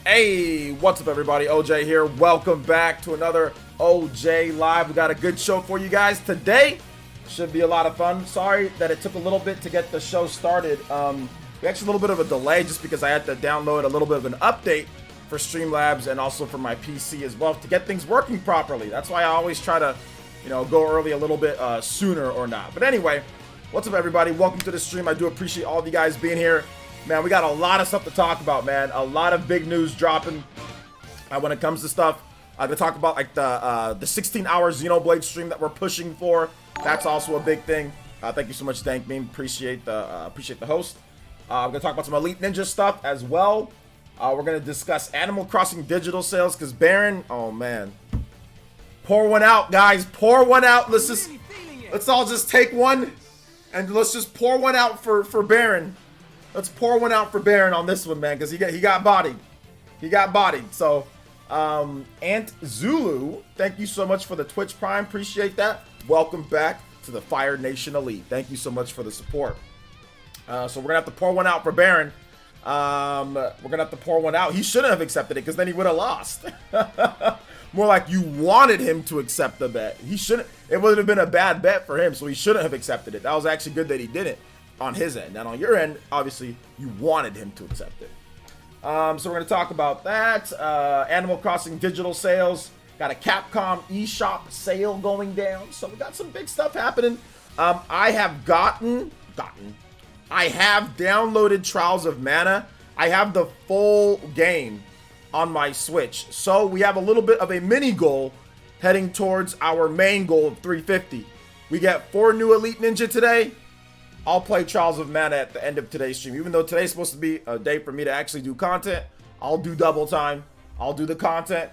Hey, what's up everybody? OJ here. Welcome back to another OJ Live. We got a good show for you guys today. Should be a lot of fun. Sorry that it took a little bit to get the show started. We actually a little bit of a delay just because I had to download a little bit of an update for Streamlabs and also for my PC as well to get things working properly. That's why I always try to, go early a little bit sooner or not. But anyway, what's up everybody? Welcome to the stream. I do appreciate all of you guys being here. Man, we got a lot of stuff to talk about, man. A lot of big news dropping when it comes to stuff. I'm gonna talk about like the 16-hour Xenoblade stream that we're pushing for. That's also a big thing. Thank you so much, Dank Meme. Appreciate the host. I'm gonna talk about some Elite Ninja stuff as well. We're gonna discuss Animal Crossing digital sales because Baron. Oh man, pour one out, guys. Pour one out. Let's all just take one and let's just pour one out for Baron. Let's pour one out for Baron on this one, man, because he got bodied. He got bodied. So, Ant Zulu, thank you so much for the Twitch Prime. Appreciate that. Welcome back to the Fire Nation Elite. Thank you so much for the support. So we're gonna have to pour one out for Baron. We're gonna have to pour one out. He shouldn't have accepted it because then he would have lost. More like you wanted him to accept the bet. He shouldn't. It would have been a bad bet for him, so he shouldn't have accepted it. That was actually good that he didn't. On his end, and on your end, obviously, you wanted him to accept it. So we're going to talk about that. Animal Crossing digital sales. Got a Capcom eShop sale going down. So we got some big stuff happening. I have downloaded Trials of Mana. I have the full game on my Switch. So we have a little bit of a mini goal heading towards our main goal of 350. We get 4 new Elite Ninja today. I'll play Trials of Mana at the end of today's stream. Even though today's supposed to be a day for me to actually do content, I'll do double time. I'll do the content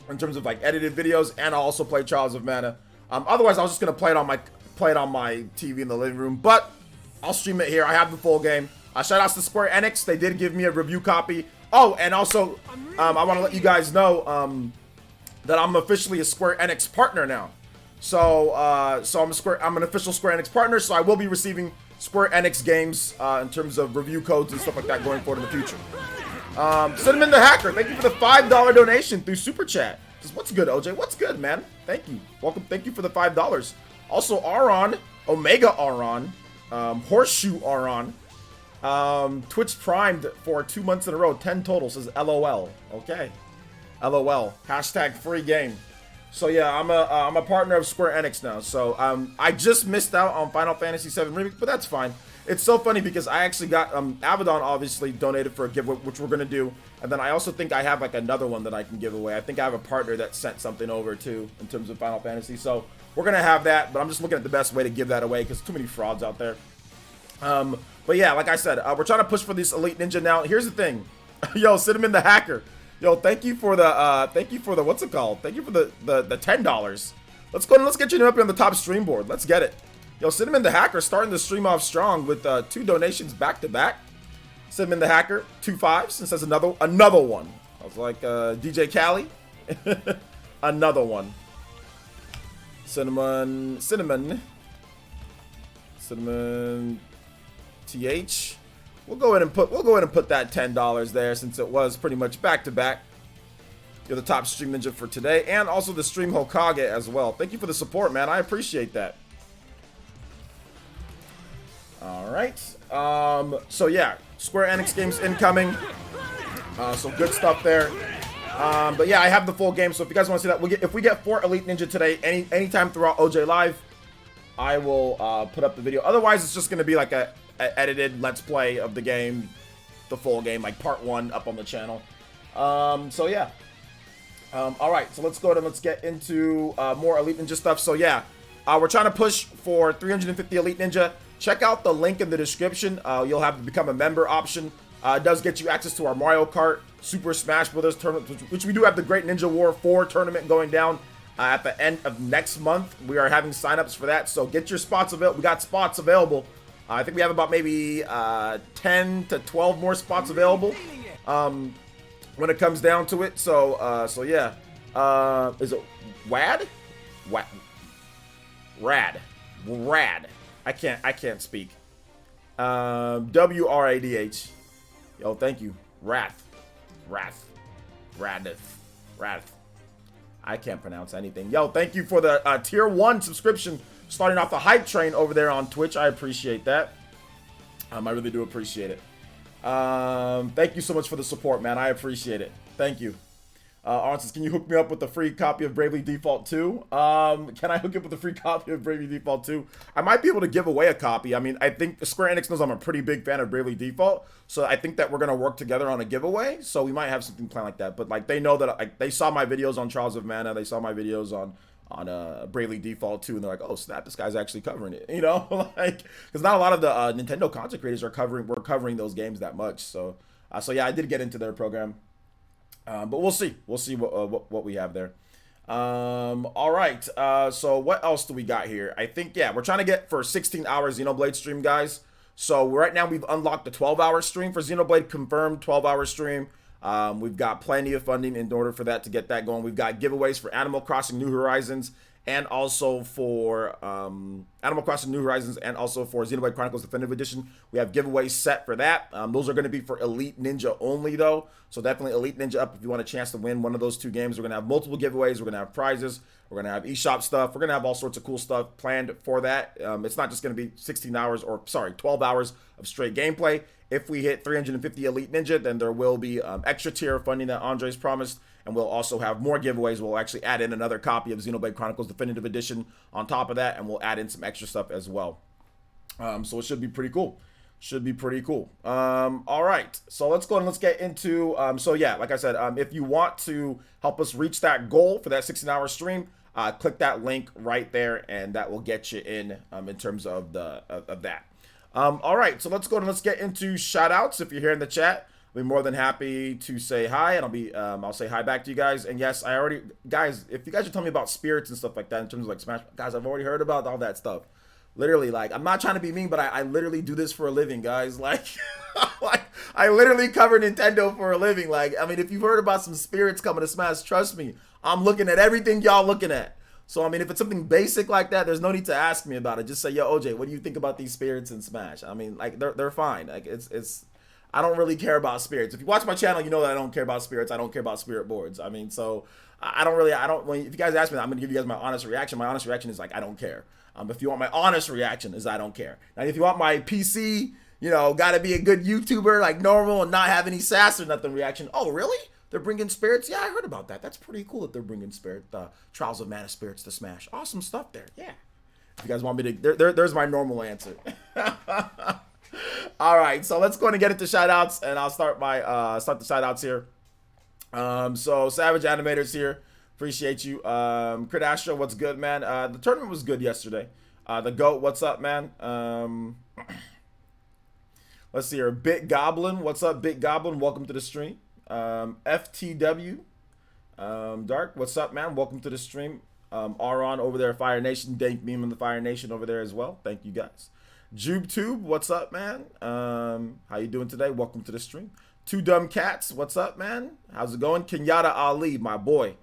in terms of like edited videos, and I'll also play Trials of Mana. Otherwise, I was just gonna play it on my TV in the living room, but I'll stream it here. I have the full game. Shout outs to Square Enix. They did give me a review copy. Oh, and also, I want to let you guys know that I'm officially a Square Enix partner now. So I'm an official Square Enix partner, so I will be receiving Square Enix games in terms of review codes and stuff like that going forward in the future. Cinnamon the Hacker, thank you for the $5 donation through Super Chat. Just, what's good, OJ? What's good, man? Thank you. Welcome. Thank you for the $5. Also, Aron, Omega Aron, Horseshoe Aron, Twitch primed for 2 months in a row, 10 total, says LOL. Okay. LOL. Hashtag free game. So yeah, I'm a partner of Square Enix now. So I just missed out on Final Fantasy VII Remake, but that's fine. It's so funny because I actually got Abaddon obviously donated for a giveaway, which we're gonna do, and then I also think I have like another one that I can give away. I think I have a partner that sent something over too in terms of Final Fantasy. So we're gonna have that, but I'm just looking at the best way to give that away because too many frauds out there. But yeah, like I said, we're trying to push for this Elite Ninja now. Here's the thing, yo, Cinnamon the Hacker. Yo, thank you for the what's it called? Thank you for the $10. Let's go and let's get your name up here on the top stream board. Let's get it. Yo, Cinnamon the Hacker starting the stream off strong with 2 donations back to back. Cinnamon the Hacker, 2 5s, and says another one. I was like DJ Cali. Another one. Cinnamon TH. We'll go ahead and put that $10 there since it was pretty much back to back. You're the top stream ninja for today, and also the stream Hokage as well. Thank you for the support, man. I appreciate that. All right. So yeah, Square Enix games incoming. So good stuff there. But yeah, I have the full game. So if you guys want to see that, if we get 4 Elite Ninja today, anytime throughout OJ Live, I will put up the video. Otherwise, it's just gonna be like a edited let's play of the game, the full game, like part 1 up on the channel. So yeah. All right, so let's go ahead and let's get into more Elite Ninja stuff. So yeah, we're trying to push for 350 Elite Ninja. Check out the link in the description. You'll have to become a member option. It does get you access to our Mario Kart Super Smash Brothers tournament, which we do have the Great Ninja War 4 tournament going down at the end of next month. We are having signups for that, so get your spots available. We got spots available. I think we have about maybe 10 to 12 more spots available when it comes down to it. So yeah. Is it WAD? Rad. I can't speak. WRADH. Yo, thank you. Wrath. Wrath. I can't pronounce anything. Yo, thank you for the tier 1 subscription, starting off the hype train over there on Twitch. I appreciate that. I really do appreciate it. Thank you so much for the support, man. I appreciate it. Thank you. Arnson, can you hook me up with the free copy of Bravely Default 2? Can I hook you up with the free copy of Bravely Default 2? I might be able to give away a copy. I mean, I think Square Enix knows I'm a pretty big fan of Bravely Default, so I think that we're gonna work together on a giveaway. So we might have something planned like that. But like, they know that they saw my videos on Trials of Mana, they saw my videos on Bravely Default 2, and they're like, oh snap, this guy's actually covering it, you know? Like, because not a lot of the Nintendo content creators are covering those games that much. So yeah, I did get into their program. But we'll see what we have there. All right. So what else do we got here? I think, yeah, we're trying to get for 16 hours Xenoblade stream, guys. So right now we've unlocked the 12-hour stream for Xenoblade, confirmed 12-hour stream. We've got plenty of funding in order for that to get that going. We've got giveaways for Animal Crossing New Horizons, and also for Animal Crossing New Horizons, and also for Xenoblade Chronicles Definitive Edition. We have giveaways set for that. Those are going to be for Elite Ninja only, though. So definitely Elite Ninja up if you want a chance to win one of those 2 games. We're going to have multiple giveaways. We're going to have prizes. We're going to have eShop stuff. We're going to have all sorts of cool stuff planned for that. It's not just going to be 12 hours of straight gameplay. If we hit 350 Elite Ninja, then there will be extra tier funding that Andres promised. And we'll also have more giveaways. We'll actually add in another copy of Xenoblade Chronicles Definitive Edition on top of that, and we'll add in some extra stuff as well. So it should be pretty cool. All right, so let's go and let's get into, so yeah, like I said, if you want to help us reach that goal for that 16-hour stream, click that link right there, and that will get you in terms of that. All right, so let's go and let's get into shout-outs. If you're here in the chat, I'll be more than happy to say hi, and I'll say hi back to you guys. And yes, guys, if you guys are telling me about spirits and stuff like that in terms of like Smash, guys, I've already heard about all that stuff. Literally, like, I'm not trying to be mean, but I literally do this for a living, guys. Like, I literally cover Nintendo for a living. Like, I mean, if you've heard about some spirits coming to Smash, trust me, I'm looking at everything y'all looking at. So, I mean, if it's something basic like that, there's no need to ask me about it. Just say, yo, OJ, what do you think about these spirits in Smash? I mean, like, they're fine. Like, I don't really care about spirits. If you watch my channel, you know that I don't care about spirits. I don't care about spirit boards. I mean, so if you guys ask me, I'm going to give you guys my honest reaction. My honest reaction is like, I don't care. If you want my honest reaction is I don't care. Now, if you want my PC, you know, got to be a good YouTuber, like normal and not have any sass or nothing reaction. Oh, really? They're bringing spirits? Yeah, I heard about that. That's pretty cool that they're bringing Trials of Mana spirits to Smash. Awesome stuff there. Yeah. If you guys want me to, there's my normal answer. All right, so let's go ahead and get into shoutouts, and I'll start the shoutouts here. So Savage Animators here, appreciate you. Crit Astro, what's good, man? The tournament was good yesterday. The GOAT, what's up, man? Let's see here. Big Goblin, what's up, Big Goblin? Welcome to the stream. FTW, Dark, what's up, man? Welcome to the stream. Aron over there, Fire Nation, Dank Meme in the Fire Nation over there as well. Thank you guys. JubeTube, what's up, man? How you doing today? Welcome to the stream. Two Dumb Cats, what's up, man? How's it going? Kenyatta Ali, my boy.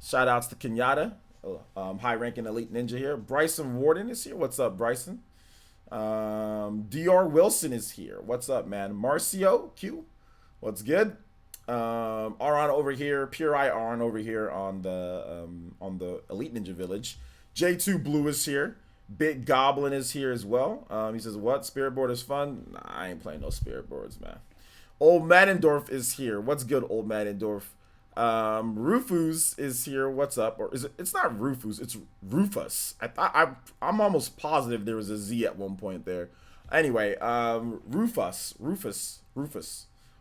Shout outs to Kenyatta, high-ranking elite ninja here. Bryson Warden is here. What's up, Bryson? DR Wilson is here. What's up, man? Marcio Q, what's good? Aron over here, Pure Eye Aron over here on the Elite Ninja Village. J2 Blue is here. Big Goblin is here as well. He says, what? Spirit board is fun? Nah, I ain't playing no spirit boards, man. Old Madendorf is here. What's good, Old Madendorf? Rufus is here. What's up? Or is it? It's not Rufus. It's Rufus. I'm almost positive there was a Z at one point there. Anyway, Rufus.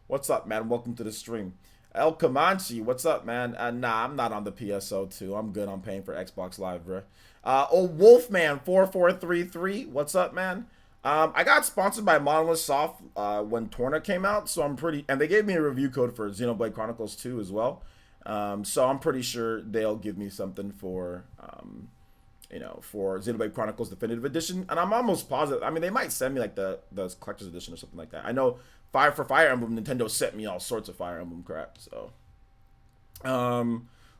What's up, man? Welcome to the stream. El Comanche, what's up, man? Nah, I'm not on the PSO2. I'm good on paying for Xbox Live, bro. Old Wolfman4433, what's up, man? I got sponsored by Monolith Soft when Torna came out, so I'm pretty, and they gave me a review code for Xenoblade Chronicles 2 as well. So I'm pretty sure they'll give me something for, for Xenoblade Chronicles Definitive Edition, and I'm almost positive. I mean, they might send me like the collector's edition or something like that. I know for Fire Emblem, Nintendo sent me all sorts of Fire Emblem crap. So,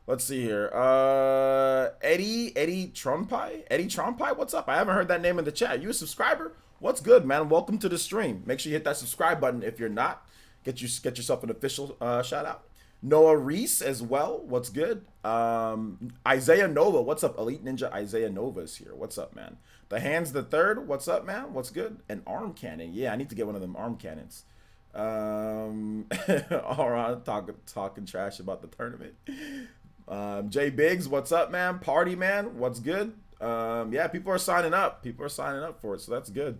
let's see here. Eddie Trompai, what's up? I haven't heard that name in the chat. You a subscriber? What's good, man? Welcome to the stream. Make sure you hit that subscribe button if you're not. get yourself an official shout out. Noah Reese as well. What's good? Isaiah Nova. What's up? Elite Ninja Isaiah Nova is here. What's up, man? The Hands the Third. What's up, man? What's good? An arm cannon. Yeah, I need to get one of them arm cannons. All right, talking trash about the tournament. Jay Biggs. What's up, man? Party man. What's good? Yeah, people are signing up. People are signing up for it, so that's good.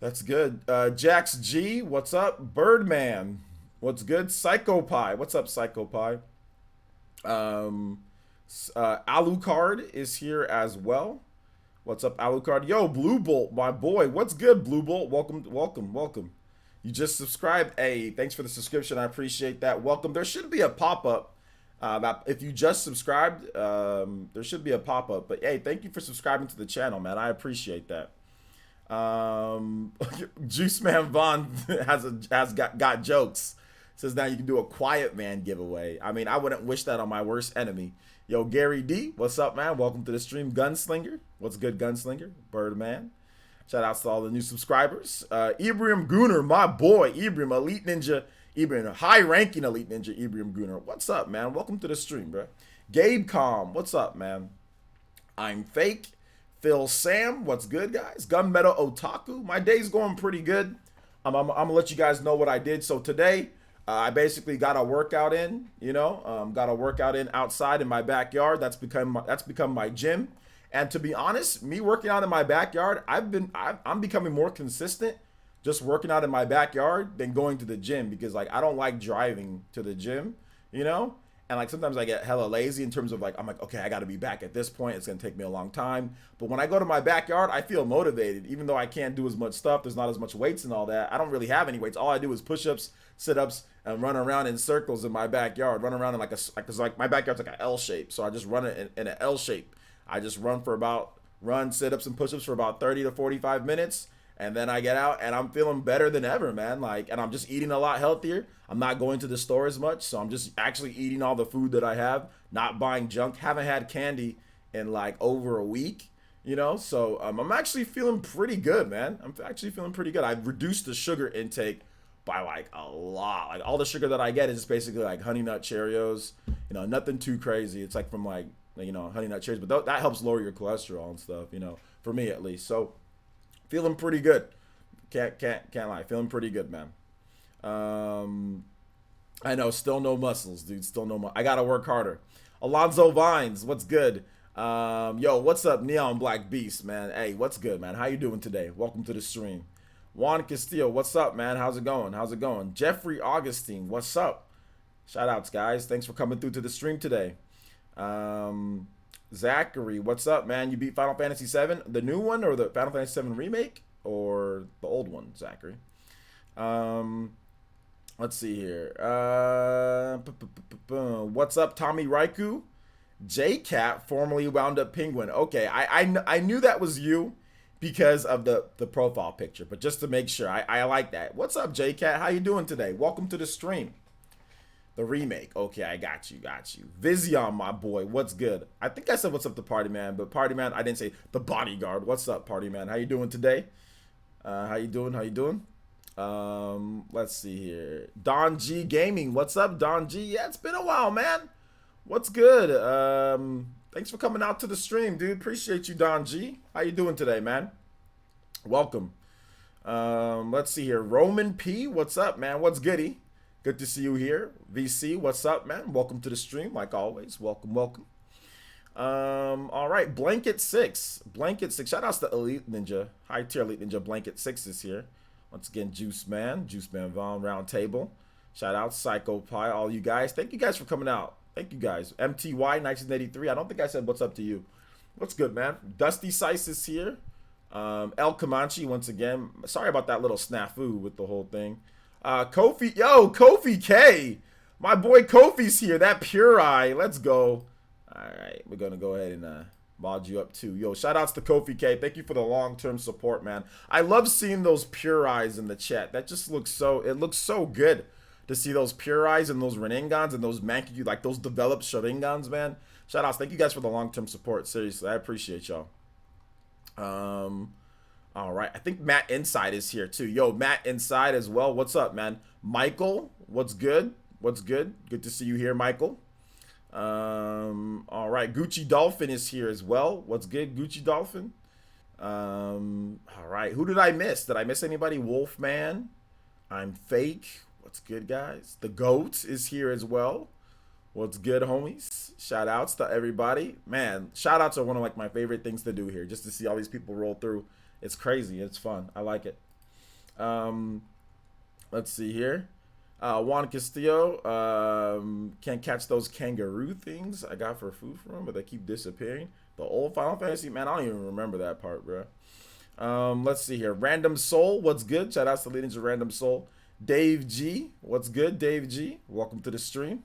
That's good. Jax G. What's up? Birdman. What's good? Psychopie. What's up, Psychopie? Alucard is here as well. What's up, Alucard? Yo, Blue Bolt, my boy. What's good, Blue Bolt? Welcome. You just subscribed. Hey, thanks for the subscription. I appreciate that. Welcome. There should be a pop-up. If you just subscribed, there should be a pop-up. But hey, thank you for subscribing to the channel, man. I appreciate that. Juice Man Vaughn has got jokes. Says now you can do a Quiet Man giveaway. I mean, I wouldn't wish that on my worst enemy. Yo, Gary D, what's up, man? Welcome to the stream. Gunslinger, what's good, Gunslinger? Birdman. Shout outs to all the new subscribers. Ibrahim Gunner, my boy. Ibrahim, Elite Ninja. Ibrahim, high-ranking Elite Ninja. Ibrahim Gunner, what's up, man? Welcome to the stream, bro. Gabe Calm, what's up, man? I'm Fake. Phil Sam, what's good, guys? Gunmetal Otaku, my day's going pretty good. I'm gonna let you guys know what I did. So today, I basically got a workout in, got a workout in outside in my backyard. That's become my gym. And to be honest, me working out in my backyard, I'm becoming more consistent just working out in my backyard than going to the gym, because like I don't like driving to the gym, And like sometimes I get hella lazy in terms of like, I'm like, okay, I got to be back at this point. It's going to take me a long time. But when I go to my backyard, I feel motivated. Even though I can't do as much stuff, there's not as much weights and all that. I don't really have any weights. All I do is push-ups, sit-ups, and run around in circles in my backyard. Run around in because my backyard's like an L shape. So I just run it in an L shape. I just run sit-ups and push-ups for about 30 to 45 minutes. And then I get out and I'm feeling better than ever, man. And I'm just eating a lot healthier. I'm not going to the store as much. So I'm just actually eating all the food that I have, not buying junk. Haven't had candy in like over a week, So I'm actually feeling pretty good, man. I'm actually feeling pretty good. I've reduced the sugar intake by like a lot. Like all the sugar that I get is just basically like Honey Nut Cheerios, nothing too crazy. It's like from like, Honey Nut Cheerios, but that helps lower your cholesterol and stuff, for me at least. So feeling pretty good. Can't lie. Feeling pretty good, man. I know, still no muscles, dude. Still no I gotta work harder. Alonzo Vines, what's good? Yo, what's up, Neon Black Beast, man? Hey, what's good, man? How you doing today? Welcome to the stream. Juan Castillo, what's up, man? How's it going? Jeffrey Augustine, what's up? Shout outs, guys. Thanks for coming through to the stream today. Zachary, what's up, man? You beat Final Fantasy VII, the new one, or the Final Fantasy VII remake, or the old one, Zachary? Let's see here. What's up, Tommy Raiku? J-Cat, formerly wound up Penguin. Okay, I knew that was you because of the profile picture, but just to make sure, I like that. What's up, J-Cat? How you doing today? Welcome to the stream. The remake. Okay, I got you. Vizion, my boy. What's good? I think I said what's up to Party Man, but Party Man, I didn't say the bodyguard. What's up, Party Man? How you doing today? How you doing? Let's see here. Don G Gaming. What's up, Don G? Yeah, it's been a while, man. What's good? Thanks for coming out to the stream, dude. Appreciate you, Don G. How you doing today, man? Welcome. Let's see here. Roman P. What's up, man? What's goody? Good to see you here. VC, what's up, man? Welcome to the stream, like always. Welcome. All right, Blanket 6. Shout outs to Elite Ninja. High tier Elite Ninja. Blanket 6 is here. Once again, Juice Man Vaughn, Round Table. Shout out Psycho Pie, all you guys. Thank you guys for coming out. Thank you guys. MTY 1983. I don't think I said what's up to you. What's good, man? Dusty Sice is here. El Comanche once again. Sorry about that little snafu with the whole thing. Kofi K. My boy Kofi's here. That Pure Eye. Let's go. All right, we're gonna go ahead and mod you up too. Yo, shout outs to Kofi K. Thank you for the long-term support, man. I love seeing those Pure Eyes in the chat. That just looks so good to see those Pure Eyes and those Renengans and those Mankyu, like those developed Sharingans, man. Shout outs. Thank you guys for the long-term support. Seriously, I appreciate y'all. All right. I think Matt Inside is here too. Yo, Matt Inside as well. What's up, man? Michael, what's good? What's good? Good to see you here, Michael. All right. Gucci Dolphin is here as well. What's good, Gucci Dolphin? All right. Who did I miss? Did I miss anybody? Wolfman. I'm fake. What's good, guys? The GOAT is here as well. What's good, homies? Shout outs to everybody. Man, shout outs are one of like my favorite things to do here, just to see all these people roll through. It's crazy. It's fun. I like it. Um, let's see here. Juan Castillo. Can't catch those kangaroo things I got for food from them, but they keep disappearing. The old Final Fantasy, man, I don't even remember that part, bro. Let's see here. Random Soul, what's good? Shout outs to Leadings of Random Soul. Dave G, what's good, Dave G? Welcome to the stream.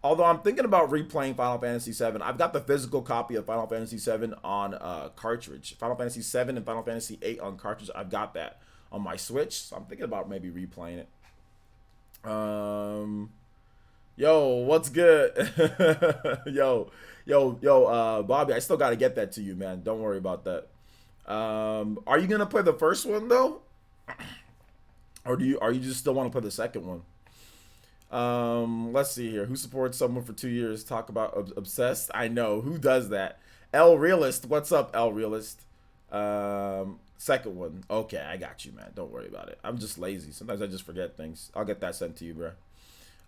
Although I'm thinking about replaying Final Fantasy VII. I've got the physical copy of Final Fantasy VII on cartridge. Final Fantasy VII and Final Fantasy VIII on cartridge. I've got that on my Switch. So I'm thinking about maybe replaying it. Yo, what's good? yo, Bobby, I still got to get that to you, man. Don't worry about that. Are you going to play the first one, though? Or are you just still want to play the second one? Let's see here. Who supports someone for 2 years? Talk about obsessed. I know who does that. L Realist. What's up, L Realist? Second one. Okay, I got you, man. Don't worry about it. I'm just lazy. Sometimes I just forget things. I'll get that sent to you, bro.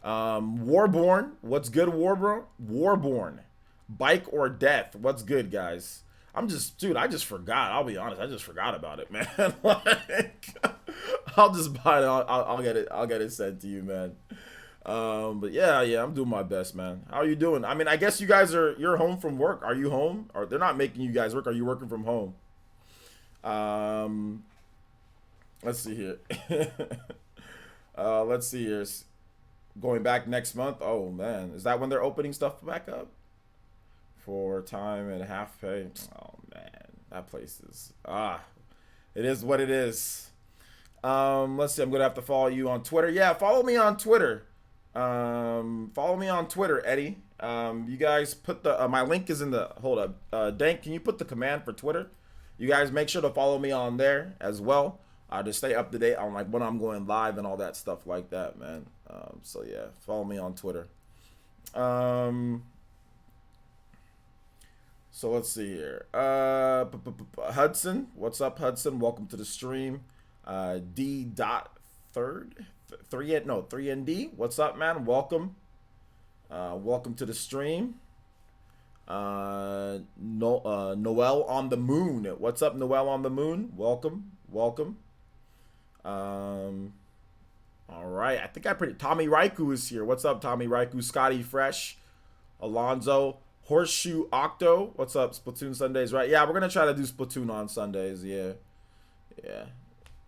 Warborn. What's good, Warborn? Warborn. Bike or death. What's good, guys? Dude, I just forgot. I'll be honest. I just forgot about it, man. Like, I'll just buy it. I'll get it sent to you, man. But yeah, I'm doing my best, man. How are you doing? I mean, I guess you're home from work. Are you home? Or they're not making you guys work? Are you working from home? Let's see here. Let's see here. Going back next month. Oh man, is that when they're opening stuff back up? For time and half pay. Oh man, that place is it is what it is. Let's see. I'm gonna have to follow you on Twitter. Yeah, follow me on Twitter. Follow me on Twitter, Eddie. You guys put the my link is in the hold up. Dank, can you put the command for Twitter? You guys make sure to follow me on there as well. To stay up to date on like when I'm going live and all that stuff like that, man. So yeah, follow me on Twitter. So let's see here. Hudson, what's up, Hudson? Welcome to the stream. D. Third, 3ND. What's up, man? Welcome. Welcome to the stream. Noel on the moon. What's up, Noel on the moon? Welcome. All right. I think Tommy Raiku is here. What's up, Tommy Raiku? Scotty Fresh, Alonzo, Horseshoe Octo. What's up, Splatoon Sundays? Right? Yeah, we're gonna try to do Splatoon on Sundays. Yeah.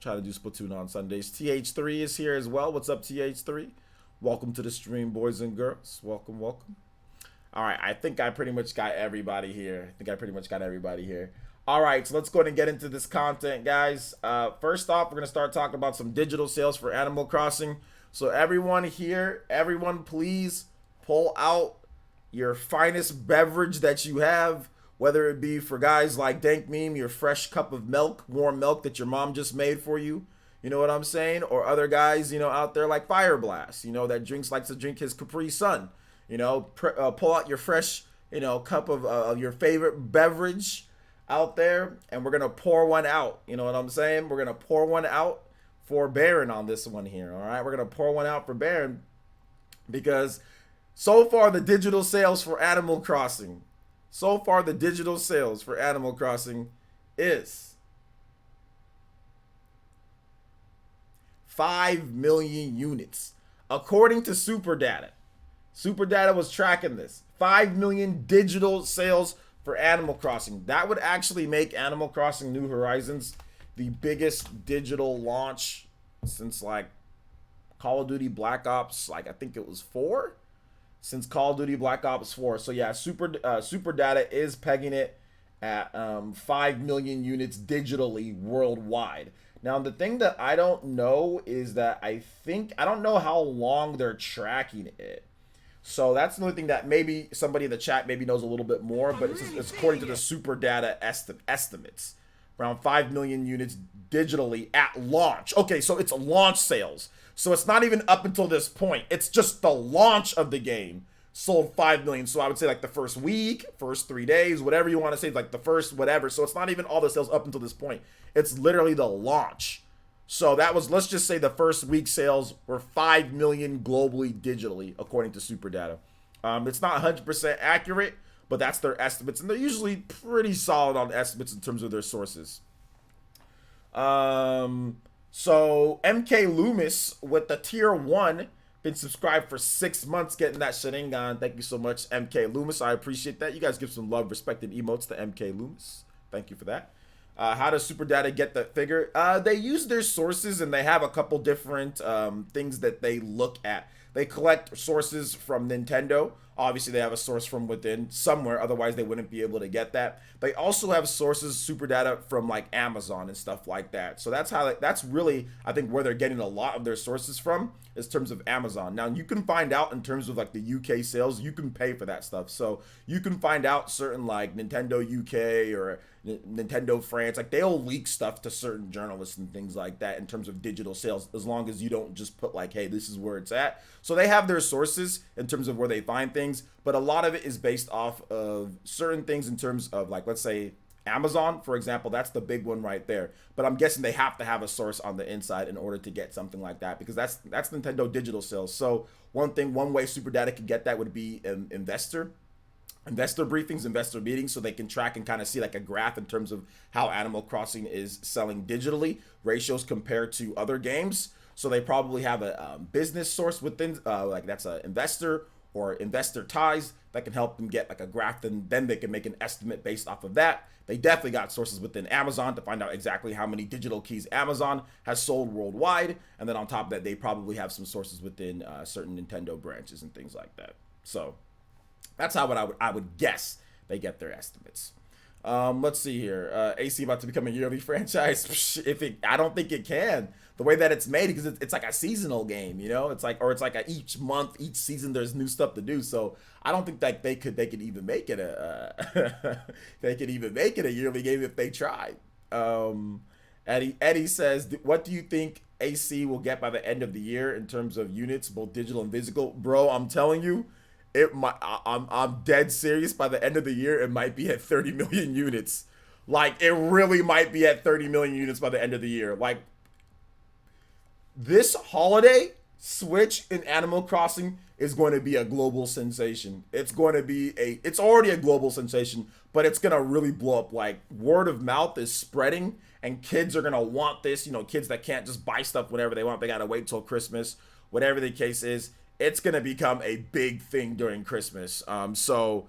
Try to do Splatoon on Sundays. TH3 is here as well. What's up, TH3? Welcome to the stream, boys and girls. Welcome. All right, I think I pretty much got everybody here. All right, so let's go ahead and get into this content, guys. First off, we're going to start talking about some digital sales for Animal Crossing. So everyone here, please pull out your finest beverage that you have, whether it be for guys like Dank Meme, your fresh cup of milk, warm milk that your mom just made for you. You know what I'm saying? Or other guys, out there like Fire Blast, that likes to drink his Capri Sun. Pull out your fresh, cup of your favorite beverage out there, and we're gonna pour one out. You know what I'm saying? We're gonna pour one out for Baron on this one here. All right, we're gonna pour one out for Baron because so far the digital sales for Animal Crossing is 5 million units, according to Super Data. Super Data was tracking this. 5 million digital sales for Animal Crossing. That would actually make Animal Crossing New Horizons the biggest digital launch since like Call of Duty Black Ops, I think it was 4? Since Call of Duty Black Ops 4. So yeah, Super Data is pegging it at 5 million units digitally worldwide. Now, the thing that I don't know is that I don't know how long they're tracking it. So that's the only thing that maybe somebody in the chat maybe knows a little bit more, but it's according to the Super Data estimates. around 5 million units digitally at launch. Okay, so it's launch sales. So it's not even up until this point. It's just the launch of the game sold 5 million. So I would say like the first week, first 3 days, whatever you want to say, like the first whatever. So it's not even all the sales up until this point. It's literally the launch. So that was, let's just say the first week sales were 5 million globally digitally, according to Super Data. It's not 100% accurate, but that's their estimates, and they're usually pretty solid on estimates in terms of their sources. So MK Loomis with the tier 1, been subscribed for 6 months, getting that Sharingan. Thank you so much, MK Loomis. I appreciate that. You guys give some love, respect, and emotes to MK Loomis. Thank you for that. How does Super Data get that figure? They use their sources, and they have a couple different things that they look at. They collect sources from Nintendo. Obviously, they have a source from within somewhere. Otherwise, they wouldn't be able to get that. They also have sources, Super Data, from like Amazon and stuff like that. So that's how. That's really, I think, where they're getting a lot of their sources from, is in terms of Amazon. Now, you can find out in terms of like the UK sales. You can pay for that stuff. So you can find out certain like Nintendo UK or Nintendo France, like they'll leak stuff to certain journalists and things like that in terms of digital sales, as long as you don't just put like, hey, this is where it's at. So they have their sources in terms of where they find things, but a lot of it is based off of certain things in terms of like, let's say Amazon, for example. That's the big one right there. But I'm guessing they have to have a source on the inside in order to get something like that, because that's Nintendo digital sales. So one way Super Data could get that would be an investor briefings, investor meetings, so they can track and kind of see like a graph in terms of how Animal Crossing is selling digitally, ratios compared to other games. So they probably have a business source within, like that's an investor or investor ties that can help them get like a graph, and then they can make an estimate based off of that. They definitely got sources within Amazon to find out exactly how many digital keys Amazon has sold worldwide. And then on top of that, they probably have some sources within certain Nintendo branches and things like that. So that's how I would guess they get their estimates. Let's see here. AC about to become a yearly franchise. I don't think it can. The way that it's made, because it's like a seasonal game, you know. It's like each month, each season, there's new stuff to do. So I don't think that they could even make it they could even make it a yearly game if they tried. Eddie says, what do you think AC will get by the end of the year in terms of units, both digital and physical? Bro, I'm telling you, I'm dead serious. By the end of the year, it might be at 30 million units. Like, it really might be at 30 million units by the end of the year. Like, this holiday, Switch in Animal Crossing is going to be a global sensation. It's already a global sensation, but it's going to really blow up. Like, word of mouth is spreading, and kids are going to want this. You know, kids that can't just buy stuff whenever they want. They got to wait till Christmas. Whatever the case is, it's going to become a big thing during Christmas. So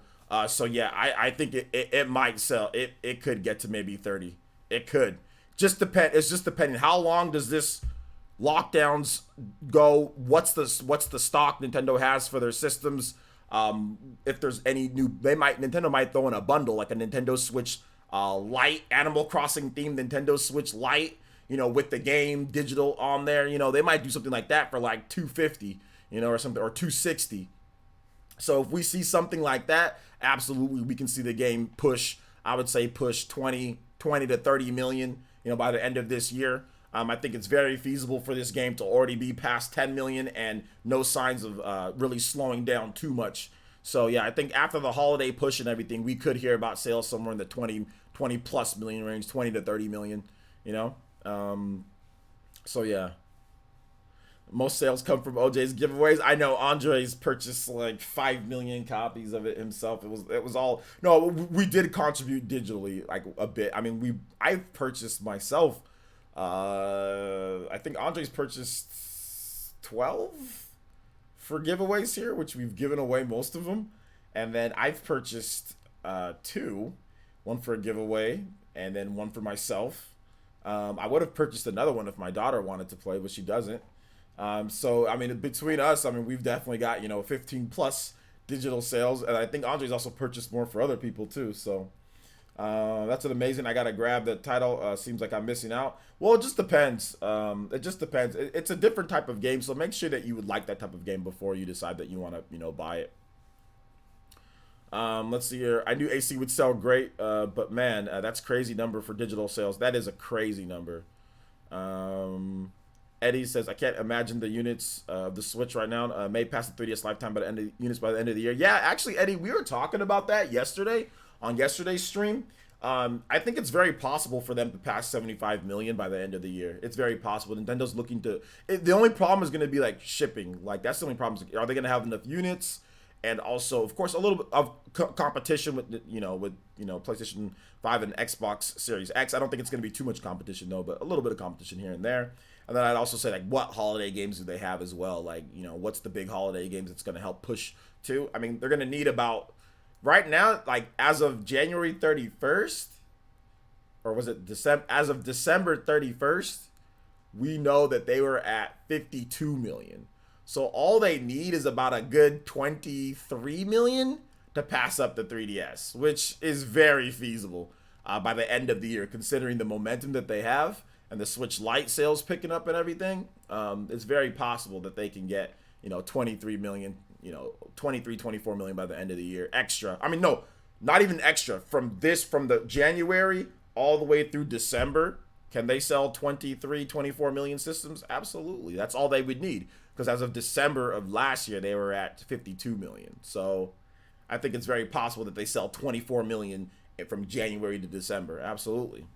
yeah, I think it might sell. It could get to maybe 30. It could. It's just depending. How long does this lockdowns go? What's the stock Nintendo has for their systems? If there's any new, Nintendo might throw in a bundle, like a Nintendo Switch Lite, Animal Crossing themed Nintendo Switch Lite, you know, with the game digital on there. You know, they might do something like that for like $250, you know, or something, or $260. So if we see something like that, absolutely we can see the game push, I would say push 20 to 30 million, you know, by the end of this year. I think it's very feasible for this game to already be past 10 million, and no signs of really slowing down too much. So yeah, I think after the holiday push and everything, we could hear about sales somewhere in the 20 plus million range, 20 to 30 million, you know. So yeah, most sales come from OJ's giveaways. I know Andre's purchased like 5 million copies of it himself. It was all, no, we did contribute digitally like a bit. I mean, I've purchased myself. I think Andre's purchased 12 for giveaways here, which we've given away most of them. And then I've purchased 2, one for a giveaway and then one for myself. I would have purchased another one if my daughter wanted to play, but she doesn't. So, I mean, between us, I mean, we've definitely got, you know, 15 plus digital sales. And I think Andre's also purchased more for other people too. So, that's an amazing. I got to grab the title. Seems like I'm missing out. Well, it just depends. It just depends. It's a different type of game. So make sure that you would like that type of game before you decide that you want to, you know, buy it. Let's see here. I knew AC would sell great, but man, that's crazy number for digital sales. That is a crazy number. Um, Eddie says, I can't imagine the units of the Switch right now. May pass the 3DS lifetime by the end of units by the end of the year. Yeah, actually, Eddie, we were talking about that yesterday on yesterday's stream. I think it's very possible for them to pass 75 million by the end of the year. It's very possible. Nintendo's looking to. The only problem is going to be like shipping. Like that's the only problem. Are they going to have enough units? And also, of course, a little bit of competition with PlayStation 5 and Xbox Series X. I don't think it's going to be too much competition though, but a little bit of competition here and there. And then I'd also say like, what holiday games do they have as well? Like, what's the big holiday games that's going to help push to? I mean, they're going to need about right now, like as of January 31st, or was it December? As of December 31st, we know that they were at 52 million. So all they need is about a good 23 million to pass up the 3DS, which is very feasible by the end of the year, considering the momentum that they have and the Switch Lite sales picking up and everything. It's very possible that they can get 23 million, 23, 24 million by the end of the year extra. I mean, no, not even extra from the January all the way through December. Can they sell 23, 24 million systems? Absolutely. That's all they would need. Because as of December of last year, they were at 52 million. So I think it's very possible that they sell 24 million from January to December. Absolutely.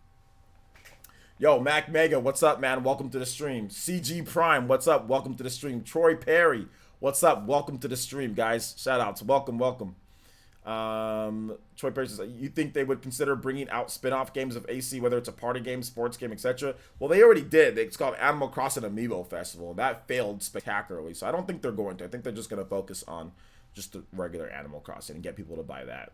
Yo, Mac Mega, what's up, man? Welcome to the stream. CG Prime, what's up? Welcome to the stream. Troy Perry, what's up? Welcome to the stream, guys. Shout outs. Welcome, welcome. Troy Perry says, you think they would consider bringing out spin-off games of AC, whether it's a party game, sports game, etc.? Well, they already did. It's called Animal Crossing Amiibo Festival. That failed spectacularly, so I don't think they're going to. I think they're just going to focus on just the regular Animal Crossing and get people to buy that.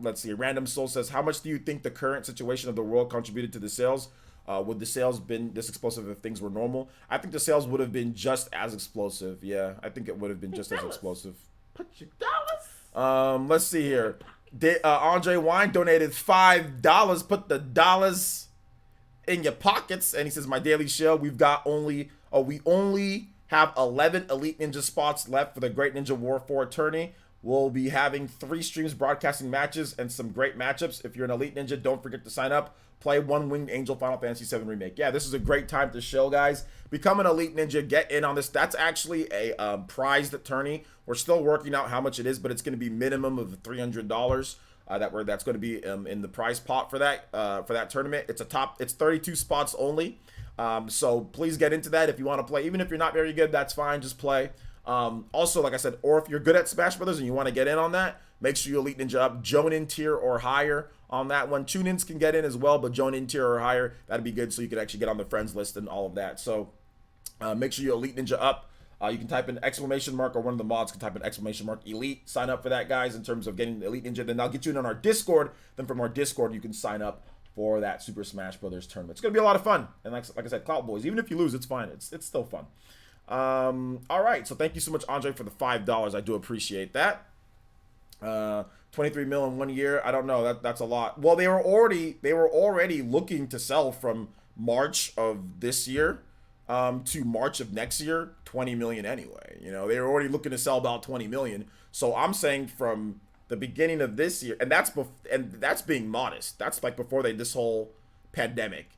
Let's see. Random Soul says, how much do you think the current situation of the world contributed to the sales? Would the sales been this explosive if things were normal? I think the sales would have been just as explosive. Yeah, I think it would have been just as explosive. Put your dollars. Let's see here. Andre Wine donated $5. Put the dollars in your pockets, and he says, "My daily show. We only have 11 Elite Ninja spots left for the Great Ninja War 4 tourney. We'll be having 3 streams broadcasting matches and some great matchups. If you're an Elite Ninja, don't forget to sign up. Play One Winged Angel Final Fantasy VII Remake." Yeah, this is a great time to show, guys. Become an Elite Ninja. Get in on this. That's actually a prized tourney. We're still working out how much it is, but it's going to be minimum of $300. That's going to be in the prize pot for that tournament. It's 32 spots only. So please get into that if you want to play. Even if you're not very good, that's fine. Just play. Also, like I said, or if you're good at Smash Brothers and you want to get in on that, make sure you Elite Ninja up Jonin tier or higher on that one. Tune-ins can get in as well, but Jonin tier or higher, that'd be good so you can actually get on the friends list and all of that. So make sure you Elite Ninja up. You can type in exclamation mark, or one of the mods can type in exclamation mark elite. Sign up for that, guys, in terms of getting the Elite Ninja. Then I'll get you in on our Discord. Then from our Discord, you can sign up for that Super Smash Brothers tournament. It's going to be a lot of fun. And like I said, Clout Boys, even if you lose, it's fine. It's still fun. All right. So thank you so much, Andre, for the $5. I do appreciate that. 23 mil in 1 year. I don't know. That's a lot. Well, they were already looking to sell from March of this year to March of next year, 20 million anyway. They were already looking to sell about 20 million. So I'm saying from the beginning of this year, and that's being modest. That's like before this whole pandemic.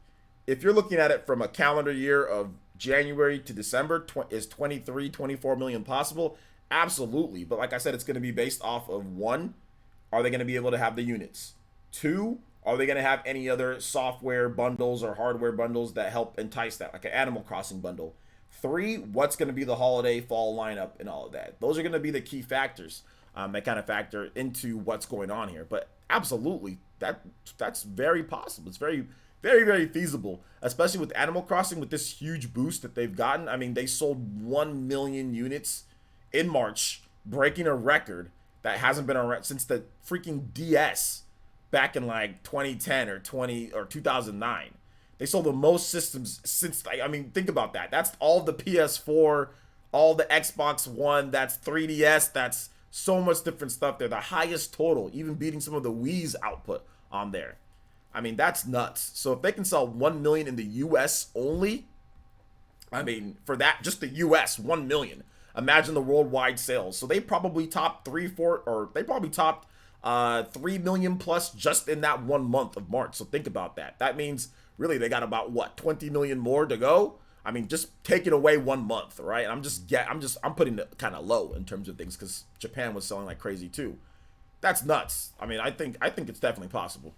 If you're looking at it from a calendar year of January to December, is 23, 24 million possible? Absolutely. But like I said, it's going to be based off of 1, are they going to be able to have the units? 2, are they going to have any other software bundles or hardware bundles that help entice that, like an Animal Crossing bundle? 3, what's going to be the holiday fall lineup and all of that? Those are going to be the key factors that kind of factor into what's going on here. But absolutely, that's very possible. It's very, very, very feasible, especially with Animal Crossing, with this huge boost that they've gotten. I mean, they sold 1 million units in March, breaking a record that hasn't been around since the freaking DS back in like 2010 or 2009. They sold the most systems since, think about that. That's all the PS4, all the Xbox One, that's 3DS, that's so much different stuff there. The highest total, even beating some of the Wii's output on there. I mean, that's nuts. So if they can sell 1 million in the US only, for that, just the US, 1 million. Imagine the worldwide sales. So they probably topped 3 million plus just in that 1 month of March. So think about that. That means really they got about what, 20 million more to go. I mean, just taking away 1 month, right? I'm putting it kind of low in terms of things because Japan was selling like crazy too. That's nuts. I mean, I think it's definitely possible.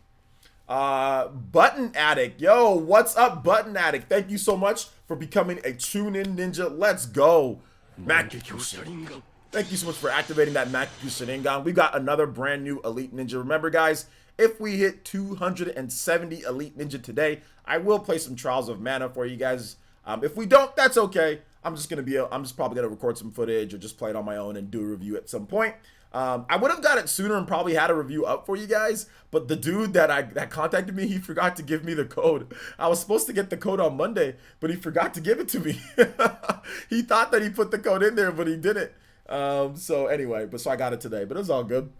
Button Addict, yo, what's up, Button Addict? Thank you so much for becoming a tune-in ninja. Let's go, Makiku. Thank you so much for activating that Makiku Sharingan. We got another brand new Elite Ninja. Remember, guys, if we hit 270 Elite Ninja today, I will play some Trials of Mana for you guys. If we don't, that's okay. I'm just probably gonna record some footage or just play it on my own and do a review at some point. I would have got it sooner and probably had a review up for you guys, but the dude that contacted me, he forgot to give me the code. I was supposed to get the code on Monday, but he forgot to give it to me. He thought that he put the code in there, but he didn't. So anyway, so I got it today, but it's all good.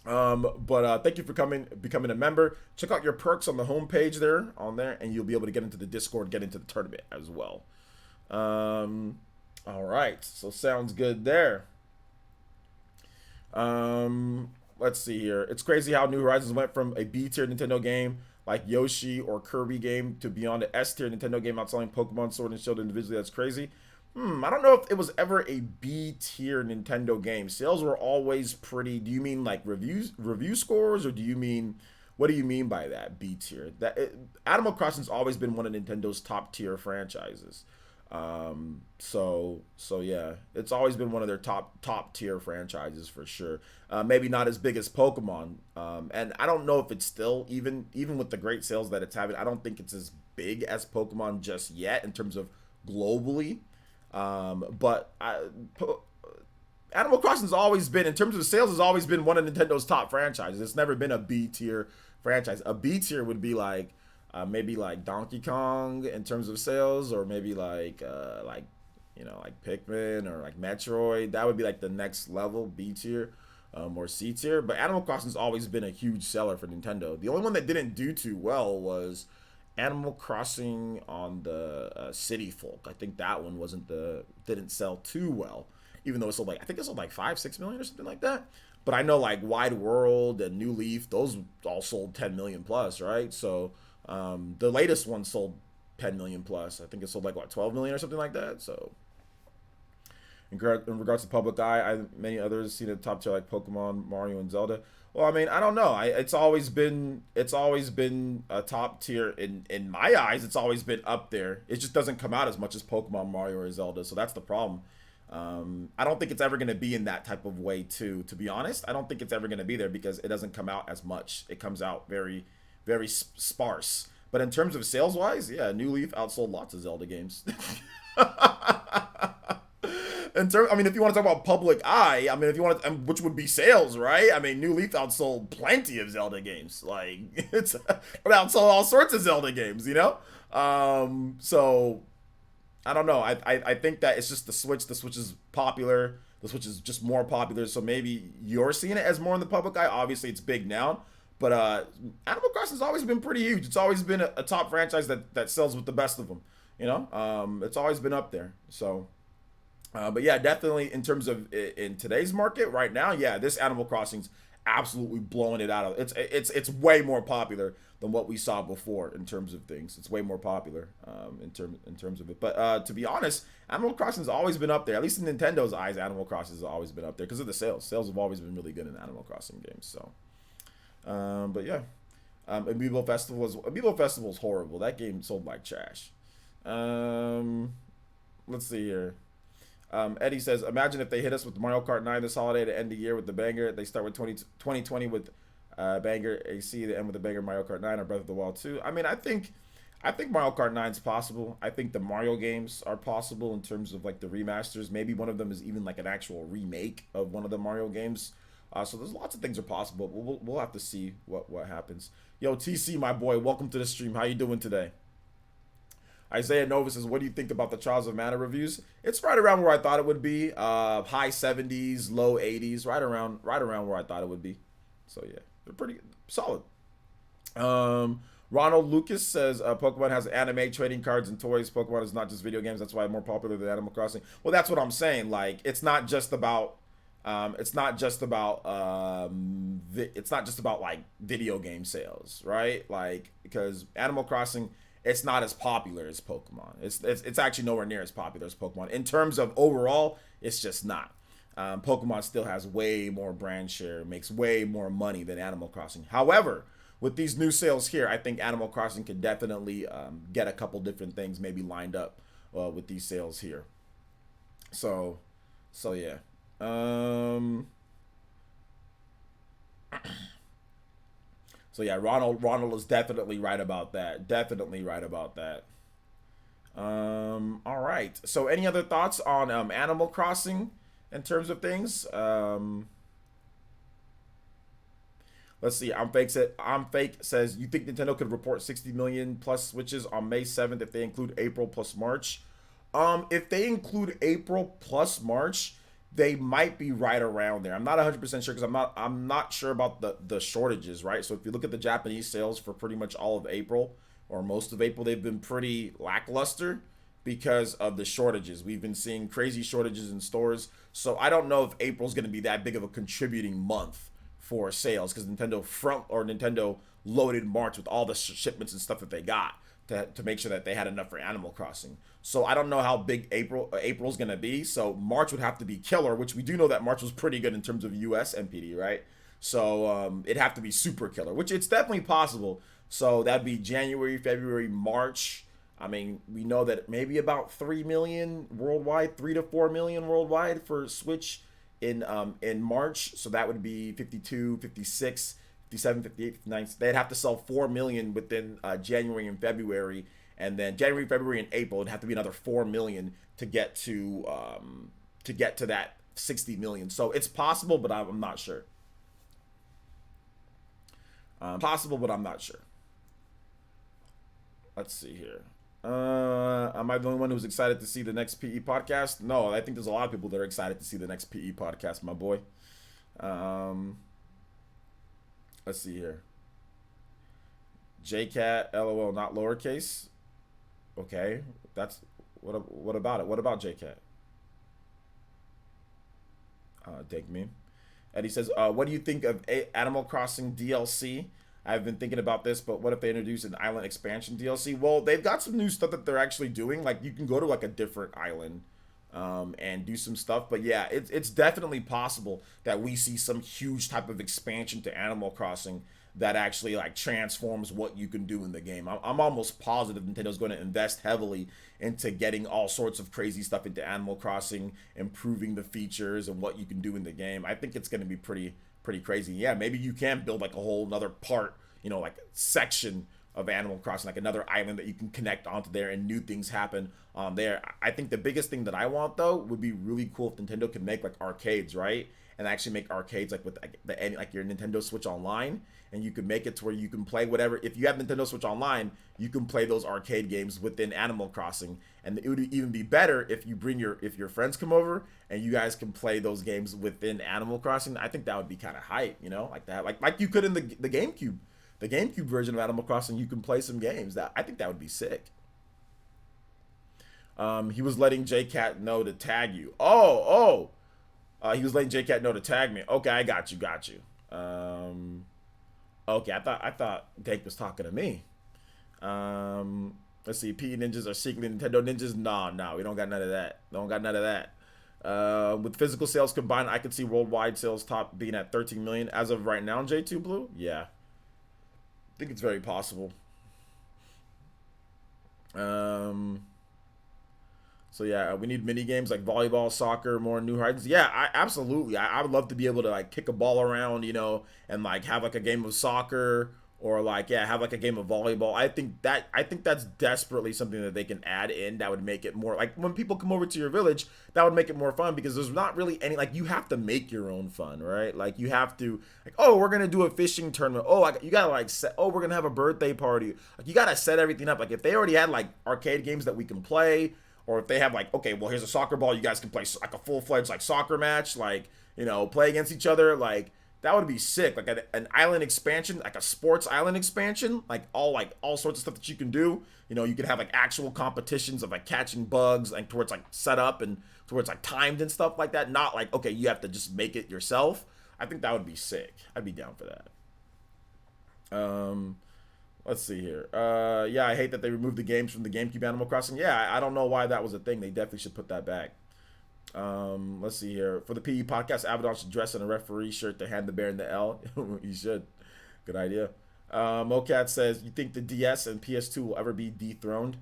Thank you for becoming a member. Check out your perks on the homepage there, and you'll be able to get into the Discord, get into the tournament as well. All right, so sounds good there. Let's see here. It's crazy how New Horizons went from a B-tier Nintendo game like Yoshi or Kirby game to beyond the S-tier Nintendo game outselling Pokemon Sword and Shield individually. That's crazy. I don't know if it was ever a B-tier Nintendo game. Sales were always pretty. Do you mean like review scores, or do you mean, what do you mean by that, B-tier? Animal Crossing's always been one of Nintendo's top-tier franchises. So yeah, it's always been one of their top tier franchises for sure. Maybe not as big as Pokemon. And I don't know if it's still, even with the great sales that it's having, I don't think it's as big as Pokemon just yet in terms of globally. Animal Crossing's always been, in terms of sales, has always been one of Nintendo's top franchises. It's never been a B tier franchise. A B tier would be like, maybe like Donkey Kong in terms of sales, or maybe like Pikmin or like Metroid. That would be like the next level, B tier, or C tier. But Animal Crossing's always been a huge seller for Nintendo. The only one that didn't do too well was Animal Crossing on the City Folk. I think that one didn't sell too well, even though it sold I think it sold like 5-6 million or something like that. But I know like Wide World and New Leaf, those all sold 10 million plus, right? So the latest one sold 10 million plus. I think it sold like what, 12 million or something like that. So in regards to public eye, many others seen the top tier like Pokemon, Mario, and Zelda. Well, I mean, I don't know. It's always been a top tier in my eyes. It's always been up there. It just doesn't come out as much as Pokemon, Mario, or Zelda. So that's the problem. I don't think it's ever going to be in that type of way too. To be honest, I don't think it's ever going to be there because it doesn't come out as much. It comes out very, very sparse. But in terms of sales wise, yeah, New Leaf outsold lots of Zelda games. I mean, if you want to talk about public eye, I mean, if you want to, which would be sales, right? I mean, New Leaf outsold plenty of Zelda games. Like, it outsold all sorts of Zelda games, you know? So, I don't know. I think that it's just the Switch. The Switch is popular. The Switch is just more popular. So maybe you're seeing it as more in the public eye. Obviously, it's big now. But Animal Crossing's always been pretty huge. It's always been a top franchise that sells with the best of them. You know, it's always been up there. So, but yeah, definitely in terms of in today's market right now, yeah, this Animal Crossing's absolutely blowing it out of. It's way more popular than what we saw before in terms of things. It's way more popular in terms of it. But to be honest, Animal Crossing's always been up there. At least in Nintendo's eyes, Animal Crossing has always been up there because of the sales. Sales have always been really good in Animal Crossing games. So. But yeah, Amiibo Festival is horrible. That game sold like trash. Let's see here. Eddie says, imagine if they hit us with Mario Kart 9 this holiday to end the year with the banger. They start with 2020 with banger AC, they end with a banger Mario Kart 9 or Breath of the Wild 2. I mean, I think Mario Kart 9 is possible. I think the Mario games are possible in terms of like the remasters. Maybe one of them is even like an actual remake of one of the Mario games. So there's lots of things are possible. We'll have to see what happens. Yo, TC, my boy, welcome to the stream. How you doing today? Isaiah Nova says, what do you think about the Trials of Mana reviews? It's right around where I thought it would be. High 70s, low 80s, right around where I thought it would be. So yeah, they're pretty solid. Ronald Lucas says Pokemon has anime, trading cards, and toys. Pokemon is not just video games. That's why it's more popular than Animal Crossing. Well, that's what I'm saying. Like, it's not just about it's not just about like video game sales, right? Like, because Animal Crossing, it's not as popular as Pokemon. It's actually nowhere near as popular as Pokemon in terms of overall. It's just not. Pokemon still has way more brand share, makes way more money than Animal Crossing. However, with these new sales here, I think Animal Crossing could definitely get a couple different things maybe lined up with these sales here. So yeah. So yeah, Ronald is definitely right about that. Definitely right about that. All right. So any other thoughts on Animal Crossing in terms of things? Let's see. I'm fake says, you think Nintendo could report 60 million plus Switches on May 7th if they include April plus March? If they include April plus March, they might be right around there. I'm not 100% sure because I'm not sure about the shortages, right? So if you look at the Japanese sales for pretty much all of April or most of April, they've been pretty lackluster because of the shortages. We've been seeing crazy shortages in stores. So I don't know if April's going to be that big of a contributing month for sales because Nintendo loaded March with all the shipments and stuff that they got to make sure that they had enough for Animal Crossing. So I don't know how big April's gonna be. So March would have to be killer, which we do know that March was pretty good in terms of US NPD, right? So it'd have to be super killer, which it's definitely possible. So that'd be January, February, March. I mean, we know that maybe about 3 million worldwide, 3 to 4 million worldwide for Switch in March. So that would be 52, 56, 57, 58, 59. They'd have to sell 4 million within January and February. And then January, February, and April, it'd have to be another 4 million to get to that 60 million. So it's possible, but I'm not sure. Possible, but I'm not sure. Let's see here. Am I the only one who's excited to see the next PE podcast? No, I think there's a lot of people that are excited to see the next PE podcast, my boy. Let's see here. JCat, LOL, not lowercase. Okay, that's what about it? What about JCat? Dig me. Eddie says, what do you think of Animal Crossing DLC? I've been thinking about this, but what if they introduce an island expansion DLC? Well, they've got some new stuff that they're actually doing. Like, you can go to like a different island and do some stuff. But yeah, it's definitely possible that we see some huge type of expansion to Animal Crossing that actually like transforms what you can do in the game. I'm almost positive Nintendo's going to invest heavily into getting all sorts of crazy stuff into Animal Crossing, improving the features and what you can do in the game. I think it's going to be pretty crazy. Yeah, maybe you can build like a whole another part, like section of Animal Crossing, like another island that you can connect onto there and new things happen on there. I think the biggest thing that I want though would be really cool if Nintendo could make like arcades, right? And actually make arcades like with like your Nintendo Switch Online, and you could make it to where you can play whatever. If you have Nintendo Switch Online, you can play those arcade games within Animal Crossing, and it would even be better if you bring if your friends come over and you guys can play those games within Animal Crossing. I think that would be kind of hype, like that, like you could in the GameCube, the GameCube version of Animal Crossing. You can play some games I think that would be sick. He was letting JCat know to tag you. He was letting JCat know to tag me. Okay, I got you. Okay, I thought Dake was talking to me. Let's see. PE Ninjas are secretly Nintendo Ninjas. No, we don't got none of that. With physical sales combined, I could see worldwide sales top being at 13 million as of right now. J2 Blue, yeah, I think it's very possible. So yeah, we need mini games like volleyball, soccer, more new heights. Yeah, absolutely. I would love to be able to like kick a ball around, and like have like a game of soccer, or like have like a game of volleyball. I think that's desperately something that they can add in that would make it more like when people come over to your village, that would make it more fun, because there's not really any, like, you have to make your own fun, right? Like you have to, like, oh, we're gonna do a fishing tournament. Oh, you gotta like set. Oh, we're gonna have a birthday party. Like you gotta set everything up. Like if they already had like arcade games that we can play. Or if they have like, okay, well, here's a soccer ball, you guys can play like a full-fledged like soccer match, like, play against each other. Like that would be sick. Like an island expansion, like a sports island expansion, like all sorts of stuff that you can do. You know, you could have like actual competitions of like catching bugs, like towards like set up and towards like timed and stuff like that. Not like, okay, you have to just make it yourself. I think that would be sick. I'd be down for that. Let's see here. Yeah, I hate that they removed the games from the GameCube Animal Crossing. Yeah, I don't know why that was a thing. They definitely should put that back. Let's see here. For the PE podcast, Abaddon should dress in a referee shirt to hand the bear in the L. You should. Good idea. Mocat says, you think the DS and PS2 will ever be dethroned?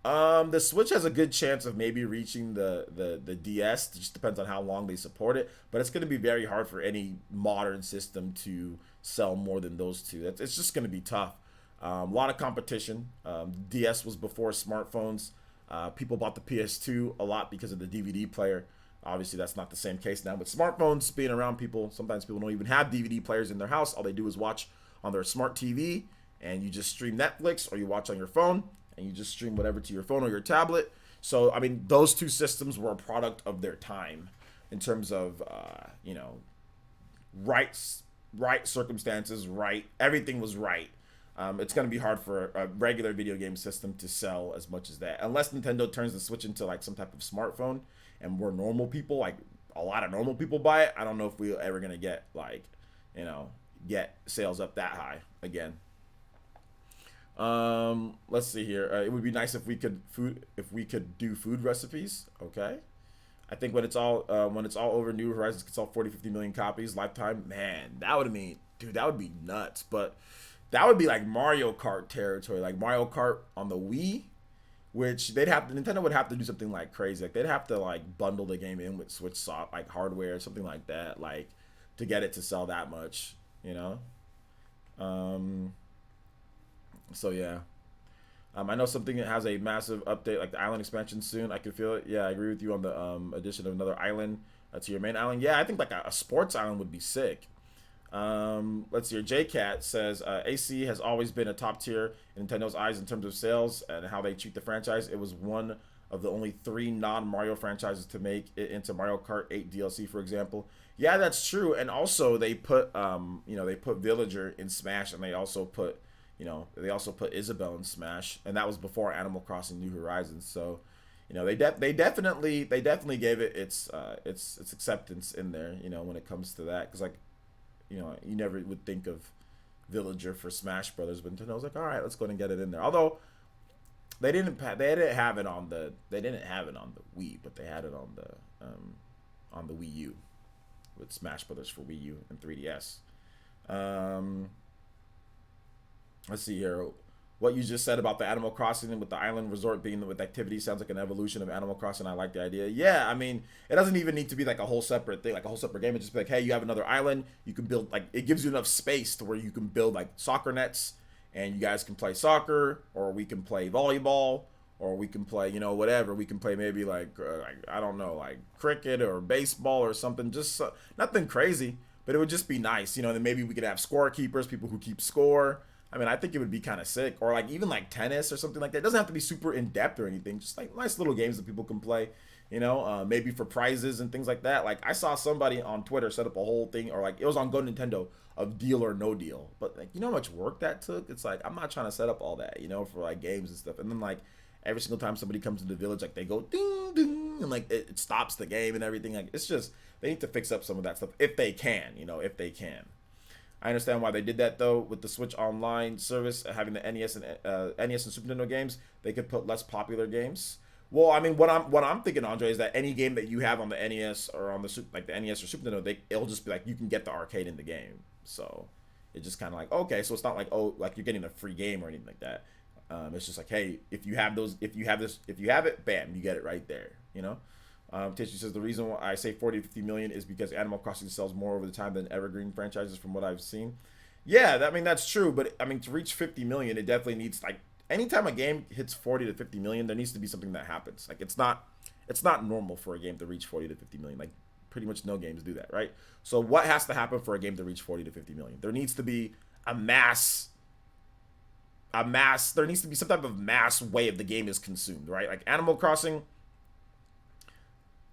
The Switch has a good chance of maybe reaching the DS. It just depends on how long they support it. But it's going to be very hard for any modern system to sell more than those two. It's just going to be tough. A lot of competition. DS was before smartphones. People bought the PS2 a lot because of the DVD player. Obviously, that's not the same case now with smartphones being around people. Sometimes people don't even have DVD players in their house. All they do is watch on their smart TV, and you just stream Netflix, or you watch on your phone, and you just stream whatever to your phone or your tablet. So, I mean, those two systems were a product of their time in terms of, right circumstances, right. Everything was right. It's going to be hard for a regular video game system to sell as much as that. Unless Nintendo turns the Switch into like some type of smartphone and more normal people, like a lot of normal people buy it, I don't know if we're ever going to get like, get sales up that high again. Let's see here. It would be nice if we could do food recipes. Okay. I think when it's all over, New Horizons could sell 40, 50 million copies lifetime. Man, that would mean, dude, that would be nuts. But that would be like Mario Kart territory, like Mario Kart on the Wii, which Nintendo would have to do something like crazy. Like they'd have to like bundle the game in with Switch soft, like hardware or something like that, like to get it to sell that much, So yeah. I know something that has a massive update, like the island expansion soon. I can feel it. Yeah, I agree with you on the addition of another island to your main island. Yeah, I think like a sports island would be sick. Let's see here. JCat says AC has always been a top tier in Nintendo's eyes in terms of sales and how they treat the franchise. It was one of the only 3 non-Mario franchises to make it into Mario Kart 8 DLC, for example. Yeah, that's true. And also they put they put Villager in Smash, and they also put Isabelle in Smash, and that was before Animal Crossing New Horizons. So, they definitely gave it its acceptance in there, when it comes to that, because like, you never would think of Villager for Smash Brothers, but Nintendo was like, all right, let's go ahead and get it in there. Although they didn't have it on the Wii, but they had it on the Wii U with Smash Brothers for Wii U and 3DS. Let's see here. What you just said about the Animal Crossing and with the island resort being with activity sounds like an evolution of Animal Crossing. I like the idea. Yeah, I mean, it doesn't even need to be like a whole separate thing, like a whole separate game. It's just like, hey, you have another island. You can build, like, it gives you enough space to where you can build like soccer nets, and you guys can play soccer, or we can play volleyball, or we can play, whatever. We can play maybe like I don't know, like cricket or baseball or something. Just nothing crazy, but it would just be nice, then maybe we could have scorekeepers, people who keep score. I mean, I think it would be kind of sick. Or like even like tennis or something like that. It doesn't have to be super in-depth or anything. Just like nice little games that people can play, maybe for prizes and things like that. Like I saw somebody on Twitter set up a whole thing, or like it was on Go Nintendo, of Deal or No Deal. But like, how much work that took? It's like, I'm not trying to set up all that, for like games and stuff. And then like every single time somebody comes into the village, like they go ding, ding, and like it stops the game and everything. Like it's just, they need to fix up some of that stuff if they can, if they can. I understand why they did that though. With the Switch Online service having the NES and Super Nintendo games, they could put less popular games. Well, I mean, what I'm thinking, Andre, is that any game that you have on the NES or on the NES or Super Nintendo, it'll just be like you can get the arcade in the game. So it's just kind of like, okay, so it's not like, oh, like you're getting a free game or anything like that. It's just like, hey, if you have it, bam, you get it right there. Tishy says the reason why I say 40 to 50 million is because Animal Crossing sells more over the time than evergreen franchises from what I've seen. Yeah, I mean, that's true. But I mean, to reach 50 million, it definitely needs, like, anytime a game hits 40 to 50 million, there needs to be something that happens. Like, it's not normal for a game to reach 40 to 50 million. Like, pretty much no games do that, right? So what has to happen for a game to reach 40 to 50 million? There needs to be there needs to be some type of mass way of the game is consumed, right? Like Animal Crossing,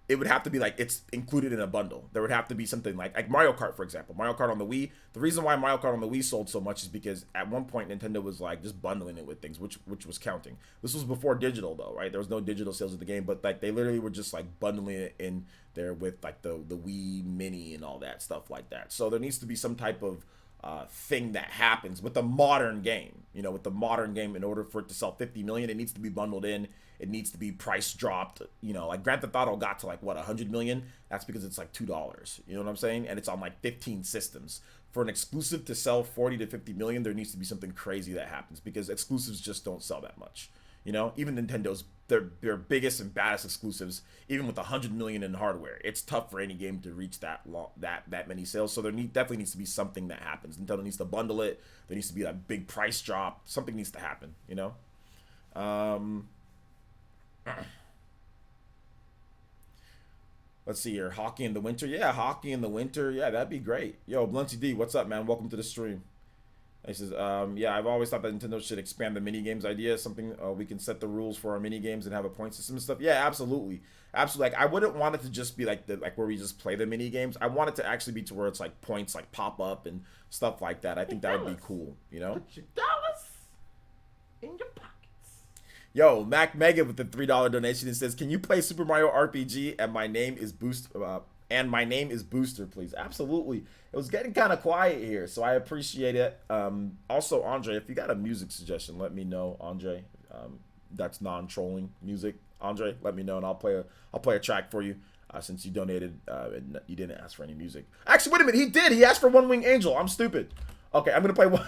it would have to be like it's included in a bundle. There would have to be something like Mario Kart, for example. Mario Kart on the Wii. The reason why Mario Kart on the Wii sold so much is because at one point Nintendo was like just bundling it with things, which was counting. This was before digital though, right? There was no digital sales of the game, but like they literally were just like bundling it in there with like the Wii Mini and all that stuff like that. So there needs to be some type of thing that happens with the modern game. You know, with the modern game, in order for it to sell 50 million, it needs to be bundled in. It needs to be price dropped. You know, like Grand Theft Auto got to like what 100 million. That's because it's like $2. You know what I'm saying? And it's on like 15 systems. For an exclusive to sell 40 to 50 million, there needs to be something crazy that happens because exclusives just don't sell that much. You know, even Nintendo's their biggest and baddest exclusives, even with 100 million in hardware, it's tough for any game to reach that many sales. So there definitely needs to be something that happens. Nintendo needs to bundle it. There needs to be that big price drop. Something needs to happen. You know. Let's see here. Hockey in the winter. Yeah, hockey in the winter. Yeah, that'd be great. Yo, Blunty D, what's up, man? Welcome to the stream. He says, yeah, I've always thought that Nintendo should expand the mini games idea. Something we can set the rules for our mini games and have a point system and stuff. Yeah, absolutely, absolutely. Like I wouldn't want it to just be like where we just play the mini games. I want it to actually be to where it's like points like pop up and stuff like that. I think that would be cool. You know. Put your dollars in your pockets. Yo, Mac Mega with the $3 donation and says, "Can you play Super Mario RPG and my name is Booster, please?" Absolutely. It was getting kind of quiet here, so I appreciate it. Also, Andre, if you got a music suggestion, let me know, Andre. That's non-trolling music, Andre. Let me know, and I'll play a track for you. Since you donated and you didn't ask for any music. Actually, wait a minute. He did. He asked for One Wing Angel. I'm stupid. Okay, I'm gonna play one.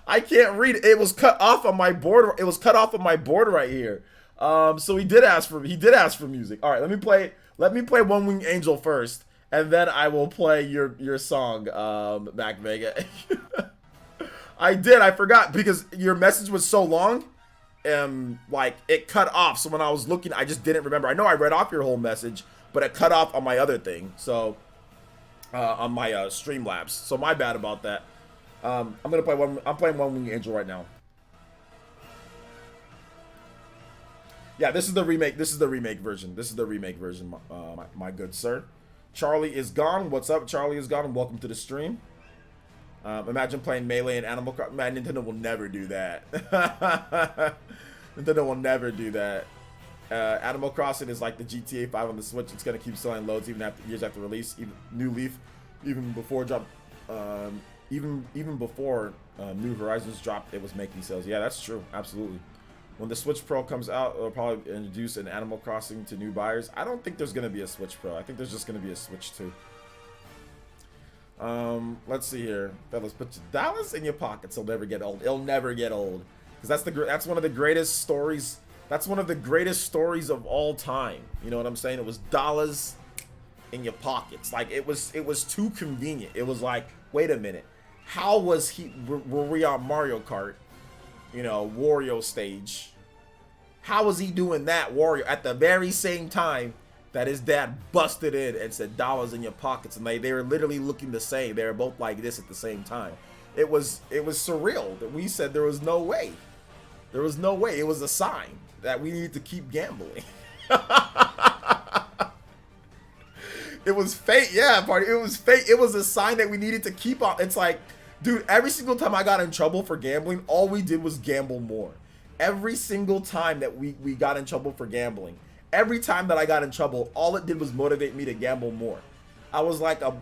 I can't read it. It was cut off on my board. It was cut off on my board right here. So he did ask for music. All right, let me play One Wing Angel first, and then I will play your song, Mac Vega. I forgot because your message was so long, like it cut off. So when I was looking, I just didn't remember. I know I read off your whole message, but it cut off on my other thing. So on my Streamlabs. So my bad about that. I'm playing One Wing Angel right now. Yeah, this is the remake. This is the remake version. My good sir. Charlie is gone. What's up? Charlie is gone. Welcome to the stream. Imagine playing Melee and Animal Crossing. Man, Nintendo will never do that. Nintendo will never do that. Animal Crossing is like the GTA 5 on the Switch. It's gonna keep selling loads even after years after release. Even New Leaf, even before drop. Even before New Horizons dropped, it was making sales. Yeah, that's true. Absolutely. When the Switch Pro comes out, it'll probably introduce an Animal Crossing to new buyers. I don't think there's going to be a Switch Pro. I think there's just going to be a Switch 2. Let's see here. Fellas, put your dollars in your pockets. It'll never get old. It'll never get old. Because that's one of the greatest stories. That's one of the greatest stories of all time. You know what I'm saying? It was dollars in your pockets. Like, it was too convenient. It was like, wait a minute. How was were we on Mario Kart, you know, Wario stage? How was he doing that Wario at the very same time that his dad busted in and said dollars in your pockets? And they were literally looking the same. They were both like this at the same time. It was surreal that we said there was no way. There was no way. It was a sign that we needed to keep gambling. It was fate, yeah, party. It was fate. It was a sign that we needed to keep on. It's like, dude, every single time I got in trouble for gambling, all we did was gamble more. Every single time that we got in trouble for gambling, every time that I got in trouble, all it did was motivate me to gamble more. I was like a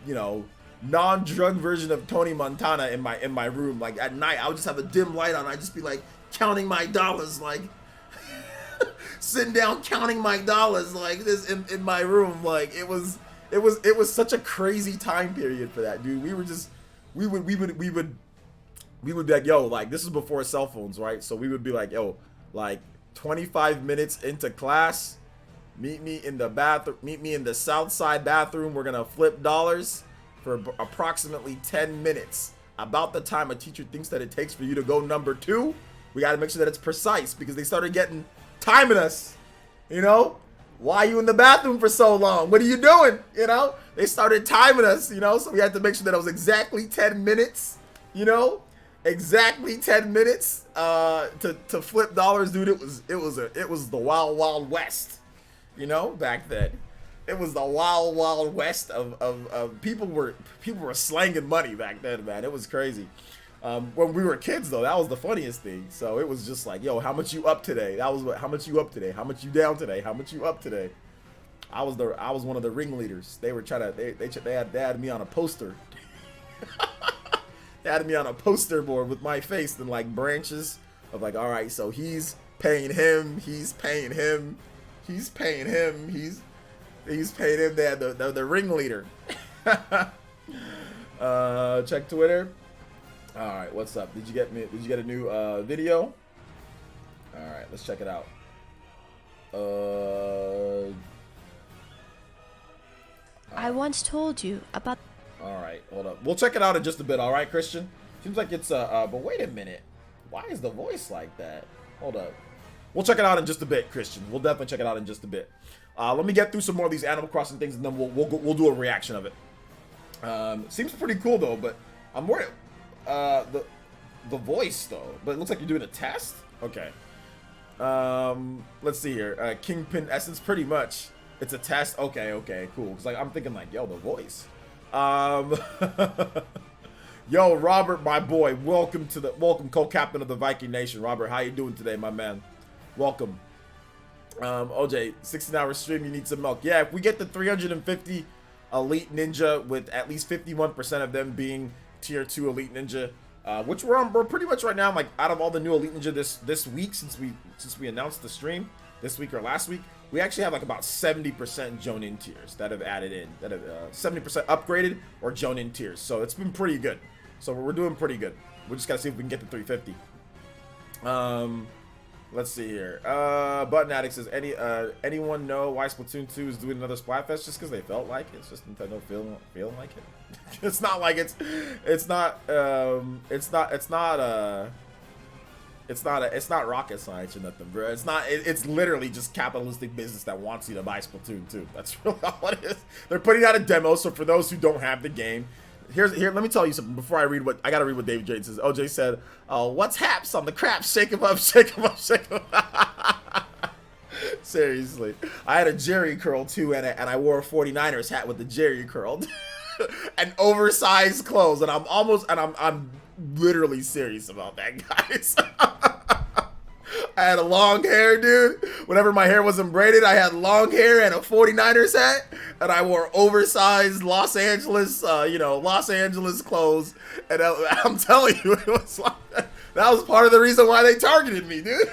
you know, non-drug version of Tony Montana in my room. Like at night, I would just have a dim light on. I'd just be like counting my dollars, like sitting down counting my dollars like this in my room. Like it was such a crazy time period for that, dude. We would be like, yo, like this is before cell phones, right? So we would be like, yo, like 25 minutes into class, meet me in the south side bathroom. We're gonna flip dollars for approximately 10 minutes. About the time a teacher thinks that it takes for you to go number 2, we gotta make sure that it's precise because they started timing us, you know? Why are you in the bathroom for so long? What are you doing? You know? They started timing us, you know? So we had to make sure that it was exactly 10 minutes, you know? exactly 10 minutes to flip dollars, dude. It was the wild wild west, you know, back then. It was the wild wild west of people were slanging money back then, man. It was crazy. When we were kids, though, that was the funniest thing. So it was just like, yo, how much you up today? That was how much you up today? How much you down today? How much you up today? I was one of the ringleaders. They were trying to they had me on a poster. They had me on a poster board with my face and like branches of like, all right, so he's paying him, he's paying him, he's paying him, he's paying him. They had the ringleader. Check Twitter. All right, what's up? Did you get a new video? All right, let's check it out. I once told you about. All right, hold up. We'll check it out in just a bit. All right, Christian. Seems like it's but wait a minute. Why is the voice like that? Hold up. We'll check it out in just a bit, Christian. We'll definitely check it out in just a bit. Let me get through some more of these Animal Crossing things, and then we'll do a reaction of it. Seems pretty cool though, but I'm worried. The voice though, but it looks like you're doing a test. Okay. Let's see here. Kingpin Essence, pretty much. It's a test. Okay, cool. Because like I'm thinking like, yo, the voice. Yo, Robert, my boy, welcome co-captain of the Viking Nation. Robert, how you doing today, my man? Welcome. OJ, 16-hour stream, you need some milk. Yeah, if we get the 350 Elite Ninja with at least 51% of them being Tier 2 Elite Ninja, which we're pretty much right now, like out of all the new Elite Ninja this week since we announced the stream this week or last week, we actually have like about 70% Jonin tiers that have added in, that have 70% upgraded or Jonin tiers. So it's been pretty good. So we're doing pretty good. We just gotta see if we can get to 350. Let's see here. Button Addict says, anyone know why Splatoon 2 is doing another Splatfest? Just because they felt like it. It's just Nintendo feeling like it. It's not like it's not rocket science or nothing, bro. It's literally just capitalistic business that wants you to buy Splatoon 2. That's really all it is. They're putting out a demo, so for those who don't have the game, here, let me tell you something before I read I gotta read what David Jade says. OJ said, what's haps on the crap? Shake him up, shake him up, shake him up. Seriously. I had a Jerry curl too, and I wore a 49ers hat with the Jerry curl. And oversized clothes, and I'm literally serious about that, guys. I had a long hair, dude. Whenever my hair wasn't braided, I had long hair and a 49ers hat, and I wore oversized Los Angeles clothes. And I'm telling you, it was like that was part of the reason why they targeted me, dude.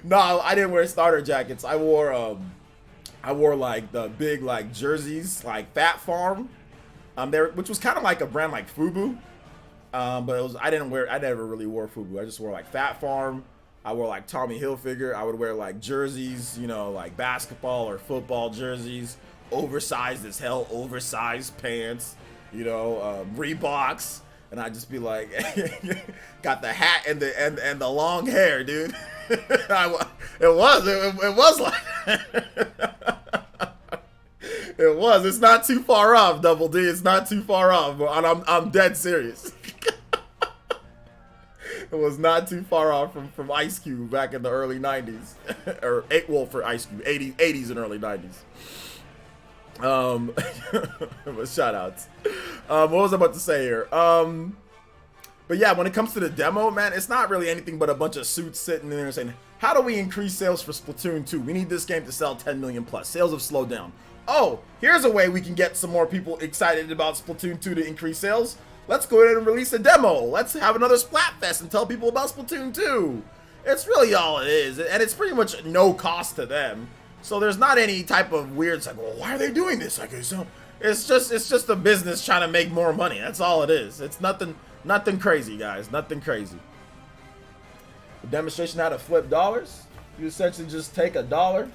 No, I didn't wear starter jackets. I wore like the big like jerseys, like Fat Farm, which was kind of like a brand like FUBU. But I never really wore FUBU. I just wore like Fat Farm. I wore like Tommy Hilfiger. I would wear like jerseys, you know, like basketball or football jerseys, oversized as hell, oversized pants, you know, Reeboks, and I'd just be like, got the hat and the long hair, dude. It was like it was. It's not too far off, Double D. It's not too far off, and I'm dead serious. It was not too far off from Ice Cube back in the early 90s. For Ice Cube, 80s and early 90s. But shout outs. What was I about to say here? But yeah, when it comes to the demo, man, it's not really anything but a bunch of suits sitting there saying, how do we increase sales for Splatoon 2? We need this game to sell 10 million plus. Sales have slowed down. Oh, here's a way we can get some more people excited about Splatoon 2 to increase sales. Let's go ahead and release a demo. Let's have another Splatfest and tell people about Splatoon 2. It's really all it is, and it's pretty much no cost to them. So there's not any type of weird, it's like, well, why are they doing this? Like, so it's just a business trying to make more money. That's all it is. It's nothing crazy, guys. Nothing crazy. The demonstration how to flip dollars. You essentially just take a dollar.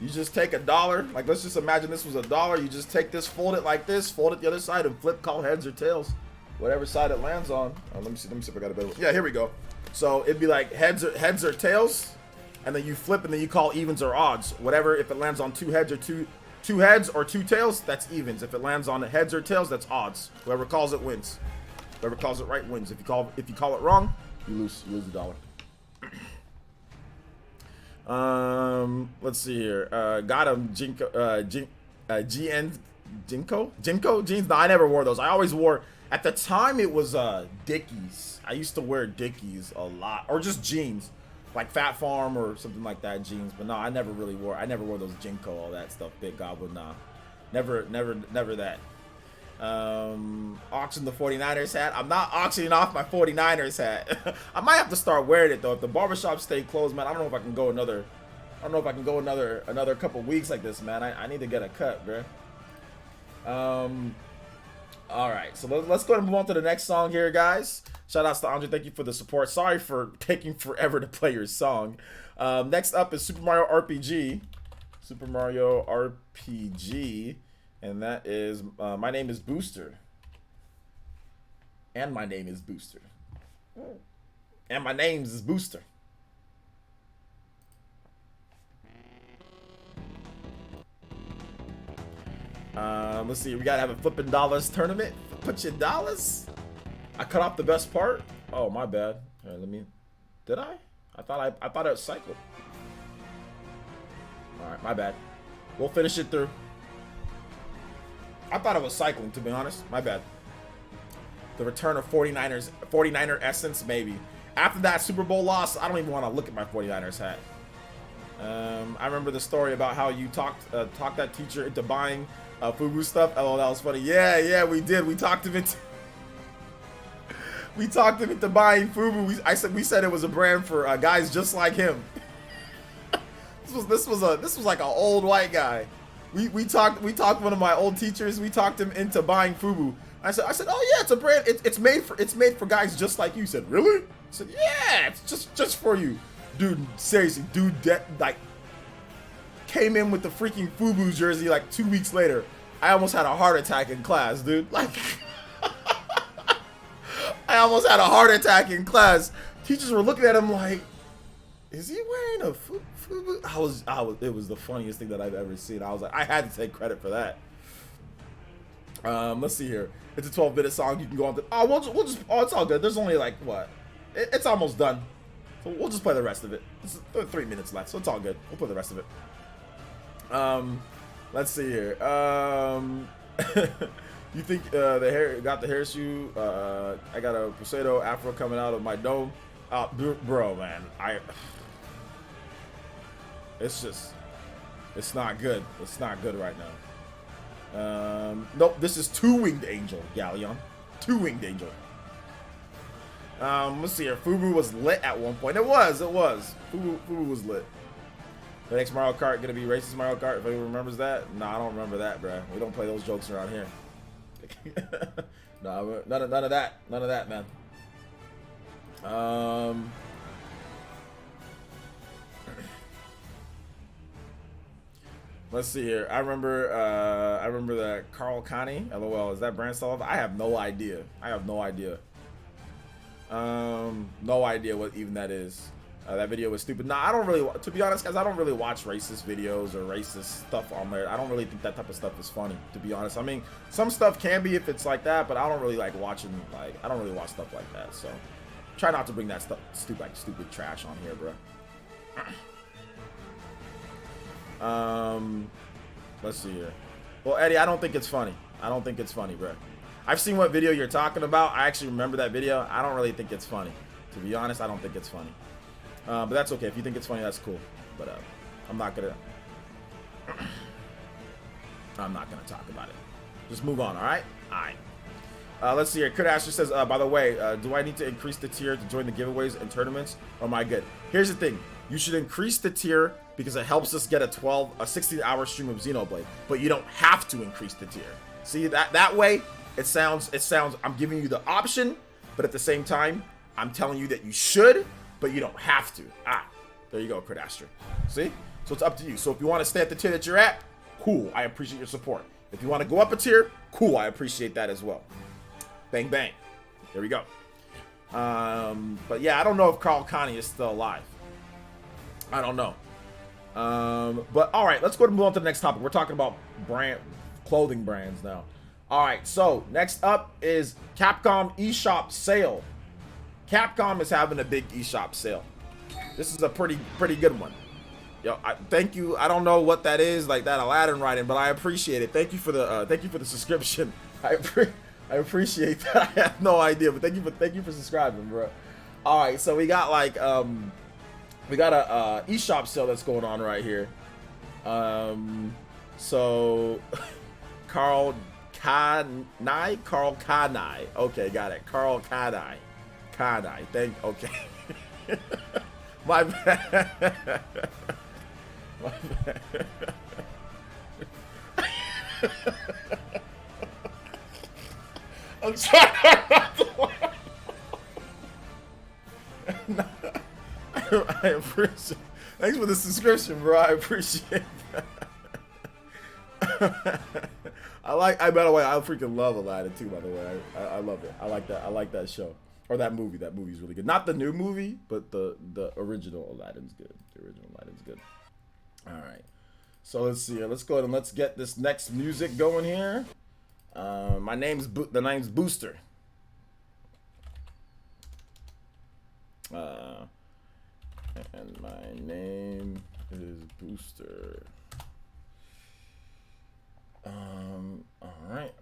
You just take a dollar. Like, let's just imagine this was a dollar. You just take this, fold it like this, fold it the other side, and flip, call heads or tails, whatever side it lands on. Let me see if I got a better one. Yeah, here we go. So it'd be like heads or tails, and then you flip, and then you call evens or odds, whatever. If it lands on two heads or two 2 heads or 2 tails, that's evens. If it lands on the heads or tails, that's odds. Whoever calls it wins. Whoever calls it right wins. If you call it wrong, you lose the dollar. Let's see here. Got him, Jinko jeans. No, I never wore those. I always wore. At the time, it was Dickies. I used to wear Dickies a lot, or just jeans, like Fat Farm or something like that jeans. But no, I never wore those Jinko, all that stuff. Big Goblin, nah, never that. Auction the 49ers hat. I'm not auctioning off my 49ers hat. I might have to start wearing it though. If the barbershop stay closed, man, I don't know if I can go another. I don't know if I can go another couple weeks like this, man. I need to get a cut, bro. All right, so let's go ahead and move on to the next song here, guys. Shout outs to Andre. Thank you for the support. Sorry for taking forever to play your song. Next up is Super Mario RPG. Super Mario RPG. And that is, my name is Booster. And my name is Booster. And my name is Booster. Let's see, we gotta have a flipping dollars tournament. Put your dollars. I cut off the best part. Oh, my bad. All right, did I? I thought it was cycled. All right, my bad. We'll finish it through. I thought it was cycling, to be honest. My bad. The return of 49er essence, maybe. After that Super Bowl loss, I don't even want to look at my 49ers hat. I remember the story about how you talked that teacher into buying FUBU stuff. Oh, that was funny. Yeah, we did. We talked him into buying FUBU. We said it was a brand for guys just like him. This was like an old white guy. We talked one of my old teachers. We talked him into buying FUBU. I said, oh yeah, it's a brand. It's made for guys just like you. He said, really? I said, yeah, it's just for you, dude. Seriously, dude, like came in with the freaking FUBU jersey like 2 weeks later. I almost had a heart attack in class, dude. Like, I almost had a heart attack in class. Teachers were looking at him like, is he wearing a FUBU? It was the funniest thing that I've ever seen. I was like, I had to take credit for that. Let's see here. It's a 12-minute song. You can go on to. We'll just. Oh, it's all good. There's only like what? It's almost done. So we'll just play the rest of it. There's 3 minutes left, so it's all good. We'll play the rest of it. Let's see here. You think the hair got the hair shoe? I got a Poseidon afro coming out of my dome. Bro, man, it's not good. It's not good right now. Nope, this is Two-Winged Angel, Galleon. Two-Winged Angel. Let's see here. FUBU was lit at one point. It was. FUBU was lit. The next Mario Kart gonna be racist Mario Kart. If anyone remembers that? No, I don't remember that, bro. We don't play those jokes around here. No, none of that. None of that, man. Let's see here. I remember that Carl Connie. LOL. Is that brand still? I have no idea. No idea what even that is. That video was stupid. Nah, I don't really. To be honest, guys, I don't really watch racist videos or racist stuff on there. I don't really think that type of stuff is funny. To be honest, I mean, some stuff can be if it's like that, but I don't really like watching. Like, I don't really watch stuff like that. So, try not to bring that stuff, stupid trash on here, bro. Let's see here. Well, Eddie, I don't think it's funny. Bro. I've seen what video you're talking about. I actually remember that video. I don't really think it's funny. To be honest, I don't think it's funny. But that's okay. If you think it's funny, that's cool. But I'm not gonna talk about it. Just move on, all right? All right. Let's see here. Kurt Asher says, by the way, do I need to increase the tier to join the giveaways and tournaments? Or am I good? Here's the thing. You should increase the tier because it helps us get a 16-hour stream of Xenoblade. But you don't have to increase the tier. See, that way, it sounds, I'm giving you the option, but at the same time, I'm telling you that you should, but you don't have to. There you go, Kurt Asher. See? So it's up to you. So if you want to stay at the tier that you're at, cool. I appreciate your support. If you want to go up a tier, cool. I appreciate that as well. Bang, bang. There we go. But yeah, I don't know if Carl Connie is still alive. I don't know. But all right, let's go ahead and move on to the next topic. We're talking about clothing brands now. All right, so next up is Capcom eShop sale. Capcom is having a big eShop sale. This is a pretty good one. Yo, thank you. I don't know what that is, like that Aladdin writing, but I appreciate it. Thank you for the subscription. I appreciate that. I have no idea, but thank you for subscribing, bro. All right, so we got like we got a eShop sale that's going on right here. So Carl Kanai. Okay, got it. Carl Kanai. Okay. My bad. My bad. I'm sorry. I appreciate. Thanks for the subscription, bro. I appreciate that. By the way, I freaking love Aladdin too. By the way, I love it. I like that. I like that show or that movie. That movie's really good. Not the new movie, but the original Aladdin's good. The original Aladdin's good. All right. So let's see here. Let's go ahead and let's get this next music going here. The name's Booster. And my name is Booster. All right.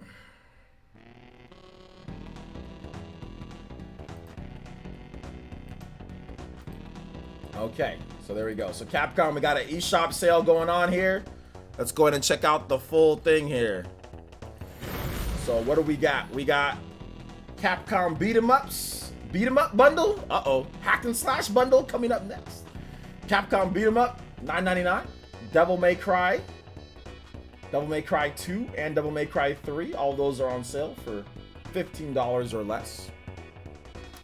Okay, so there we go. So Capcom, we got an eShop sale going on here. Let's go ahead and check out the full thing here. So what do we got? We got Capcom beat 'em up bundle. Hack and slash bundle coming up next. Capcom beat 'em up, $9.99. Devil May Cry 2 and Devil May Cry 3. All those are on sale for $15 or less.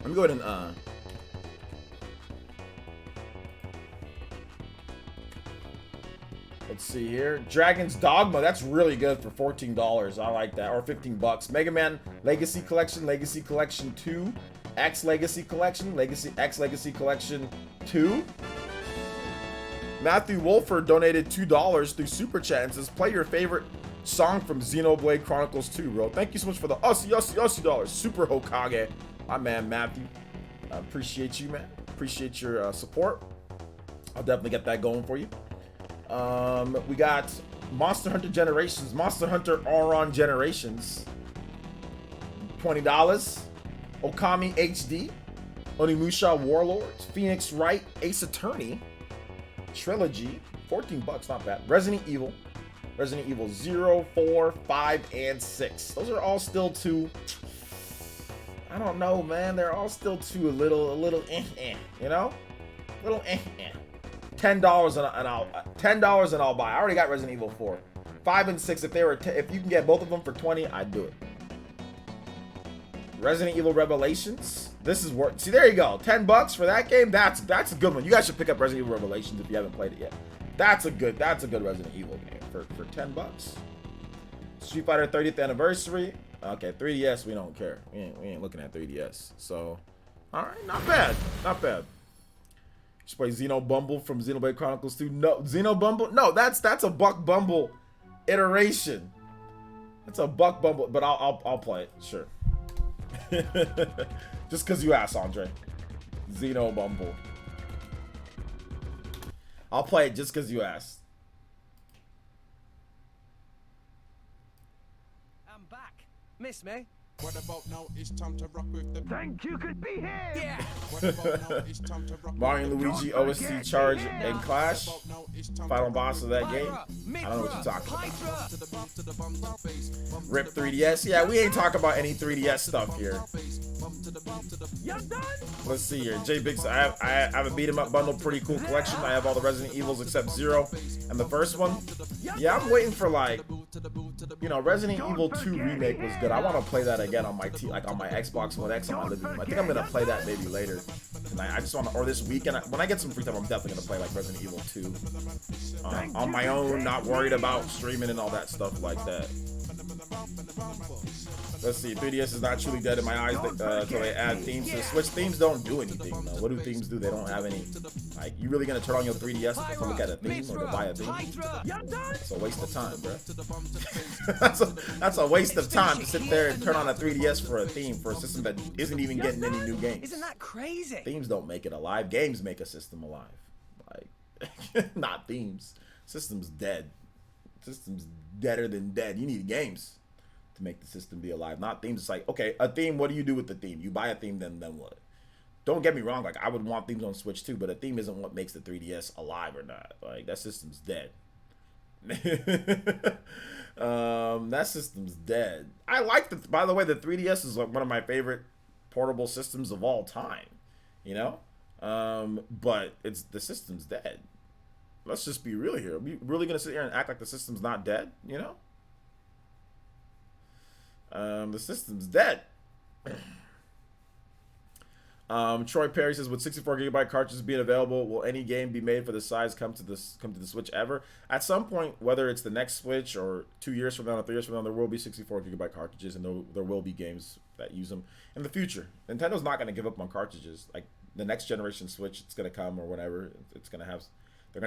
Let me go ahead and let's see here. Dragon's Dogma, that's really good for $14. I like that. Or $15. Mega Man Legacy Collection 2, X Legacy Collection, X Legacy Collection 2. Matthew Wolford donated $2 through Super Chat and says, play your favorite song from Xenoblade Chronicles 2, bro. Thank you so much for the Aussie dollars. Super Hokage. My man, Matthew. I appreciate you, man. Appreciate your support. I'll definitely get that going for you. We got Monster Hunter Generations. Monster Hunter Auron Generations. $20. Okami HD. Onimusha Warlords. Phoenix Wright Ace Attorney. Trilogy, $14, not bad. Resident Evil 0, 4, 5, and 6. Those are all still too, I don't know, man. They're all still too a little you know? $10 and I'll buy. I already got Resident Evil 4. 5 and 6, if you can get both of them for 20, I'd do it. Resident Evil Revelations. This is worth. See, there you go. $10 for that game. That's a good one. You guys should pick up Resident Evil Revelations if you haven't played it yet. That's a good Resident Evil game for $10. Street Fighter 30th anniversary. Okay, 3DS. We don't care. We ain't looking at 3DS. So, all right, not bad. Just play Xenobumble from Xenoblade Chronicles 2. No, Xenobumble. No, that's a Buck Bumble iteration. That's a Buck Bumble, but I'll play it. Sure. Just because you asked, Andre. Xenobumble. I'll play it just because you asked. I'm back. Miss me? What about now? It's time to rock with the. Think you could be here? Yeah. What about now? It's time to rock. Mario and Luigi OST Charge and Clash. Final boss of that game. I don't know what you're talking about. Rip 3DS. Yeah, we ain't talking about any 3DS stuff here. You're done? Let's see here. J Biggs, I have a beat 'em up bundle, pretty cool collection. I have all the Resident Evils except 0 and the first one. Yeah, I'm waiting for Resident Evil 2 remake was good. I want to play that again on my on my Xbox One X on my living room. I think I'm gonna play that maybe later tonight. I just want to, or this weekend when I get some free time, I'm definitely gonna play like Resident Evil 2 on my own, not worried about streaming and all that stuff like that. Let's see. 3DS is not truly dead in my eyes until they add themes to the Switch. Themes don't do anything, though. What do themes do? They don't have any. Like, you really gonna turn on your 3DS to look at a theme or to buy a theme? It's a waste of time, bro. that's a waste of time to sit there and turn on a 3DS for a theme for a system that isn't even getting any new games. Isn't that crazy? Themes don't make it alive. Games make a system alive. Like, not themes. System's dead. System's deader than dead. You need games to make the system be alive, not themes. It's like, okay, a theme, what do you do with the theme? You buy a theme, then what? Don't get me wrong, like, I would want themes on Switch too, but a theme isn't what makes the 3DS alive or not. Like, that system's dead. That system's dead. I like by the way, the 3DS is like one of my favorite portable systems of all time, you know? But the system's dead. Let's just be real here. Are we really gonna sit here and act like the system's not dead, you know? The system's dead. Troy Perry says, with 64GB cartridges being available, will any game be made for the size come to the Switch ever? At some point, whether it's the next Switch or 2 years from now or 3 years from now, there will be 64GB cartridges, and there will be games that use them in the future. Nintendo's not going to give up on cartridges. Like, the next generation Switch, it's going to come or whatever. They're going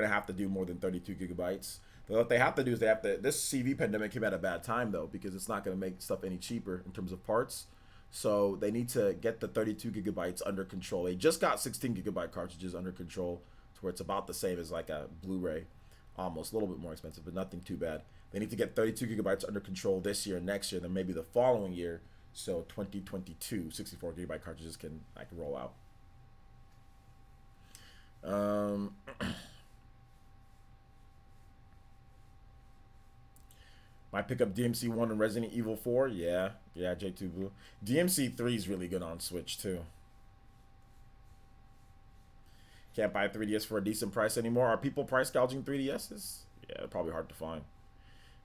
to have to do more than 32GB. What they have to do is this CV pandemic came at a bad time, though, because it's not going to make stuff any cheaper in terms of parts. So they need to get the 32GB under control. They just got 16GB cartridges under control to where it's about the same as like a Blu-ray, almost a little bit more expensive, but nothing too bad. They need to get 32GB under control this year, next year, then maybe the following year. So 2022, 64GB cartridges can roll out. Might pick up DMC 1 and Resident Evil 4. Yeah, J2 Blue. DMC 3 is really good on Switch, too. Can't buy a 3DS for a decent price anymore. Are people price gouging 3DSs? Yeah, they're probably hard to find.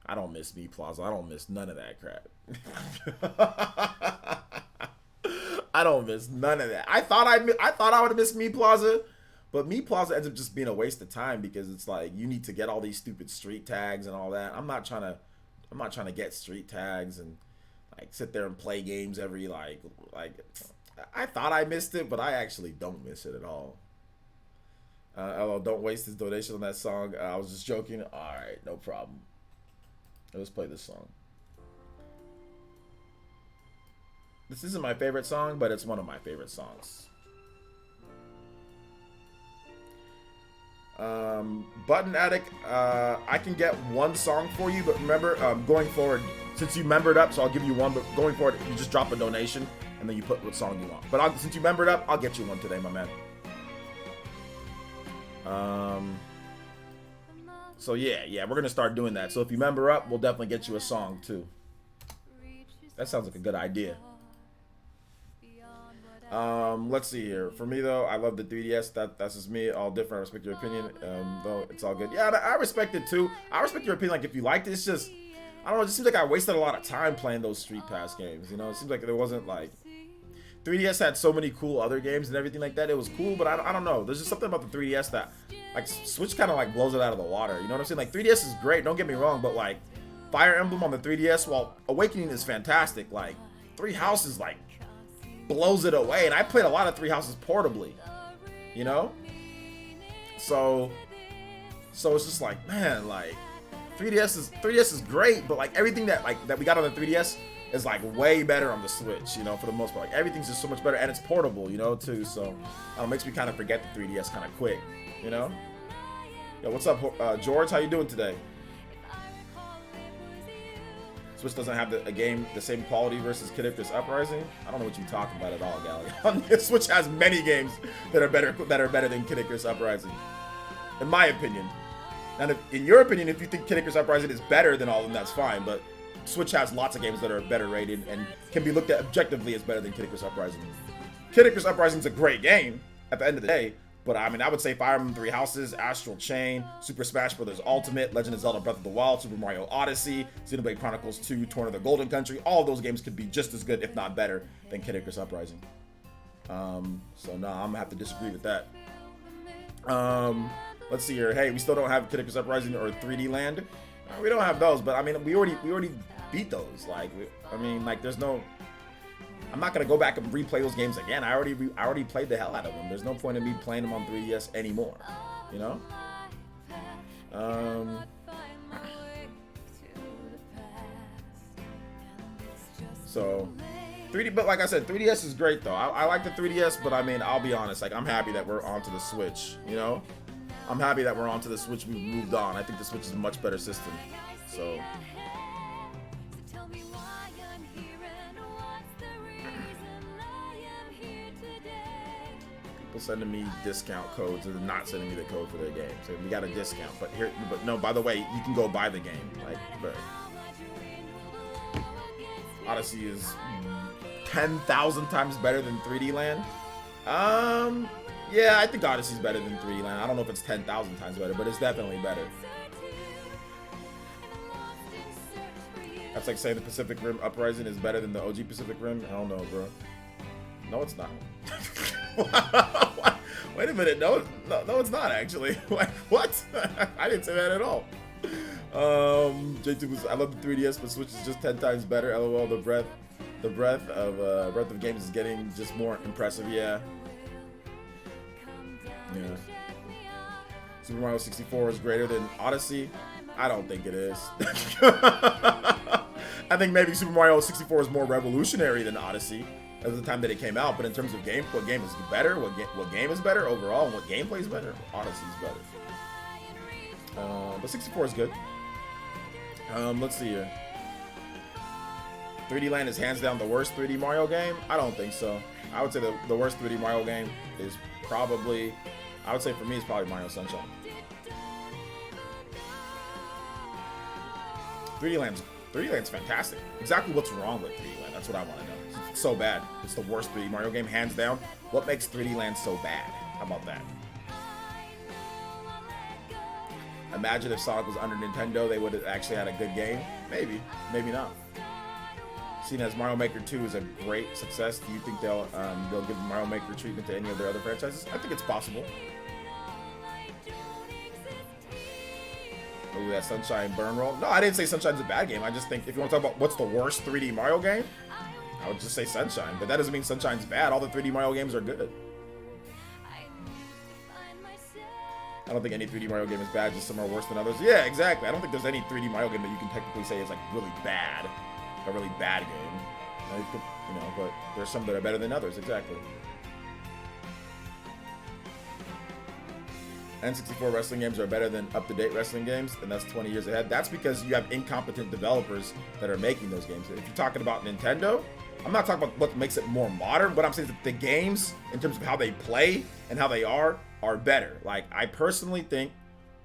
I don't miss Me Plaza. I don't miss none of that crap. I don't miss none of that. I thought I would miss Me Plaza, but Me Plaza ends up just being a waste of time because it's like you need to get all these stupid street tags and all that. I'm not trying to get street tags and like sit there and play games every like I thought I missed it, but I actually don't miss it at all. Don't waste his donation on that song. I was just joking. All right, no problem. Let's play this song. This isn't my favorite song, but it's one of my favorite songs. Button Addict, I can get one song for you, but remember, going forward, since you membered up, so I'll give you one, but going forward, you just drop a donation, and then you put what song you want. But since you membered up, I'll get you one today, my man. So yeah, we're gonna start doing that. So if you member up, we'll definitely get you a song, too. That sounds like a good idea. Let's see here. For me though, I love the 3DS. That's just me. All different. I respect your opinion. Though it's all good. Yeah, I respect it too. I respect your opinion. Like if you liked it, it's just I don't know. It just seems like I wasted a lot of time playing those Street Pass games. You know, it seems like there wasn't like 3DS had so many cool other games and everything like that. It was cool, but I don't know. There's just something about the 3DS that like Switch kind of like blows it out of the water. You know what I'm saying? Like 3DS is great. Don't get me wrong, but like Fire Emblem on the 3DS, while Awakening is fantastic, like Three Houses like blows it away, and I played a lot of Three Houses portably, you know. So it's just like, man, like 3DS is great, but like everything that we got on the 3DS is like way better on the Switch, you know, for the most part. Like everything's just so much better, and it's portable, you know, too. So it makes me kind of forget the 3DS kind of quick, you know. Yo, what's up, George? How you doing today? Switch doesn't have a game the same quality versus Kid Icarus Uprising. I don't know what you're talking about at all, Gally. Switch has many games that are better than Kid Icarus Uprising, in my opinion. And in your opinion, if you think Kid Icarus Uprising is better than all of them, that's fine. But Switch has lots of games that are better rated and can be looked at objectively as better than Kid Icarus Uprising. Kid Icarus Uprising is a great game at the end of the day. But I mean, I would say Fire Emblem Three Houses, Astral Chain, Super Smash Bros. Ultimate, Legend of Zelda Breath of the Wild, Super Mario Odyssey, Xenoblade Chronicles 2, Torn of the Golden Country. All of those games could be just as good, if not better, than Kid Icarus Uprising. So no, I'm gonna have to disagree with that. Let's see here. Hey, we still don't have Kid Icarus Uprising or 3D Land. We don't have those, but I mean, we already beat those. Like, I mean, like, there's no. I'm not gonna go back and replay those games again. I already played the hell out of them. There's no point in me playing them on 3DS anymore. You know. So 3D, but like I said, 3DS is great though. I like the 3DS, but I mean, I'll be honest, like I'm happy that we're onto the Switch, you know? I'm happy that we're onto the Switch, we've moved on. I think the Switch is a much better system. So people sending me discount codes and not sending me the code for their game. So we got a discount, but no, by the way, you can go buy the game. Like, but Odyssey is 10,000 times better than 3D Land. Yeah, I think Odyssey's better than 3D Land. I don't know if it's 10,000 times better, but it's definitely better. That's like saying the Pacific Rim Uprising is better than the OG Pacific Rim. I don't know, bro. No, it's not. Wait a minute. No, it's not actually. Like, what? I didn't say that at all. J2 was, I love the 3DS, but Switch is just 10 times better. LOL. The breadth of games is getting just more impressive. Yeah. Super Mario 64 is greater than Odyssey. I don't think it is. I think maybe Super Mario 64 is more revolutionary than Odyssey at the time that it came out, but in terms of game, what game is better, what game is better overall, and what gameplay is better, Odyssey's better. But 64 is good. Let's see here. 3D Land is hands down the worst 3D Mario game? I don't think so. I would say the worst 3D Mario game is probably, I would say for me, it's probably Mario Sunshine. 3D Land's fantastic. Exactly what's wrong with 3D Land? That's what I want to know. It's so bad. It's the worst 3D Mario game, hands down. What makes 3D Land so bad? How about that? Imagine if Sonic was under Nintendo, they would have actually had a good game. Maybe, maybe not. Seeing as Mario Maker 2 is a great success, do you think they'll give Mario Maker treatment to any of their other franchises? I think it's possible. Oh, that Sunshine burn roll. No, I didn't say Sunshine's a bad game. I just think if you want to talk about what's the worst 3D Mario game, I would just say Sunshine. But that doesn't mean Sunshine's bad. All the 3D Mario games are good. I don't think any 3D Mario game is bad, just some are worse than others. Yeah, exactly. I don't think there's any 3D Mario game that you can technically say is like really bad. A really bad game. You know, but there's some that are better than others, exactly. N64 wrestling games are better than up-to-date wrestling games, and that's 20 years ahead. That's because you have incompetent developers that are making those games. If you're talking about Nintendo, I'm not talking about what makes it more modern, but I'm saying that the games, in terms of how they play and how they are better. Like, I personally think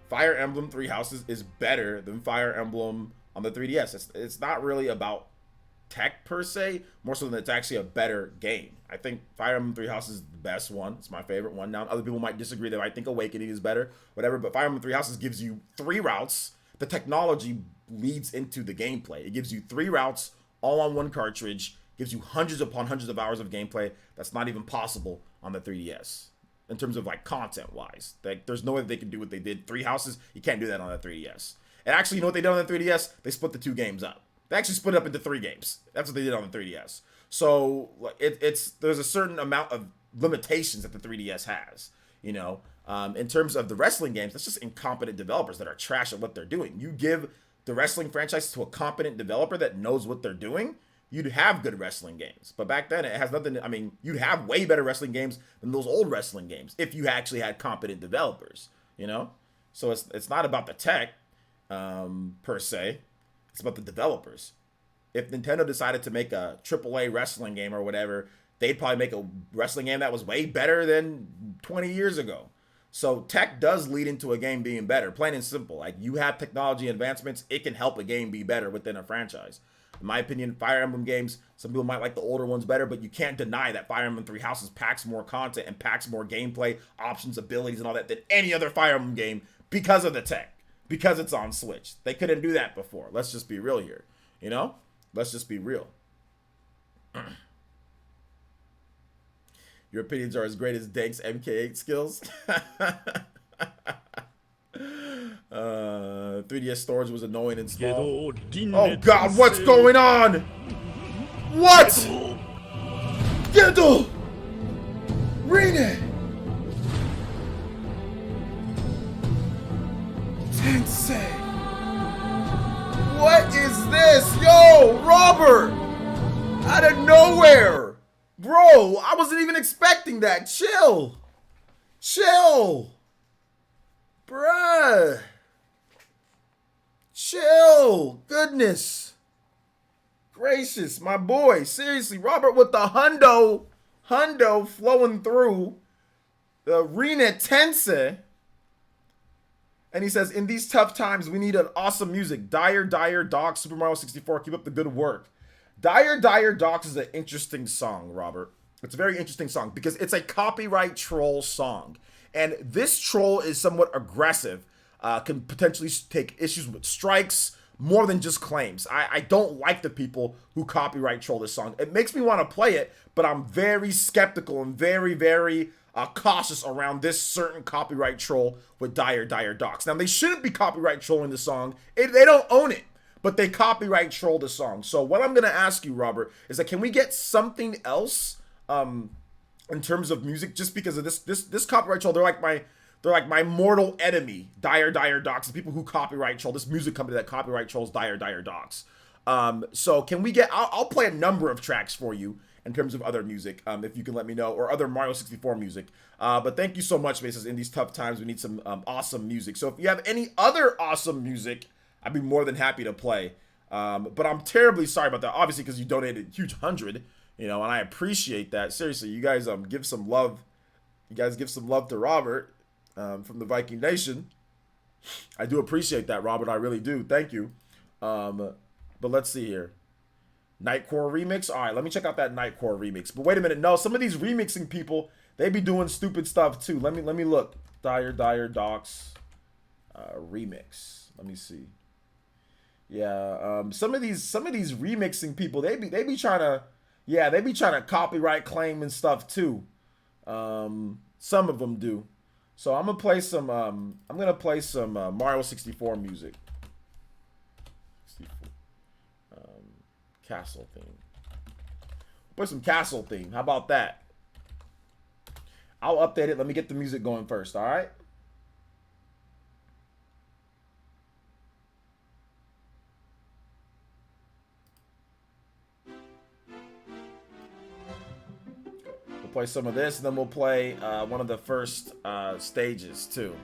Fire Emblem Three Houses is better than Fire Emblem on the 3DS. It's not really about tech per se, more so than it's actually a better game. I think Fire Emblem Three Houses is the best one. It's my favorite one. Now, other people might disagree. They might think Awakening is better, whatever. But Fire Emblem Three Houses gives you 3 routes. The technology leads into the gameplay. It gives you 3 routes all on one cartridge. Gives you hundreds upon hundreds of hours of gameplay. That's not even possible on the 3DS in terms of like content-wise. Like, there's no way they can do what they did. 3 Houses, you can't do that on the 3DS. And actually, you know what they did on the 3DS? They split the 2 games up. They actually split it up into 3 games. That's what they did on the 3DS. So there's a certain amount of limitations that the 3DS has. You know, in terms of the wrestling games, that's just incompetent developers that are trash at what they're doing. You give the wrestling franchise to a competent developer that knows what they're doing, you'd have good wrestling games. But back then, it has nothing. I mean, you'd have way better wrestling games than those old wrestling games if you actually had competent developers. You know, so it's not about the tech per se. It's about the developers. If Nintendo decided to make a AAA wrestling game or whatever, they'd probably make a wrestling game that was way better than 20 years ago. So tech does lead into a game being better, plain and simple. Like, you have technology advancements, it can help a game be better within a franchise. In my opinion, Fire Emblem games, some people might like the older ones better, but you can't deny that Fire Emblem Three Houses packs more content and packs more gameplay, options, abilities, and all that than any other Fire Emblem game because of the tech. Because it's on Switch. They couldn't do that before. Let's just be real here. You know? Let's just be real. Your opinions are as great as Dank's MK8 skills. 3DS storage was annoying and small. Oh god, what's going on? What? Gendel! Rene! Tensei! What is this? Yo, Robert! Out of nowhere! Bro, I wasn't even expecting that. Chill. Chill. Bruh. Chill. Goodness gracious, my boy. Seriously, Robert with the hundo flowing through the Rina Tensei. And he says, in these tough times, we need an awesome music. Dire Docs, Super Mario 64, keep up the good work. Dire Docs is an interesting song, Robert. It's a very interesting song because it's a copyright troll song. And this troll is somewhat aggressive, can potentially take issues with strikes, more than just claims. I don't like the people who copyright troll this song. It makes me want to play it, but I'm very skeptical and very cautious around this certain copyright troll with Dire Docs. Now, they shouldn't be copyright trolling the song. They don't own it, but they copyright troll the song. So what I'm going to ask you, Robert, is that can we get something else in terms of music, just because of this copyright troll? They're like my mortal enemy, Dire Docs, the people who copyright troll, this music company that copyright trolls Dire Docs. So can we get, I'll play a number of tracks for you in terms of other music, if you can let me know, or other Mario 64 music. But thank you so much, Basis. In these tough times, we need some awesome music. So if you have any other awesome music, I'd be more than happy to play. But I'm terribly sorry about that, obviously, because you donated a huge 100, and I appreciate that. Seriously, you guys give some love. You guys give some love to Robert. From the Viking Nation. I do appreciate that, Robert. I really do. Thank you. But let's see here. Nightcore remix. All right, let me check out that Nightcore remix. But wait a minute. No, some of these remixing people, they be doing stupid stuff too. Let me look. Dire Docs remix. Let me see. Yeah, some of these remixing people, they be trying to copyright claim and stuff too. Some of them do. So I'm gonna play some Mario 64 music. Castle theme. Play some castle theme. How about that? I'll update it. Let me get the music going first. All right. Play some of this, and then we'll play one of the first stages too.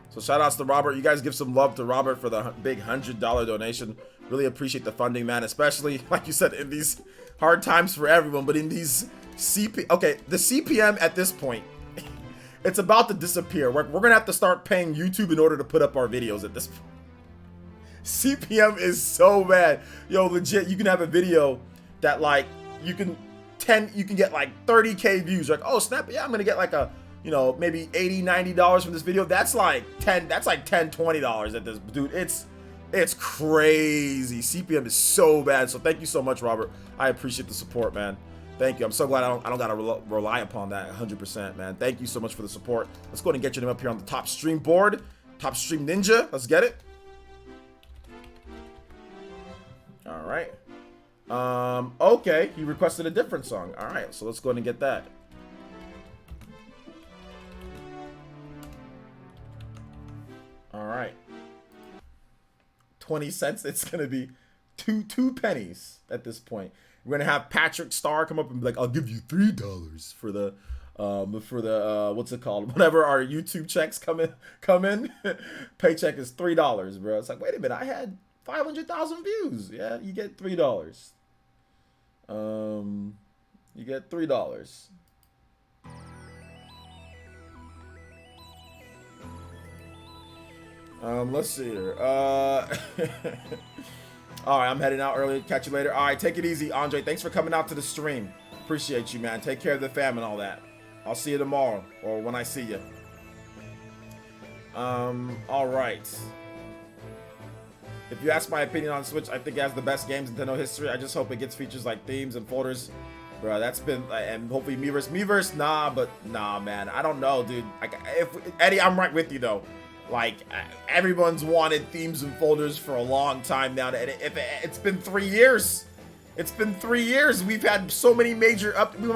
So shout outs to Robert. You guys give some love to Robert for the big $100 donation. Really appreciate the funding, man, especially like you said, in these hard times for everyone, but in these the CPM at this point, it's about to disappear. We're gonna have to start paying YouTube in order to put up our videos at this point. CPM is so bad. Yo, legit, you can have a video that like you can get like 30K views. Like, oh snap, yeah, I'm gonna get like a, maybe $80-$90 from this video. That's like $10-$20 at this, dude. It's crazy. CPM is so bad. So thank you so much, Robert. I appreciate the support, man. Thank you. I'm so glad I don't gotta rely upon that 100%, man. Thank you so much for the support. Let's go ahead and get your name up here on the top stream board. Top stream ninja. Let's get it. All right. Okay, he requested a different song. All right, so let's go ahead and get that. All right. 20 cents. It's gonna be two pennies at this point. We're gonna have Patrick Starr come up and be like, "I'll give you $3 for the what's it called? Whenever our YouTube checks come in, paycheck is $3, bro." It's like, wait a minute, I had 500,000 views. Yeah, you get $3. You get $3. Let's see here. All right, I'm heading out early. Catch you later. All right, take it easy, Andre. Thanks for coming out to the stream. Appreciate you, man. Take care of the fam and all that. I'll see you tomorrow or when I see you. All right. If you ask my opinion on Switch, I think it has the best games in Nintendo history. I just hope it gets features like themes and folders Bro, that's been, and hopefully Miiverse, nah, man. I don't know, dude. Like, if Eddie, I'm right with you though. Like, everyone's wanted themes and folders for a long time now, and it's been 3 years. It's been 3 years. We've had so many major we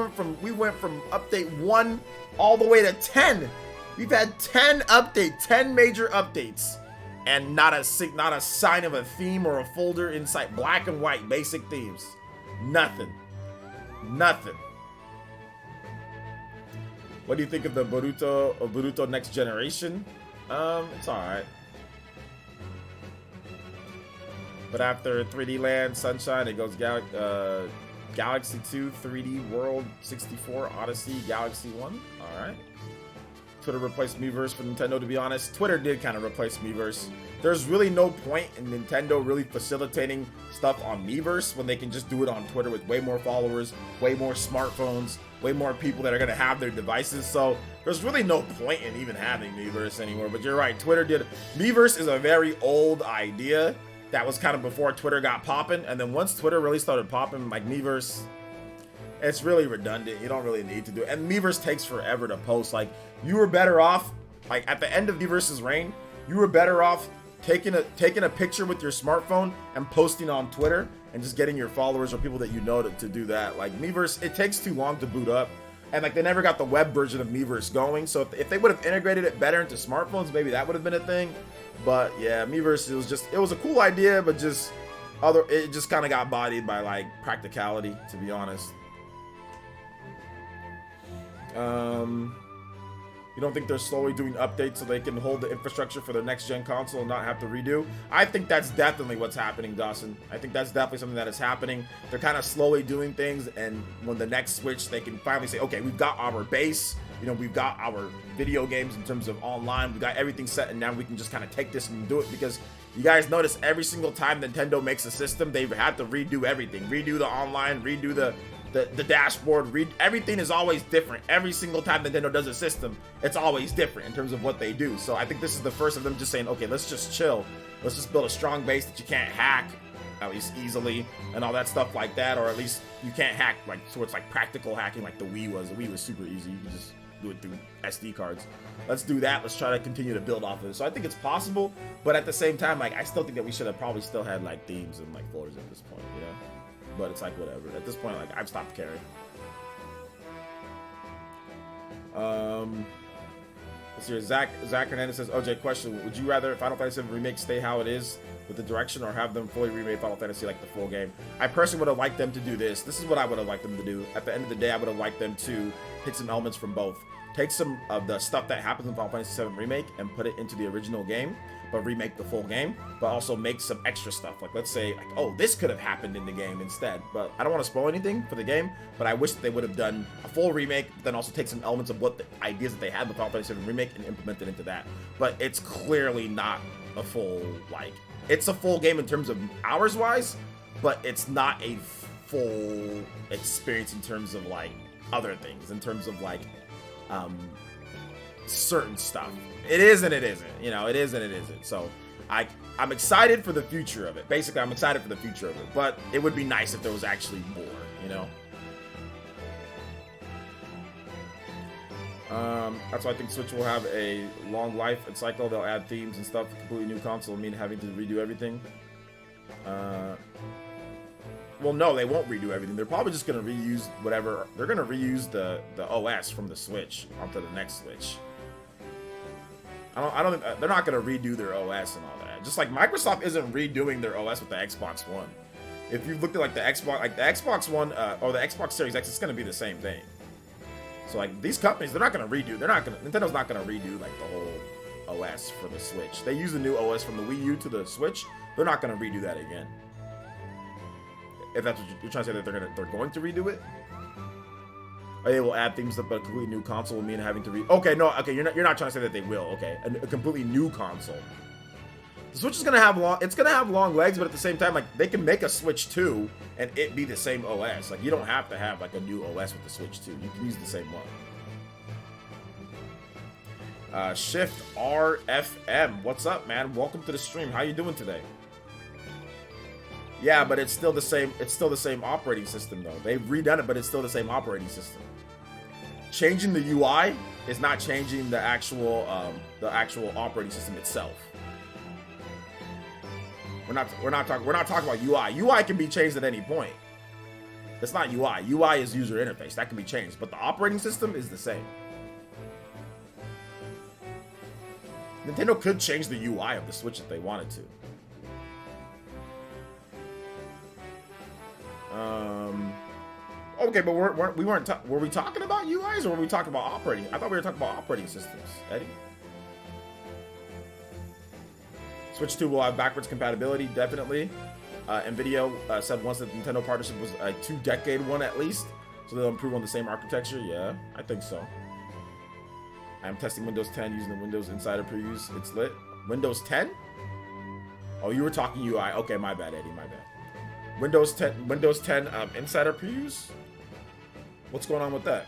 went from update 1 all the way to 10. We've had 10 major updates, and not a sign of a theme or a folder inside. Black and white basic themes. Nothing. What do you think of the Boruto Next Generation? It's alright. But after 3D Land, Sunshine, it goes Galaxy 2, 3D World 64, Odyssey, Galaxy 1. Alright. Twitter replaced Miiverse for Nintendo, to be honest. Twitter did kind of replace Miiverse. There's really no point in Nintendo really facilitating stuff on Miiverse when they can just do it on Twitter with way more followers, way more smartphones, way more people that are going to have their devices. So there's really no point in even having Miiverse anymore. But you're right, Twitter did. Miiverse is a very old idea that was kind of before Twitter got popping. And then once Twitter really started popping, like Miiverse, it's really redundant. You don't really need to do it. And Miiverse takes forever to post. Like, you were better off, like at the end of Miiverse's reign, you were better off taking a picture with your smartphone and posting on Twitter and just getting your followers or people that you know to do that. Like, Miiverse, it takes too long to boot up. And like, they never got the web version of Miiverse going. So if they would have integrated it better into smartphones, maybe that would have been a thing. But yeah, Miiverse, it was a cool idea, but it just kind of got bodied by like practicality, to be honest. You don't think they're slowly doing updates so they can hold the infrastructure for their next gen console and not have to redo? I think that's definitely what's happening, Dawson. I think that's definitely something that is happening. They're kind of slowly doing things, and when the next Switch, they can finally say, okay, we've got our base, we've got our video games in terms of online, we've got everything set, and now we can just kind of take this and do it. Because you guys notice every single time Nintendo makes a system, they've had to redo everything. Redo the online, redo the dashboard, everything is always different. Every single time Nintendo does a system, it's always different in terms of what they do. So I think this is the first of them just saying, okay, let's just chill. Let's just build a strong base that you can't hack, at least easily, and all that stuff like that. Or at least you can't hack, like, so it's like practical hacking like the Wii was. The Wii was super easy. You can just do it through SD cards. Let's do that. Let's try to continue to build off of it. So I think it's possible, but at the same time, like, I still think that we should have probably still had like themes and like folders at this point, But it's like, whatever. At this point, like, I've stopped caring. Let's hear Zach Hernandez says, OJ, question. Would you rather Final Fantasy VII Remake stay how it is with the direction, or have them fully remake Final Fantasy like the full game? I personally would have liked them to do this. This is what I would have liked them to do. At the end of the day, I would have liked them to take some elements from both. Take some of the stuff that happens in Final Fantasy VII Remake and put it into the original game, but remake the full game, but also make some extra stuff. Like, let's say, like, oh, this could have happened in the game instead. But I don't want to spoil anything for the game, but I wish that they would have done a full remake, but then also take some elements of what the ideas that they had in the Final Fantasy VII Remake and implement it into that. But it's clearly not a full, like, it's a full game in terms of hours-wise, but it's not a full experience in terms of, like, other things, in terms of, like, certain stuff. It is and it isn't, it is and it isn't. So I'm excited for the future of it. Basically, I'm excited for the future of it, but it would be nice if there was actually more, That's why I think Switch will have a long life and cycle. They'll add themes and stuff. Completely new console mean having to redo everything. Well, no, they won't redo everything. They're probably just going to reuse whatever. They're going to reuse the OS from the Switch onto the next Switch. I don't think they're not going to redo their OS and all that. Just like Microsoft isn't redoing their OS with the Xbox One. If you've looked at like the Xbox One or the Xbox Series X, it's going to be the same thing. So like these companies, they're not going to redo. Nintendo's not going to redo like the whole OS for the Switch. They use the new OS from the Wii U to the Switch. They're not going to redo that again. If that's what you're trying to say, that they're going to redo it. They will add things, but a completely new console will mean having to okay, you're not trying to say that they will. Okay, a completely new console. The Switch is gonna have long legs, but at the same time, like, they can make a Switch 2 and it be the same OS. Like, you don't have to have like a new OS with the Switch 2. You can use the same one. Shift RFM, what's up, man? Welcome to the stream. How you doing today? Yeah, but it's still the same. It's still the same operating system, though. They've redone it, but it's still the same operating system. Changing the UI is not changing the actual operating system itself. We're not talking about UI. UI can be changed at any point. It's not UI. UI is user interface. That can be changed, but the operating system is the same. Nintendo could change the UI of the Switch if they wanted to. Okay, but were we talking about UIs or were we talking about operating? I thought we were talking about operating systems, Eddie. Switch 2 will have backwards compatibility, definitely. NVIDIA said once that the Nintendo partnership was a 2-decade one at least, so they'll improve on the same architecture. Yeah, I think so. I'm testing Windows 10 using the Windows Insider previews. It's lit. Windows 10? Oh, you were talking UI. Okay, my bad, Eddie. My bad. Windows 10 Insider previews? What's going on with that?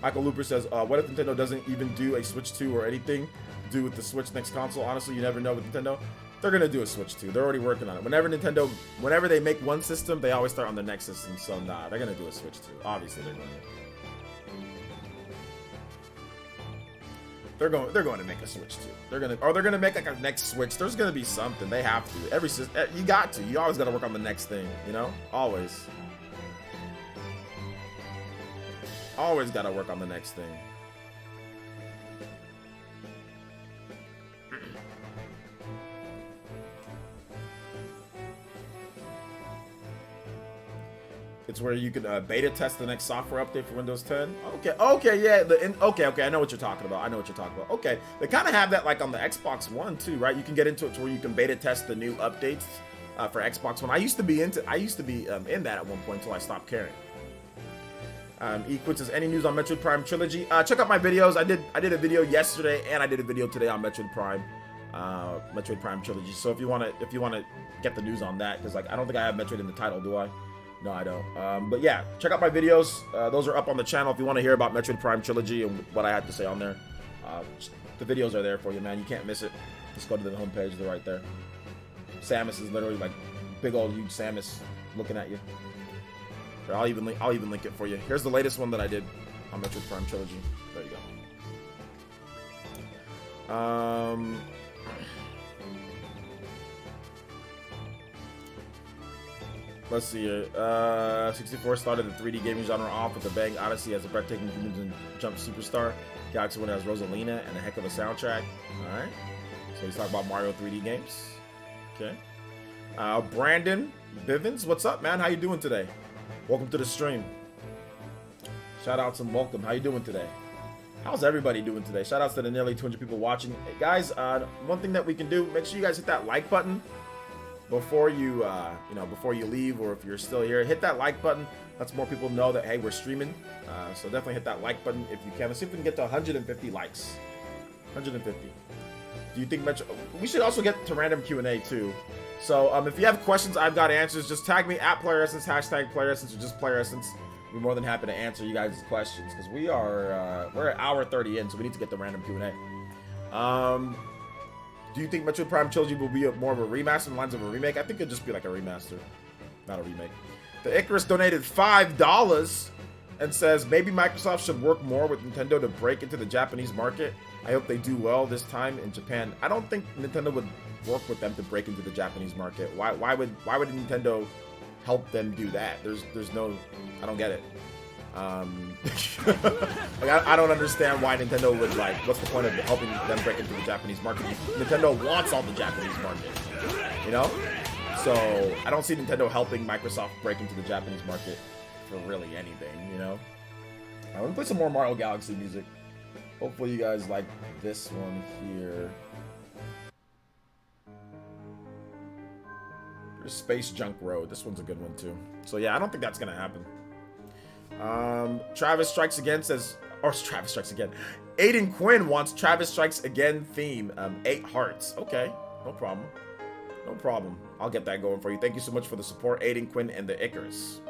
Michael Looper says, what if Nintendo doesn't even do a Switch 2 or anything to do with the Switch next console? Honestly, you never know with Nintendo. They're going to do a Switch 2. They're already working on it. Whenever they make one system, they always start on the next system. So, nah, they're going to do a Switch 2. Obviously, they're going to. They're going to make a Switch 2. They're going to make like a next Switch. There's going to be something. They have to. You got to. You always got to work on the next thing, you know? Always. Always got to work on the next thing. It's where you can beta test the next software update for Windows 10. Okay, yeah. Okay. I know what you're talking about. Okay, they kind of have that like on the Xbox One too, right? You can get into it to where you can beta test the new updates for Xbox One. I used to be in that at one point until I stopped caring. Equid says, any news on Metroid Prime Trilogy? Check out my videos. I did a video yesterday and I did a video today on Metroid Prime Trilogy. So if you want to get the news on that, because like I don't think I have Metroid in the title, do I? No, I don't. But yeah, check out my videos. Those are up on the channel if you want to hear about Metroid Prime Trilogy and what I had to say on there. The videos are there for you, man. You can't miss it. Just go to the homepage. They're right there. Samus is literally like big old huge Samus looking at you. Here, I'll even link it for you. Here's the latest one that I did on Metroid Prime Trilogy. There you go. Let's see here. 64 started the 3D gaming genre off with a bang. Odyssey has a breathtaking humans and jump superstar. Galaxy One has Rosalina and a heck of a soundtrack. Alright. So he's talking about Mario 3D games. Okay. Brandon Bivens, what's up, man? How you doing today? Welcome to the stream. Shout outs and welcome. How you doing today? How's everybody doing today? Shout outs to the nearly 200 people watching. Hey, guys, one thing that we can do, make sure you guys hit that like button before you leave, or if you're still here, hit that like button. Lets more people know that, hey, we're streaming. So definitely hit that like button if you can. Let's see if we can get to 150 likes. 150. Do you think we should also get to random Q&A too. So if you have questions, I've got answers. Just tag me at PlayerEssence, #PlayerEssence, or just PlayerEssence. We're more than happy to answer you guys' questions because we're at hour 30 in, so we need to get the random Q&A. Do you think Metroid Prime Trilogy will be more of a remaster in the lines of a remake? I think it'll just be like a remaster, not a remake. The Icarus donated $5 and says, maybe Microsoft should work more with Nintendo to break into the Japanese market. I hope they do well this time in Japan. I don't think Nintendo would work with them to break into the Japanese market. Why would Nintendo help them do that? There's no, I don't get it. Like I don't understand why Nintendo would like. What's the point of helping them break into the Japanese market? Nintendo wants all the Japanese market, you know. So I don't see Nintendo helping Microsoft break into the Japanese market for really anything, you know. I'm gonna play some more Mario Galaxy music. Hopefully you guys like this one here. There's Space Junk Road. This one's a good one too. So yeah, I don't think that's gonna happen. Travis Strikes Again says, or Travis Strikes Again. Aiden Quinn wants Travis Strikes Again theme. 8 hearts. Okay, no problem. No problem. I'll get that going for you. Thank you so much for the support, Aiden Quinn and the Icarus.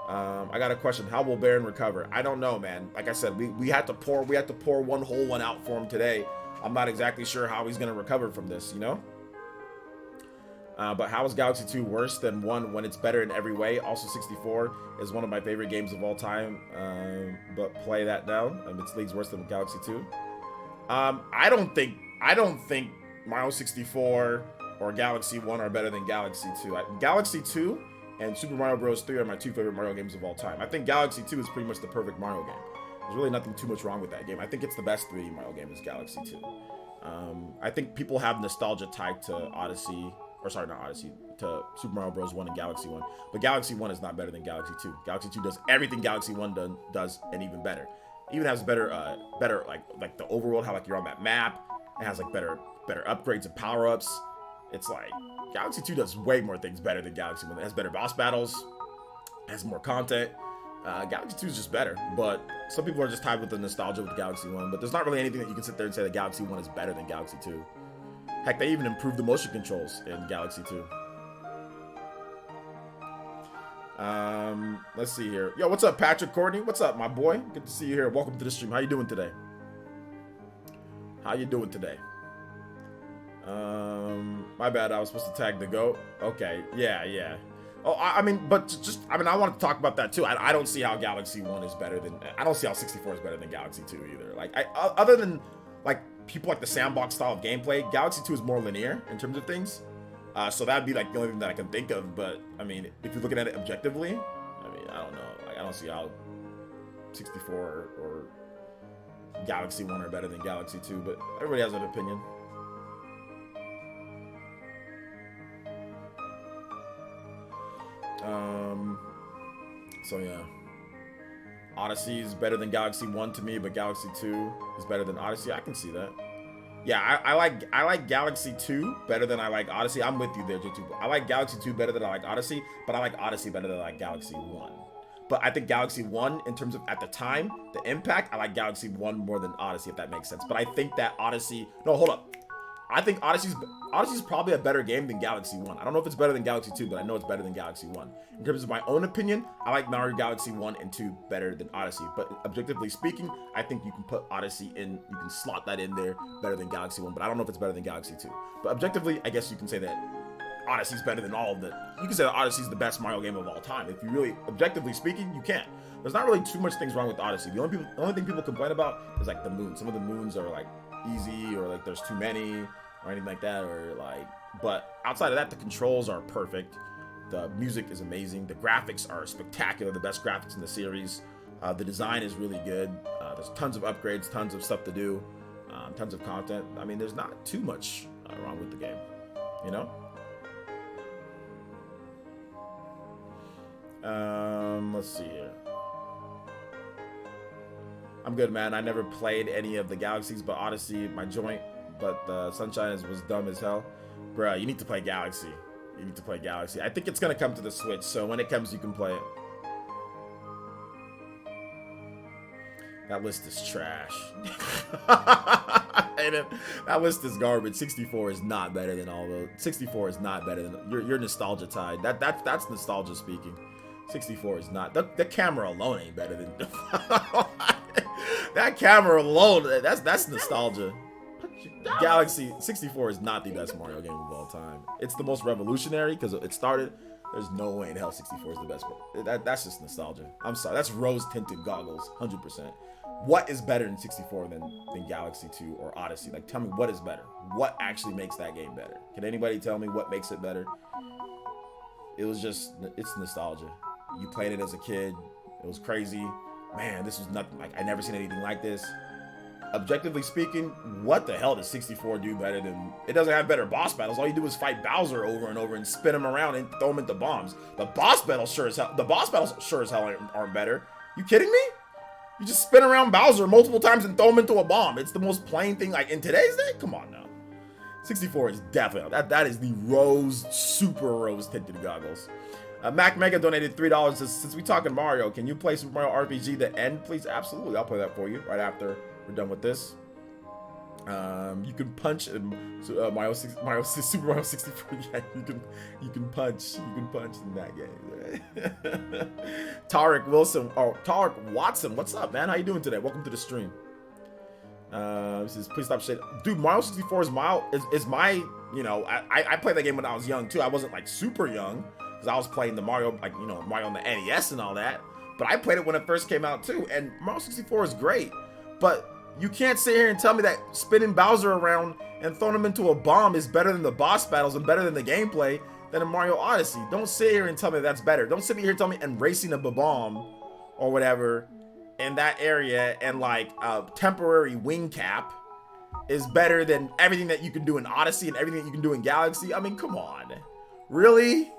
I got a question. How will Baron recover? I don't know, man. Like I said, we had to pour one whole one out for him today. I'm not exactly sure how he's gonna recover from this, you know? But how is Galaxy 2 worse than 1 when it's better in every way? Also, 64 is one of my favorite games of all time. But play that down. It's leagues worse than Galaxy 2. I don't think Mario 64 or Galaxy 1 are better than Galaxy 2. Galaxy 2 and Super Mario Bros. 3 are my 2 favorite Mario games of all time. I think Galaxy 2 is pretty much the perfect Mario game. There's really nothing too much wrong with that game. I think it's the best 3D Mario game is Galaxy 2. I think people have nostalgia tied to Odyssey, or sorry, not Odyssey, to Super Mario Bros. 1 and Galaxy 1. But Galaxy 1 is not better than Galaxy 2. Galaxy 2 does everything Galaxy 1 does and even better. Even has better like the overworld, how like you're on that map. It has like better upgrades and power-ups. It's like Galaxy 2 does way more things better than Galaxy 1. It has better boss battles, has more content. Galaxy 2 is just better, but some people are just tied with the nostalgia with Galaxy 1. But there's not really anything that you can sit there and say that Galaxy 1 is better than Galaxy 2. Heck, they even improved the motion controls in Galaxy 2. Let's see here. Yo, what's up, Patrick Courtney? What's up, my boy? Good to see you here. Welcome to the stream. How you doing today? How you doing today? My bad. I was supposed to tag the GOAT. Okay. Yeah. Oh, I mean, I wanted to talk about that too. I don't see how Galaxy 1 is better than. I don't see how 64 is better than Galaxy 2 either. Like, other than like people like the sandbox style of gameplay, Galaxy 2 is more linear in terms of things. So that'd be like the only thing that I can think of. But I mean, if you're looking at it objectively, I mean, I don't know. Like, I don't see how 64 or Galaxy 1 are better than Galaxy 2. But everybody has an opinion. So yeah, Odyssey is better than Galaxy 1 to me, but Galaxy 2 is better than Odyssey. I can see that. Yeah, I like Galaxy 2 better than I like Odyssey. I'm with you there, J2. I like Galaxy 2 better than I like Odyssey, but I like Odyssey better than I like Galaxy 1. But I think Galaxy 1, in terms of at the time, the impact, I like Galaxy 1 more than Odyssey, if that makes sense. But I think that Odyssey... No, hold up. I think Odyssey's probably a better game than Galaxy 1. I don't know if it's better than Galaxy 2, but I know it's better than Galaxy 1. In terms of my own opinion, I like Mario Galaxy 1 and 2 better than Odyssey. But objectively speaking, I think you can put Odyssey in, you can slot that in there better than Galaxy 1. But I don't know if it's better than Galaxy 2. But objectively, I guess you can say that Odyssey's better than all of it. You can say that Odyssey's the best Mario game of all time. If you really, objectively speaking, you can. There's not really too much things wrong with Odyssey. The only thing people complain about is like the moons. Some of the moons are like easy, or like there's too many, or anything like that, or like, but outside of that, the controls are perfect. The music is amazing. The graphics are spectacular, the best graphics in the series. The design is really good. There's tons of upgrades, tons of stuff to do, tons of content. I mean, there's not too much wrong with the game, you know? Let's see here. I'm good, man. I never played any of the Galaxies, but Odyssey, my joint. But Sunshine was dumb as hell. Bruh, you need to play Galaxy. You need to play Galaxy. I think it's going to come to the Switch, so when it comes, you can play it. That list is trash. That list is garbage. 64 is not better than all those. 64 is not better than... You're nostalgia tied. That's nostalgia speaking. 64 is not... The camera alone ain't better than... That camera alone, that's nostalgia. Galaxy 64 is not the best Mario game of all time. It's the most revolutionary because it started. There's no way in hell 64 is the best. That's just nostalgia. I'm sorry. That's rose-tinted goggles, 100%. What is better than 64 than Galaxy 2 or Odyssey? Like, tell me what is better. What actually makes that game better? Can anybody tell me what makes it better? It's nostalgia. You played it as a kid. It was crazy. Man, this was nothing like, I never seen anything like this. Objectively speaking, what the hell does 64 do better than... It doesn't have better boss battles. All you do is fight Bowser over and over and spin him around and throw him into bombs. The boss battles sure as hell aren't better. You kidding me? You just spin around Bowser multiple times and throw him into a bomb. It's the most plain thing like in today's day. Come on now. 64 is definitely... That is the super rose tinted goggles. Mac Mega donated $3. Says, since we talking Mario, can you play Super Mario RPG The End, please? Absolutely, I'll play that for you right after we're done with this. You can punch in Super Mario 64. Yeah, you can punch in that game. Tarek Watson, what's up, man? How you doing today? Welcome to the stream. This is please stop shit. Dude, Mario 64 is my, you know, I played that game when I was young too. I wasn't like super young because I was playing the Mario, like, you know, Mario on the NES and all that. But I played it when it first came out too. And Mario 64 is great. But you can't sit here and tell me that spinning Bowser around and throwing him into a bomb is better than the boss battles and better than the gameplay than in Mario Odyssey. Don't sit here and tell me that's better. Don't sit here and tell me and racing a bomb or whatever in that area and like a temporary wing cap is better than everything that you can do in Odyssey and everything that you can do in Galaxy. I mean, come on. Really?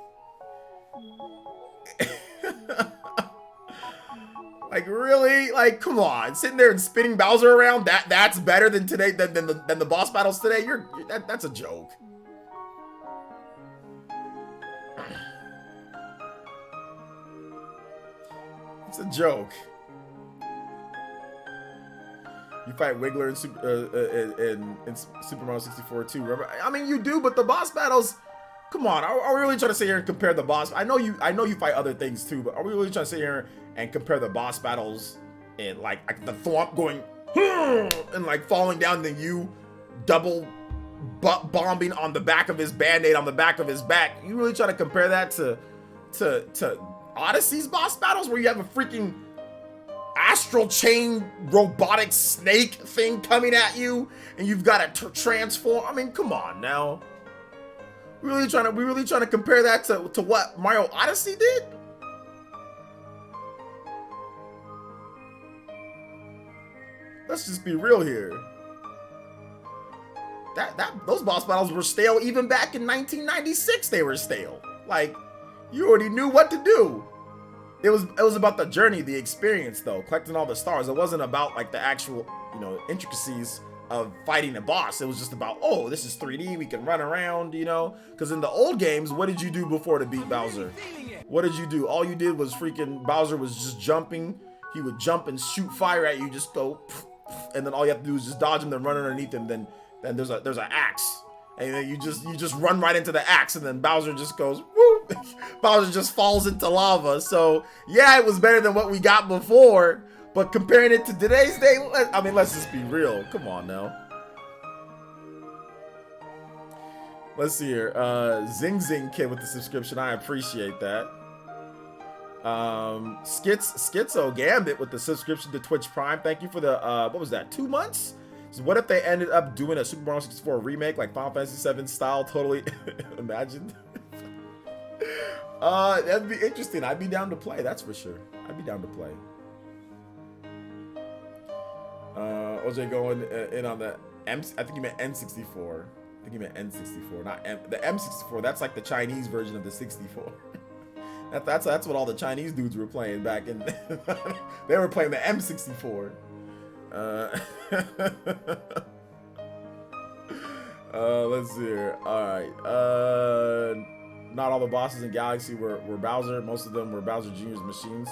Like, really? Like, come on. Sitting there and spinning Bowser around, that's better than today than the boss battles today? That's a joke. It's a joke. You fight Wiggler in Super Mario 64 too, remember? I mean, you do, but the boss battles, come on. Are we really trying to sit here and compare the boss? I know you fight other things too, but are we really trying to sit here and compare the boss battles and like the thwomp going and like falling down, then you double bombing on the back of his band-aid on the back of his back? You really trying to compare that to Odyssey's boss battles where you have a freaking astral chain robotic snake thing coming at you and you've got to transform? I mean, come on now. We really trying to compare that to what Mario Odyssey did? Let's just be real here. Those boss battles were stale even back in 1996. They were stale. Like, you already knew what to do. It was about the journey, the experience though, collecting all the stars. It wasn't about like the actual, you know, intricacies of fighting a boss. It was just about, oh, this is 3D, we can run around, you know? Because in the old games, what did you do before to beat Bowser? What did you do? All you did was freaking, Bowser was just jumping. He would jump and shoot fire at you, just go, and then all you have to do is just dodge him, then run underneath him. Then there's an axe, and then you just run right into the axe, and then Bowser just goes, woo! Bowser just falls into lava. So yeah, it was better than what we got before. But comparing it to today's day, I mean, let's just be real. Come on now. Let's see here. Zing Zing Kid with the subscription. I appreciate that. Schizo Gambit with the subscription to Twitch Prime. Thank you for the, what was that, 2 months? So what if they ended up doing a Super Mario 64 remake, like Final Fantasy VII style? Totally imagined. That'd be interesting. I'd be down to play, that's for sure. I'd be down to play. OJ going in on the M. I think you meant N64. I think you meant N64, not M. The M64. That's like the Chinese version of the 64. That's what all the Chinese dudes were playing back in. They were playing the M64. Let's see here. All right. Not all the bosses in Galaxy were Bowser. Most of them were Bowser Jr.'s machines.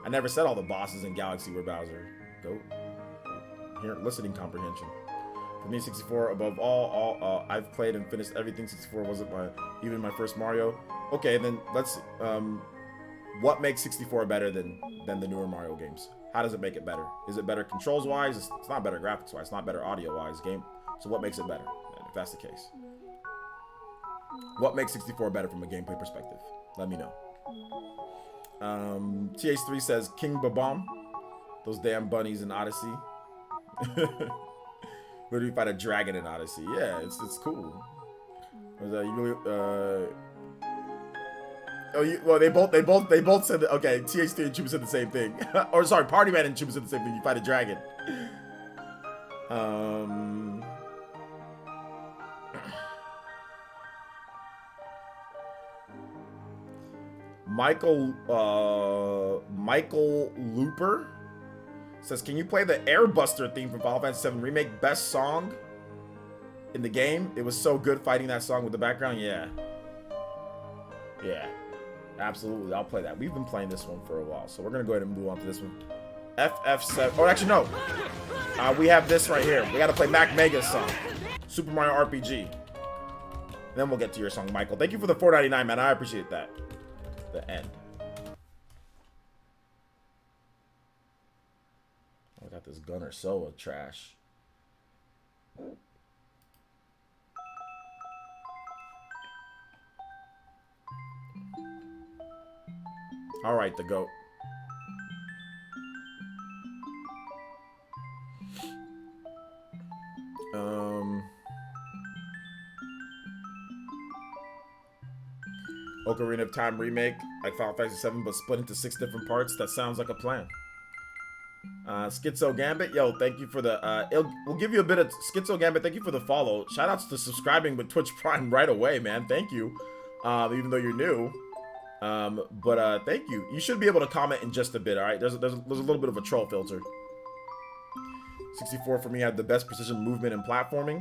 I never said all the bosses in Galaxy were Bowser. Go. Here, listening comprehension. For me, 64 above all. I've played and finished everything. 64 wasn't even my first Mario. Okay, then let's. What makes 64 better than the newer Mario games? How does it make it better? Is it better controls wise? It's not better graphics wise. It's not better audio wise. So what makes it better? If that's the case, what makes 64 better from a gameplay perspective? Let me know. TH3 says King Babam. Those damn bunnies in Odyssey. Where do you fight a dragon in Odyssey? Yeah, it's cool. You really, well, they both said that. Okay, TH3 and Chuba said the same thing. Or sorry, Party Man and Chuba said the same thing. You fight a dragon. Michael Looper says, can you play the Airbuster theme from Final Fantasy VII Remake? Best song in the game. It was so good fighting that song with the background. Yeah, absolutely. I'll play that. We've been playing this one for a while, so we're gonna go ahead and move on to this one. FF7. Oh, actually no. We have this right here. We gotta play Mac Mega's song, Super Mario RPG. Then we'll get to your song, Michael. Thank you for the $4.99, man. I appreciate that. The end. Oh, God, this gunner so trash. All right, the GOAT. Ocarina of Time remake, like Final Fantasy VII, but split into 6 different parts. That sounds like a plan. Schizo Gambit, yo, thank you for the, we'll give you a bit of, Schizo Gambit, thank you for the follow. Shoutouts to subscribing with Twitch Prime right away, man. Thank you, even though you're new. Thank you. You should be able to comment in just a bit, all right? There's a little bit of a troll filter. 64 for me had the best precision movement and platforming.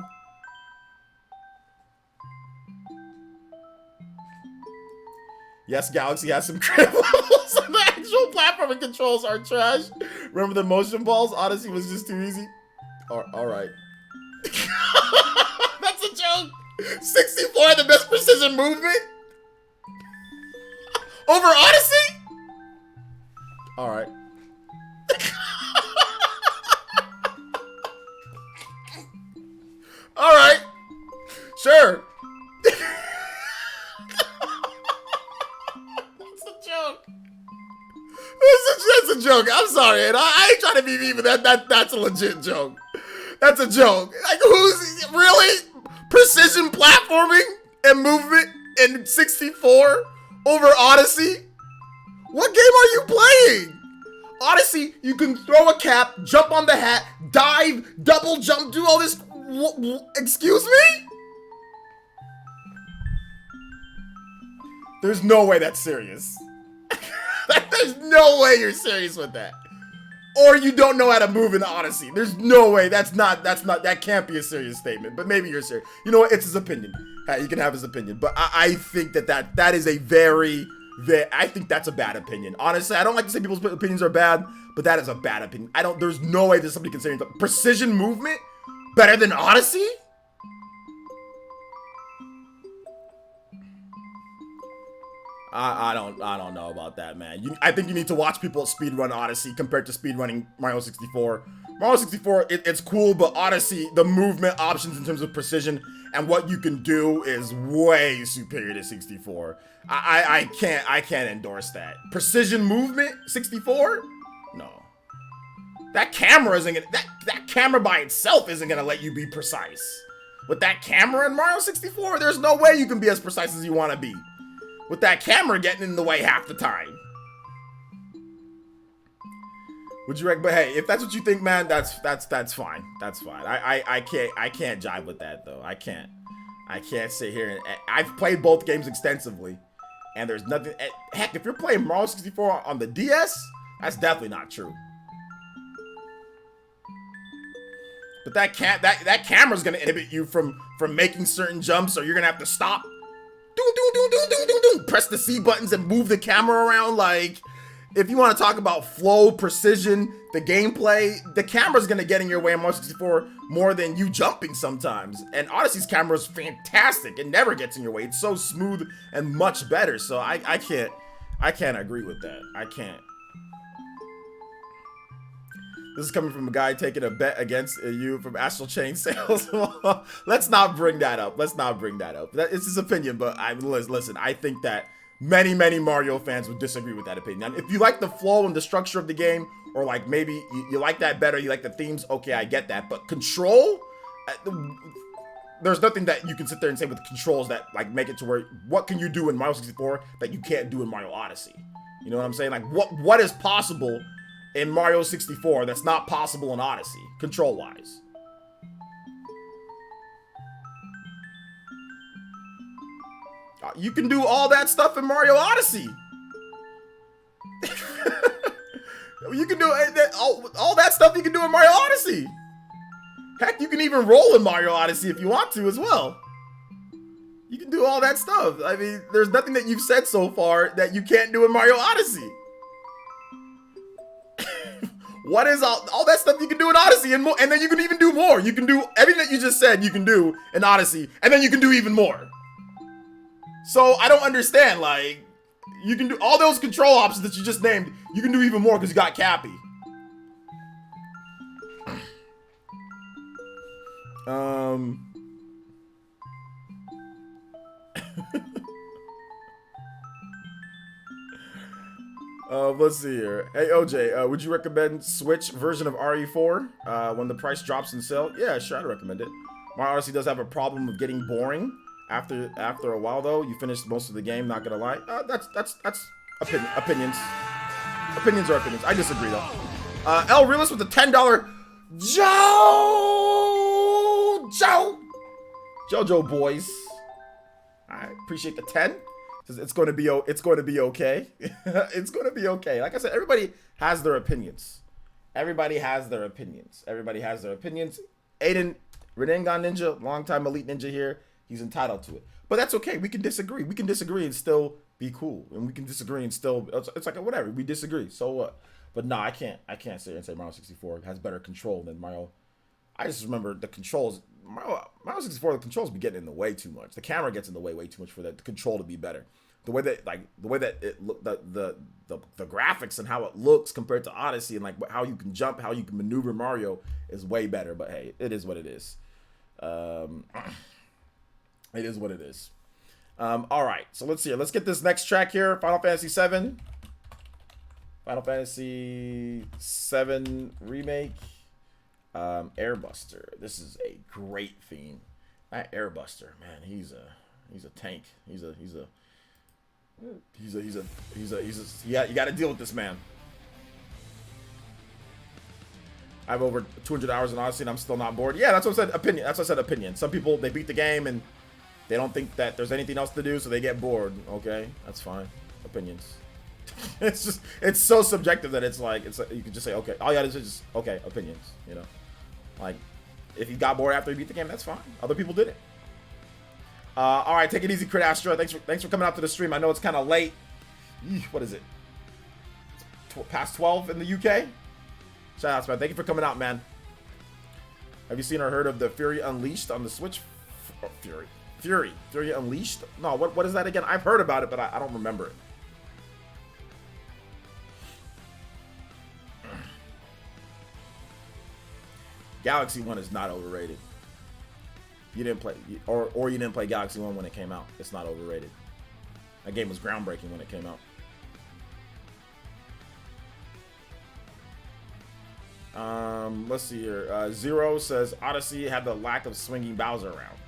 Yes, Galaxy has some crap levels, and the actual platforming controls are trash. Remember the motion balls? Odyssey was just too easy. All right. That's a joke. 64 had the best precision movement over Odyssey? All right. All right. Sure. That's a joke. I'm sorry, and I ain't trying to be mean, but that's a legit joke. That's a joke. Like, who's really precision platforming and movement in 64 over Odyssey? What game are you playing? Odyssey, you can throw a cap, jump on the hat, dive, double jump, do all this. Excuse me? There's no way that's serious. There's no way you're serious with that. Or you don't know how to move in Odyssey. There's no way. That can't be a serious statement. But maybe you're serious. You know what? It's his opinion. He can have his opinion. But I think that is a very, I think that's a bad opinion. Honestly, I don't like to say people's opinions are bad, but that is a bad opinion. There's no way that somebody can say anything. Precision movement better than Odyssey? I don't know about that, man. I think you need to watch people speedrun Odyssey compared to speedrunning Mario 64. Mario 64, it's cool, but Odyssey, the movement options in terms of precision and what you can do is way superior to 64. I can't endorse that. Precision movement, 64? No. That camera isn't gonna, that camera by itself isn't gonna let you be precise. With that camera in Mario 64, there's no way you can be as precise as you want to be. With that camera getting in the way half the time. Would you recommend? But hey, if that's what you think, man, that's fine. That's fine. I can't jive with that though. I can't sit here and I've played both games extensively, and there's nothing. Heck, if you're playing Mario 64 on the DS, that's definitely not true. But that camera's gonna inhibit you from making certain jumps, or you're gonna have to stop. Press the C buttons and move the camera around. Like, if you want to talk about flow, precision, the gameplay, the camera's gonna get in your way in Mario 64 more than you jumping sometimes. And Odyssey's camera is fantastic. It never gets in your way. It's so smooth and much better. So I can't agree with that. I can't. This is coming from a guy taking a bet against you from Astral Chain Sales. Let's not bring that up. Let's not bring that up. It's his opinion, but listen, I think that many Mario fans would disagree with that opinion. And if you like the flow and the structure of the game, or like maybe you like that better, you like the themes, okay, I get that. But control, there's nothing that you can sit there and say with controls that like make it to where, what can you do in Mario 64 that you can't do in Mario Odyssey? You know what I'm saying? Like, what is possible in Mario 64 that's not possible in Odyssey, control-wise? You can do all that stuff in Mario Odyssey. You can do all that stuff you can do in Mario Odyssey. Heck, you can even roll in Mario Odyssey if you want to as well. You can do all that stuff. I mean, there's nothing that you've said so far that you can't do in Mario Odyssey. What is all that stuff you can do in Odyssey and more, and then you can even do more. You can do everything that you just said you can do in Odyssey, and then you can do even more. So I don't understand, like, you can do all those control options that you just named, you can do even more because you got Cappy. Let's see here. Hey OJ, would you recommend Switch version of RE4 when the price drops in sale? Yeah, sure, I'd recommend it. Mario Odyssey does have a problem of getting boring after a while though. You finish most of the game, not gonna lie. That's opinions. Opinions are opinions. I disagree though. L Realist with the $10 JoJo boys. I appreciate the 10. It's going to be okay. It's going to be okay. Like I said, everybody has their opinions. Everybody has their opinions. Aiden, Renengan Ninja, longtime elite ninja here. He's entitled to it. But that's okay. We can disagree. We can disagree and still be cool. And we can disagree and still, it's like whatever. We disagree. So what? But no, I can't sit here and say Mario 64 has better control than Mario. I just remember the controls. Mario 64, the controls be getting in the way too much. The camera gets in the way too much for the control to be better. The way that it look, the graphics and how it looks compared to Odyssey and like how you can jump, how you can maneuver Mario is way better. But hey, it is what it is. It is what it is. All right, so let's see. Let's get this next track here. Final Fantasy VII. Final Fantasy VII Remake. Airbuster. This is a great theme. That Airbuster, man, he's a tank. Yeah, you got to deal with this man. I have over 200 hours in Odyssey and I'm still not bored. Yeah, that's what I said. Opinion. That's what I said. Opinion. Some people, they beat the game and they don't think that there's anything else to do, so they get bored. Okay, that's fine. Opinions. It's so subjective that it's like you can just say okay. All you gotta do is just okay. Opinions. You know, like if you got bored after you beat the game, that's fine. Other people did it. All right, take it easy, Crit Astra. Thanks for coming out to the stream. I know it's kind of late. What is it? Past 12 in the UK. Shout outs, man. Thank you for coming out, man. Have you seen or heard of the Fury Unleashed on the Switch? Fury Unleashed? No, what is that again? I've heard about it, but I don't remember it. Galaxy 1 is not overrated. You didn't play, or you didn't play Galaxy 1 when it came out. It's not overrated. That game was groundbreaking when it came out. Let's see here. Zero says Odyssey had the lack of swinging Bowser around.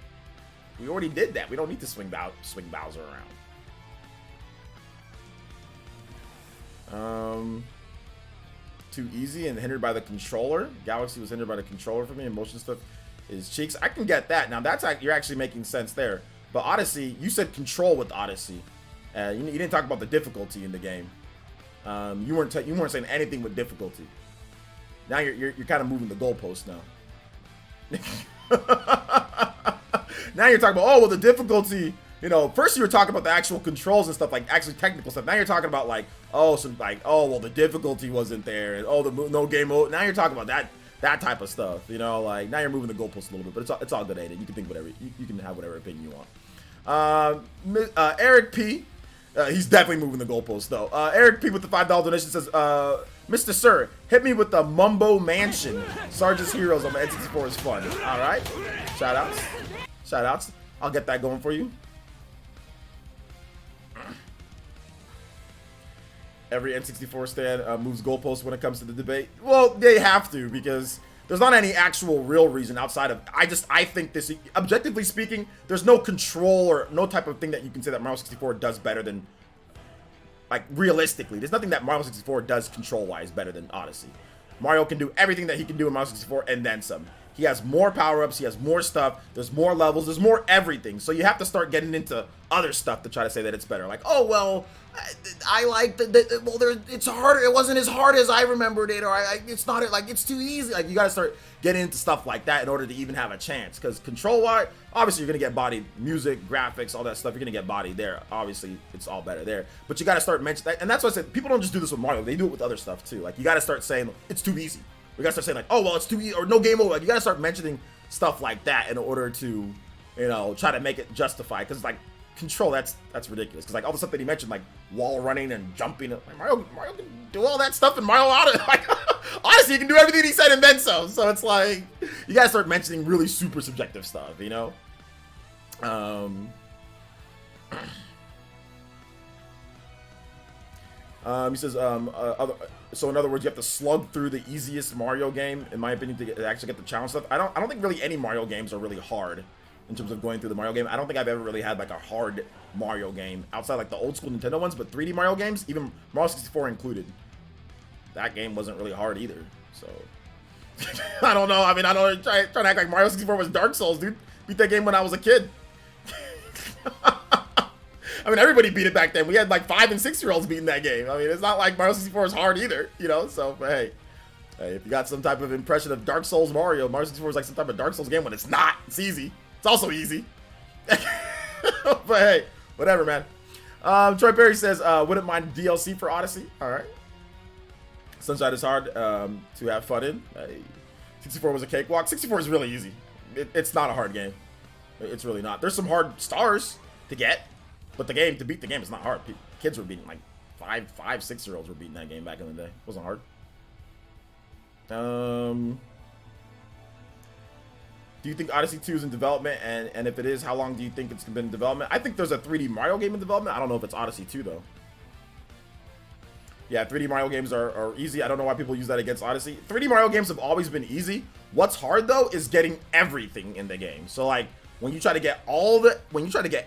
We already did that. We don't need to swing Bowser around. Too easy and hindered by the controller. Galaxy was hindered by the controller for me, and motion stuff is cheeks. I can get that. Now that's you're actually making sense there. But Odyssey, you said control with Odyssey. You didn't talk about the difficulty in the game. You weren't saying anything with difficulty. Now you're kind of moving the goalpost now. Now you're talking about, oh well, the difficulty. You know, first you were talking about the actual controls and stuff, like actually technical stuff. Now you're talking about like, oh, so like, oh well, the difficulty wasn't there, and oh, the no game mode. Now you're talking about that type of stuff. You know, like now you're moving the goalpost a little bit, but it's all good, Aiden. You can think whatever you can have whatever opinion you want. Eric P. He's definitely moving the goalpost though. Eric P. with the $5 donation says, Mr. Sir, hit me with the Mumbo Mansion. Sarge's Heroes on my N64 is fun. All right, shout outs. I'll get that going for you. Every N64 stand moves goalposts when it comes to the debate. Well, they have to, because there's not any actual real reason outside of, I think this, objectively speaking, there's no control or no type of thing that you can say that Mario 64 does better than, like, realistically. There's nothing that Mario 64 does control-wise better than Odyssey. Mario can do everything that he can do in Mario 64 and then some. He has more power-ups, he has more stuff, there's more levels, there's more everything. So you have to start getting into other stuff to try to say that it's better. Like, oh, well, I like it's harder. It wasn't as hard as I remembered it, or it's not, like, it's too easy. Like, you got to start getting into stuff like that in order to even have a chance. Because control-wise, obviously, you're going to get bodied. Music, graphics, all that stuff, you're going to get bodied there. Obviously, it's all better there. But you got to start mentioning that. And that's why I said, people don't just do this with Mario. They do it with other stuff, too. Like, you got to start saying, it's too easy. We gotta start saying like, oh well, it's too easy, or no game over. Like, you gotta start mentioning stuff like that in order to, you know, try to make it justify. Because like, control, that's ridiculous. Because like all the stuff that he mentioned, like wall running and jumping, like Mario can do all that stuff in Mario Odyssey. Like, honestly, you can do everything he said and then some. So it's like you gotta start mentioning really super subjective stuff, you know. He says, so in other words, you have to slug through the easiest Mario game, in my opinion, to actually get the challenge stuff. I don't think really any Mario games are really hard in terms of going through the Mario game. I don't think I've ever really had like a hard Mario game outside like the old school Nintendo ones, but 3D Mario games, even Mario 64 included, that game wasn't really hard either. So I don't know. I mean, I don't try to act like Mario 64 was Dark Souls, dude. Beat that game when I was a kid. I mean, everybody beat it back then. We had like 5 and 6-year-olds beating that game. I mean, it's not like Mario 64 is hard either, you know? So, but hey, if you got some type of impression of Dark Souls Mario 64 is like some type of Dark Souls game when it's not. It's easy. It's also easy. But hey, whatever, man. Troy Perry says, wouldn't mind DLC for Odyssey. All right. Sunshine is hard to have fun in. 64 was a cakewalk. 64 is really easy. It's not a hard game. It's really not. There's some hard stars to get. But to beat the game is not hard. Kids were beating, like, 6-year-olds were beating that game back in the day. It wasn't hard. Do you think Odyssey 2 is in development? And if it is, how long do you think it's been in development? I think there's a 3D Mario game in development. I don't know if it's Odyssey 2, though. Yeah, 3D Mario games are easy. I don't know why people use that against Odyssey. 3D Mario games have always been easy. What's hard, though, is getting everything in the game. So, like, when you try to get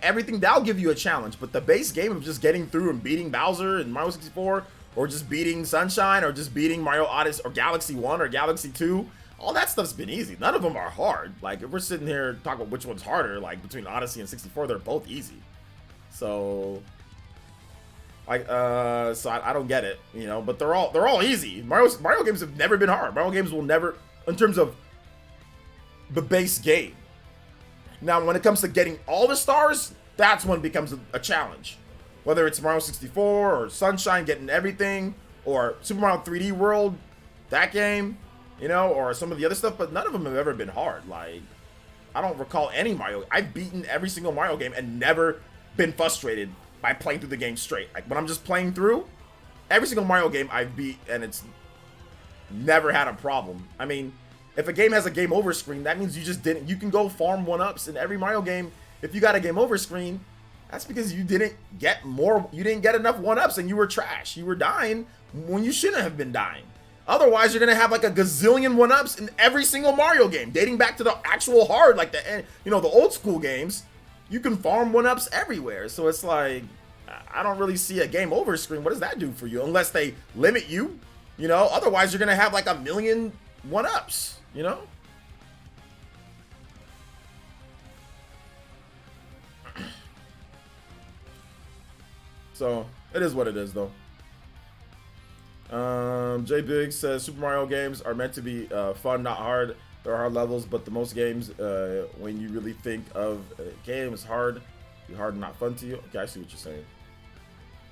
everything, that'll give you a challenge. But the base game of just getting through and beating Bowser and Mario 64, or just beating Sunshine, or just beating Mario Odyssey, or Galaxy 1 or Galaxy 2, all that stuff's been easy. None of them are hard. Like, if we're sitting here talking about which one's harder, like, between Odyssey and 64, they're both easy. So, like, so I don't get it, you know, but they're all easy. Mario games have never been hard. Mario games will never, in terms of the base game. Now, when it comes to getting all the stars, that's when it becomes a challenge. Whether it's Mario 64 or Sunshine getting everything, or Super Mario 3D World, that game, you know, or some of the other stuff, but none of them have ever been hard. Like, I don't recall any Mario. I've beaten every single Mario game and never been frustrated by playing through the game straight. Like, when I'm just playing through, every single Mario game I've beat, and it's never had a problem. I mean, if a game has a game over screen, that means you can go farm 1-ups in every Mario game. If you got a game over screen, that's because you didn't get enough 1-ups and you were trash. You were dying when you shouldn't have been dying. Otherwise, you're gonna have like a gazillion 1-ups in every single Mario game, dating back to the actual hard, like the old school games. You can farm 1-ups everywhere. So it's like, I don't really see a game over screen. What does that do for you? Unless they limit you, you know, otherwise you're gonna have like a million 1-ups. You know? So, it is what it is, though. J Big says Super Mario games are meant to be fun, not hard. There are hard levels, but the most games, when you really think of a game, is hard. Be hard and not fun to you. Okay, I see what you're saying.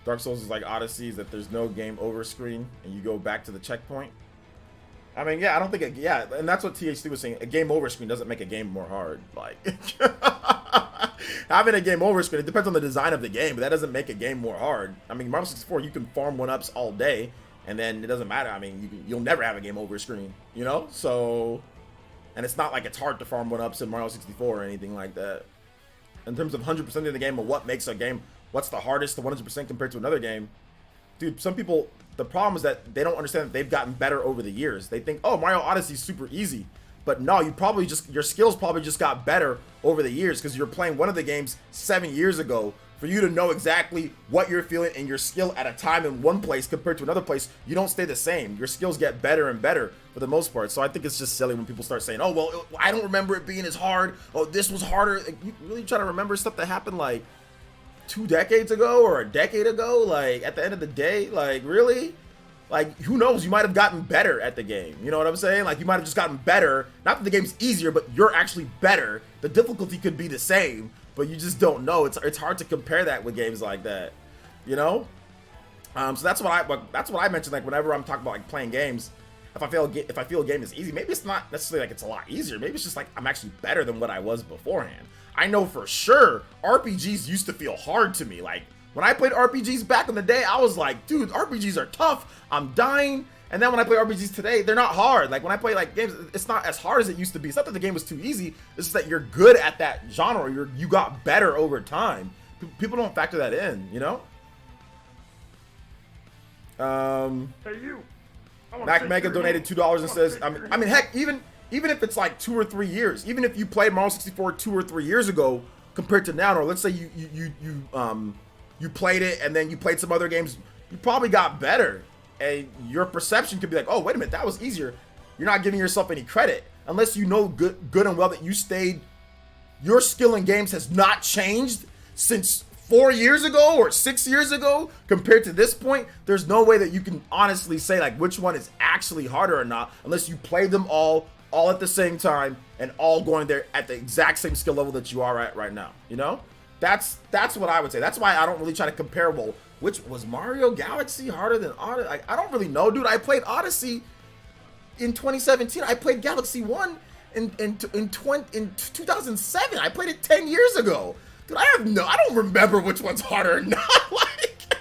Dark Souls is like Odyssey, is that there's no game over screen, and you go back to the checkpoint. I mean, yeah, I don't think and that's what THC was saying. A game over screen doesn't make a game more hard. Like, having a game over screen, it depends on the design of the game, but that doesn't make a game more hard. I mean, Mario 64, you can farm 1-ups all day, and then it doesn't matter. I mean, you'll never have a game over screen, you know? So, and it's not like it's hard to farm 1-ups in Mario 64 or anything like that. In terms of 100% of the game, of what makes a game, what's the hardest to 100% compared to another game? Dude, some people, the problem is that they don't understand that they've gotten better over the years. They think, oh, Mario Odyssey is super easy. But no, your skills probably just got better over the years because you're playing one of the games 7 years ago. For you to know exactly what you're feeling and your skill at a time in one place compared to another place, you don't stay the same. Your skills get better and better for the most part. So I think it's just silly when people start saying, oh, well, I don't remember it being as hard. Oh, this was harder. Like, you really try to remember stuff that happened like 2 decades ago or a decade ago? Like, at the end of the day, like, really? Like, who knows? You might have gotten better at the game. You know what I'm saying? Like, you might have just gotten better. Not that the game's easier, but you're actually better. The difficulty could be the same, but you just don't know. It's hard to compare that with games like that, you know? So that's what I mentioned. Like, whenever I'm talking about like playing games, if I feel a game is easy, maybe it's not necessarily like it's a lot easier. Maybe it's just like I'm actually better than what I was beforehand. I know for sure RPGs used to feel hard to me. Like, when I played RPGs back in the day, I was like, dude, RPGs are tough. I'm dying. And then when I play RPGs today, they're not hard. Like, when I play like games, it's not as hard as it used to be. It's not that the game was too easy. It's just that you're good at that genre. You got better over time. People don't factor that in, you know? Hey, you. Mac Mega donated $2 and says, I mean, heck, even if it's like 2 or 3 years, even if you played Mario 64 2 or 3 years ago compared to now, or let's say you played it and then you played some other games, you probably got better. And your perception could be like, oh, wait a minute, that was easier. You're not giving yourself any credit unless you know good and well that you stayed. Your skill in games has not changed since 4 years ago or 6 years ago compared to this point. There's no way that you can honestly say like which one is actually harder or not unless you play them all at the same time and all going there at the exact same skill level that you are at right now. You know, that's what I would say. That's why I don't really try to compare. Well, which was Mario Galaxy harder than Odyssey? Like, I don't really know, dude. I played Odyssey in 2017. I played Galaxy 1 in 2007. I played it 10 years ago. Dude, I don't remember which one's harder or not. Like,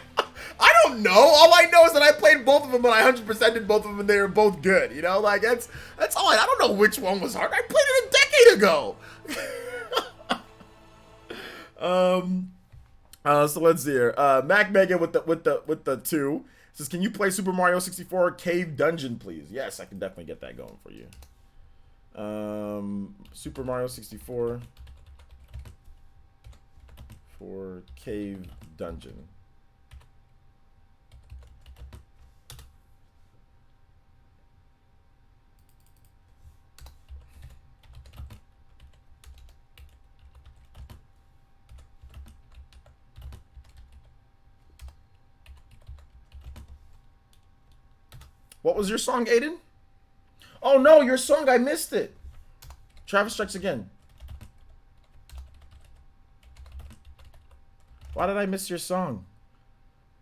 I don't know. All I know is that I played both of them and I 100% did both of them and they were both good. You know, like that's all. I don't know which one was harder. I played it a decade ago. So let's see here. Mac Megan with the 2 says, "Can you play Super Mario 64 Cave Dungeon, please?" Yes, I can definitely get that going for you. Super Mario 64 for Cave Dungeon. What was your song, Aiden? Oh no, your song, I missed it. Travis Strikes Again. Why did I miss your song?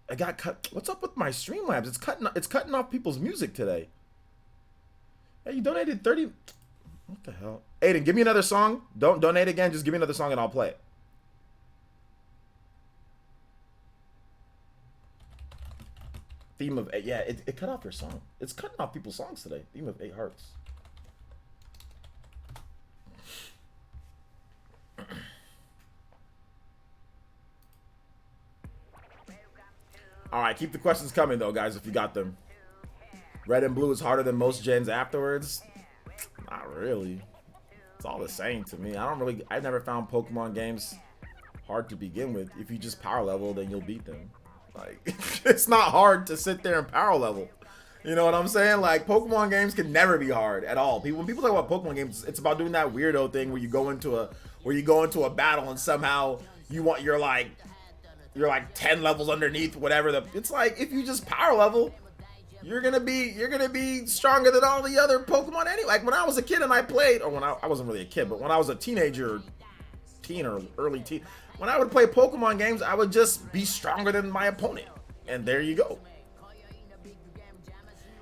I got cut. What's up with my Streamlabs? It's cutting off people's music today. Hey, you donated 30. What the hell? Aiden, give me another song. Don't donate again. Just give me another song and I'll play it. Theme of 8. Yeah, it cut off your song. It's cutting off people's songs today. Theme of 8 Hearts. All right, keep the questions coming though, guys, if you got them. Red and blue is harder than most gens afterwards. Not really. It's all the same to me. I've never found Pokemon games hard to begin with. If you just power level, then you'll beat them. Like, it's not hard to sit there and power level. You know what I'm saying? Like, Pokemon games can never be hard at all. When people talk about Pokemon games, it's about doing that weirdo thing where you go into a battle and somehow you're like 10 levels underneath whatever it's like. If you just power level, you're gonna be stronger than all the other Pokemon anyway. Like when I was a kid and I played, or when I wasn't really a kid, but when I was a teenager, teen or early teen, when I would play Pokemon games, I would just be stronger than my opponent. And there you go.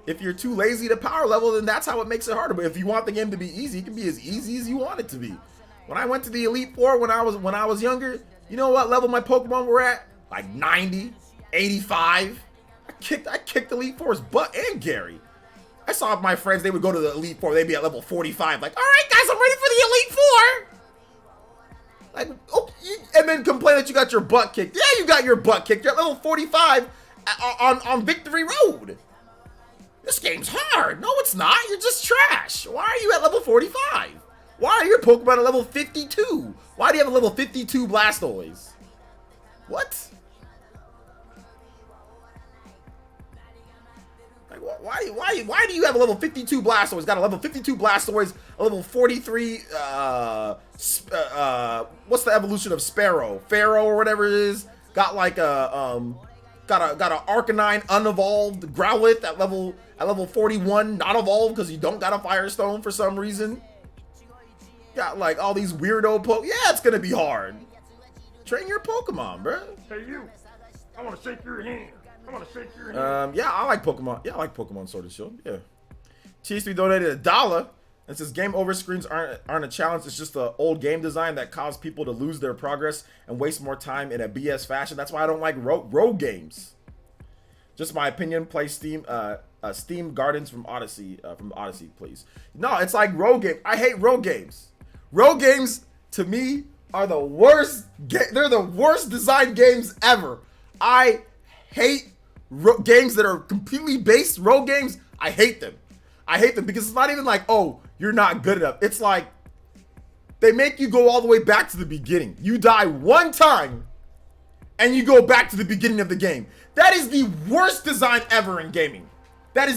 If you're too lazy to power level, then that's how it makes it harder. But if you want the game to be easy, it can be as easy as you want it to be. When I went to the Elite Four when I was younger, you know what level my Pokemon were at? Like 90, 85. I kicked Elite Four's butt and Gary. I saw my friends, they would go to the Elite Four, they'd be at level 45. Like, all right, guys, I'm ready for the Elite Four. Like, oh, and then complain that you got your butt kicked. Yeah, you got your butt kicked. You're at level 45 on Victory Road. This game's hard. No, it's not. You're just trash. Why are you at level 45? Why are your Pokemon at level 52? Why do you have a level 52 Blastoise? What? Like, why do you have a level 52 Blastoise? Got a level 52 Blastoise, a level 43, what's the evolution of Sparrow? Pharaoh or whatever it is. Got like a, got a Arcanine unevolved Growlithe at level 41, not evolved because you don't got a Firestone for some reason. Got like all these weirdo Yeah, it's gonna be hard. Train your Pokemon, bro. Hey, you. I want to shake your hand. Yeah, I like Pokemon. Yeah, I like Pokemon Sword and Shield. Yeah. TS3 donated $1. And since game over screens aren't a challenge, it's just an old game design that caused people to lose their progress and waste more time in a BS fashion. That's why I don't like rogue games. Just my opinion. Play Steam Gardens from Odyssey, please. No, it's like rogue game. I hate rogue games. Rogue games to me are the worst. They're the worst designed games ever. I hate games that are completely based rogue games. I hate them. I hate them because it's not even like, oh, you're not good enough. It's like they make you go all the way back to the beginning. You die one time and you go back to the beginning of the game. That is the worst design ever in gaming. That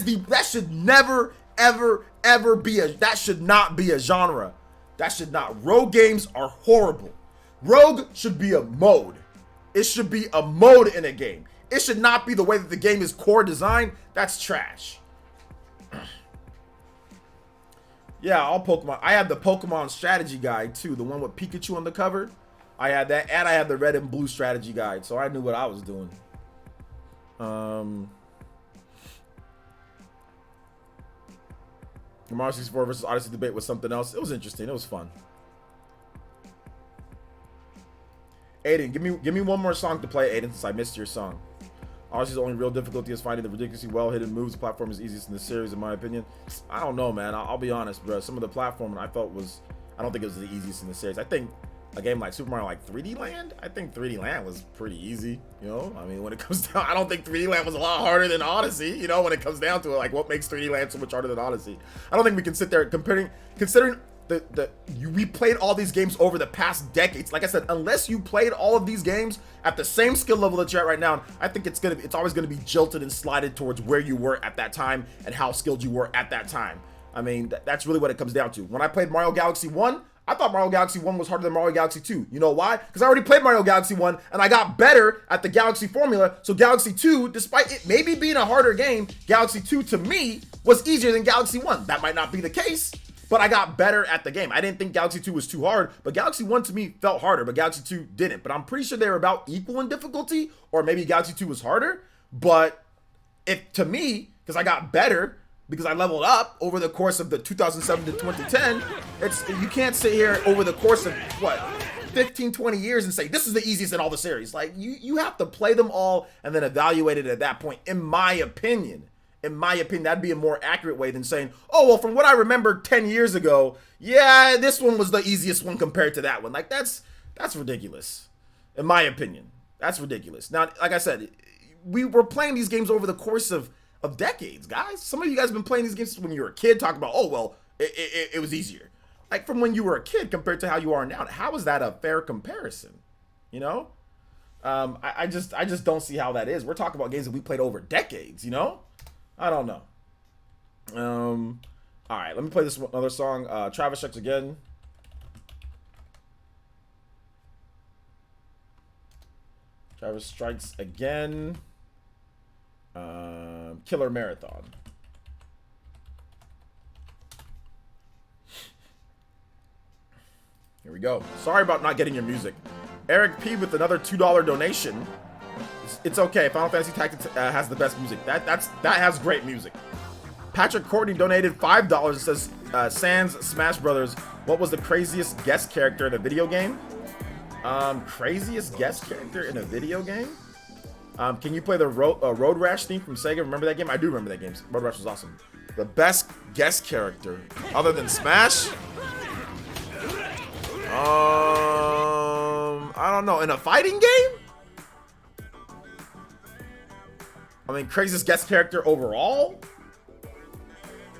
should never, ever be that should not be a genre. That should not. Rogue games are horrible. Rogue should be a mode. It should be a mode in a game. It should not be the way that the game is core designed. That's trash. Yeah, all Pokemon. I had the Pokemon strategy guide too, the one with Pikachu on the cover. I had that, and I had the red and blue strategy guide, so I knew what I was doing. The Mario 64 versus Odyssey debate was something else. It was interesting. It was fun. Aiden, give me one more song to play, Aiden, since I missed your song. Odyssey's only real difficulty is finding the ridiculously well-hidden moves. The platform is easiest in the series, in my opinion. I don't know, man. I'll be honest, bro. Some of the platforming I thought was... I don't think it was the easiest in the series. I think a game like Super Mario, like 3D Land, I think 3D Land was pretty easy, you know? I mean, when it comes down... I don't think 3D Land was a lot harder than Odyssey, you know, when it comes down to it. Like, what makes 3D Land so much harder than Odyssey? I don't think we can sit there considering... we played all these games over the past decades. Like I said, unless you played all of these games at the same skill level that you're at right now, I think it's always gonna be jilted and slided towards where you were at that time and how skilled you were at that time. I mean, that's really what it comes down to. When I played Mario Galaxy 1, I thought Mario Galaxy 1 was harder than Mario Galaxy 2. You know why? Because I already played Mario Galaxy 1 and I got better at the Galaxy formula. So Galaxy 2, despite it maybe being a harder game, Galaxy 2 to me was easier than Galaxy 1. That might not be the case, but I got better at the game. I didn't think Galaxy 2 was too hard, but Galaxy 1 to me felt harder, but Galaxy 2 didn't. But I'm pretty sure they were about equal in difficulty, or maybe Galaxy 2 was harder. But to me, because I got better, because I leveled up over the course of the 2007 to 2010, you can't sit here over the course of, 15, 20 years and say, this is the easiest in all the series. Like, you have to play them all and then evaluate it at that point, in my opinion. In my opinion, that'd be a more accurate way than saying, oh, well, from what I remember 10 years ago, yeah, this one was the easiest one compared to that one. Like, that's ridiculous. In my opinion, that's ridiculous. Now, like I said, we were playing these games over the course of decades, guys. Some of you guys have been playing these games when you were a kid, talking about, oh, well, it was easier. Like, from when you were a kid compared to how you are now. How is that a fair comparison? You know? I just don't see how that is. We're talking about games that we played over decades, you know? I don't know. All right, let me play this other song. Travis Strikes Again. Travis Strikes Again. Killer Marathon. Here we go. Sorry about not getting your music. Eric P with another $2 donation. It's okay. Final Fantasy Tactics has the best music. That has great music. Patrick Courtney donated $5 and says, Sans Smash Brothers, what was the craziest guest character in a video game? Craziest guest character in a video game? Can you play the Road Rash theme from Sega? Remember that game? I do remember that game. Road Rash was awesome. The best guest character other than Smash? I don't know. In a fighting game? I mean, craziest guest character overall?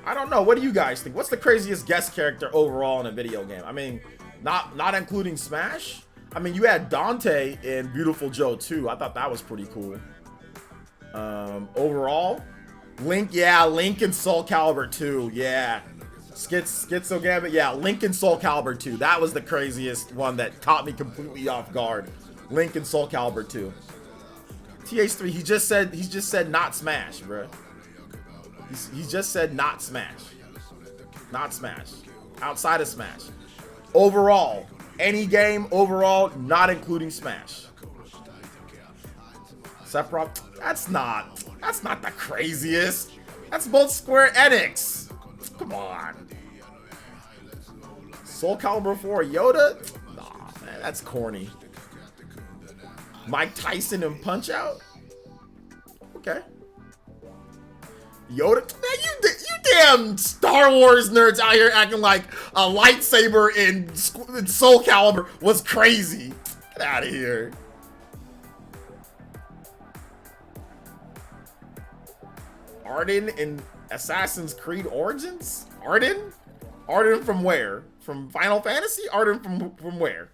I don't know. What do you guys think? What's the craziest guest character overall in a video game? I mean, not including Smash? I mean, you had Dante in Beautiful Joe 2. I thought that was pretty cool. Overall, Link, yeah, Link in Soul Calibur 2, yeah. Schizo Gambit, yeah, Link in Soul Calibur 2. That was the craziest one that caught me completely off guard. Link in Soul Calibur 2. TH3, he just said not Smash, bro. He just said not Smash. Not Smash. Outside of Smash. Overall, any game overall, not including Smash. Sephiroth, that's not the craziest. That's both Square Enix. Come on. Soul Calibur 4 Yoda? Nah, man, that's corny. Mike Tyson and Punch Out? Okay. Yoda? Man, you damn Star Wars nerds out here acting like a lightsaber in Soul Calibur was crazy. Get out of here. Arden in Assassin's Creed Origins? Arden? Arden from where? From Final Fantasy? Arden from where?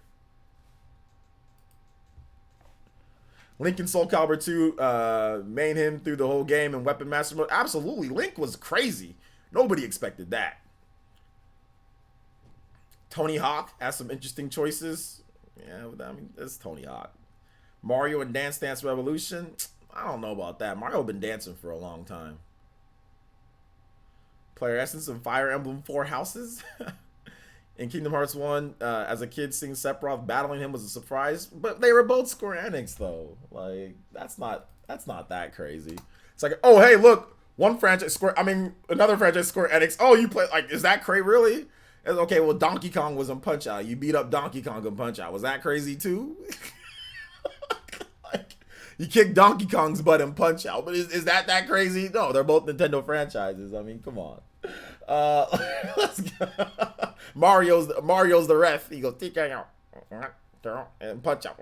Link in Soul Calibur 2 main him through the whole game and Weapon Master Mode. Absolutely. Link was crazy. Nobody expected that. Tony Hawk has some interesting choices. Yeah, I mean, it's Tony Hawk. Mario and Dance Dance Revolution. I don't know about that. Mario been dancing for a long time. PlayerEssence and Fire Emblem 4 Houses. In Kingdom Hearts 1, as a kid, seeing Sephiroth battling him was a surprise. But they were both Square Enix, though. Like, that's not that crazy. It's like, oh, hey, look, one franchise another franchise Square Enix. Oh, you play, like, is that crazy, really? It's, okay, well, Donkey Kong was in Punch-Out. You beat up Donkey Kong in Punch-Out. Was that crazy, too? Like, you kicked Donkey Kong's butt in Punch-Out. But is that crazy? No, they're both Nintendo franchises. I mean, come on. Let's go. Mario's the ref. He goes and Punch Out.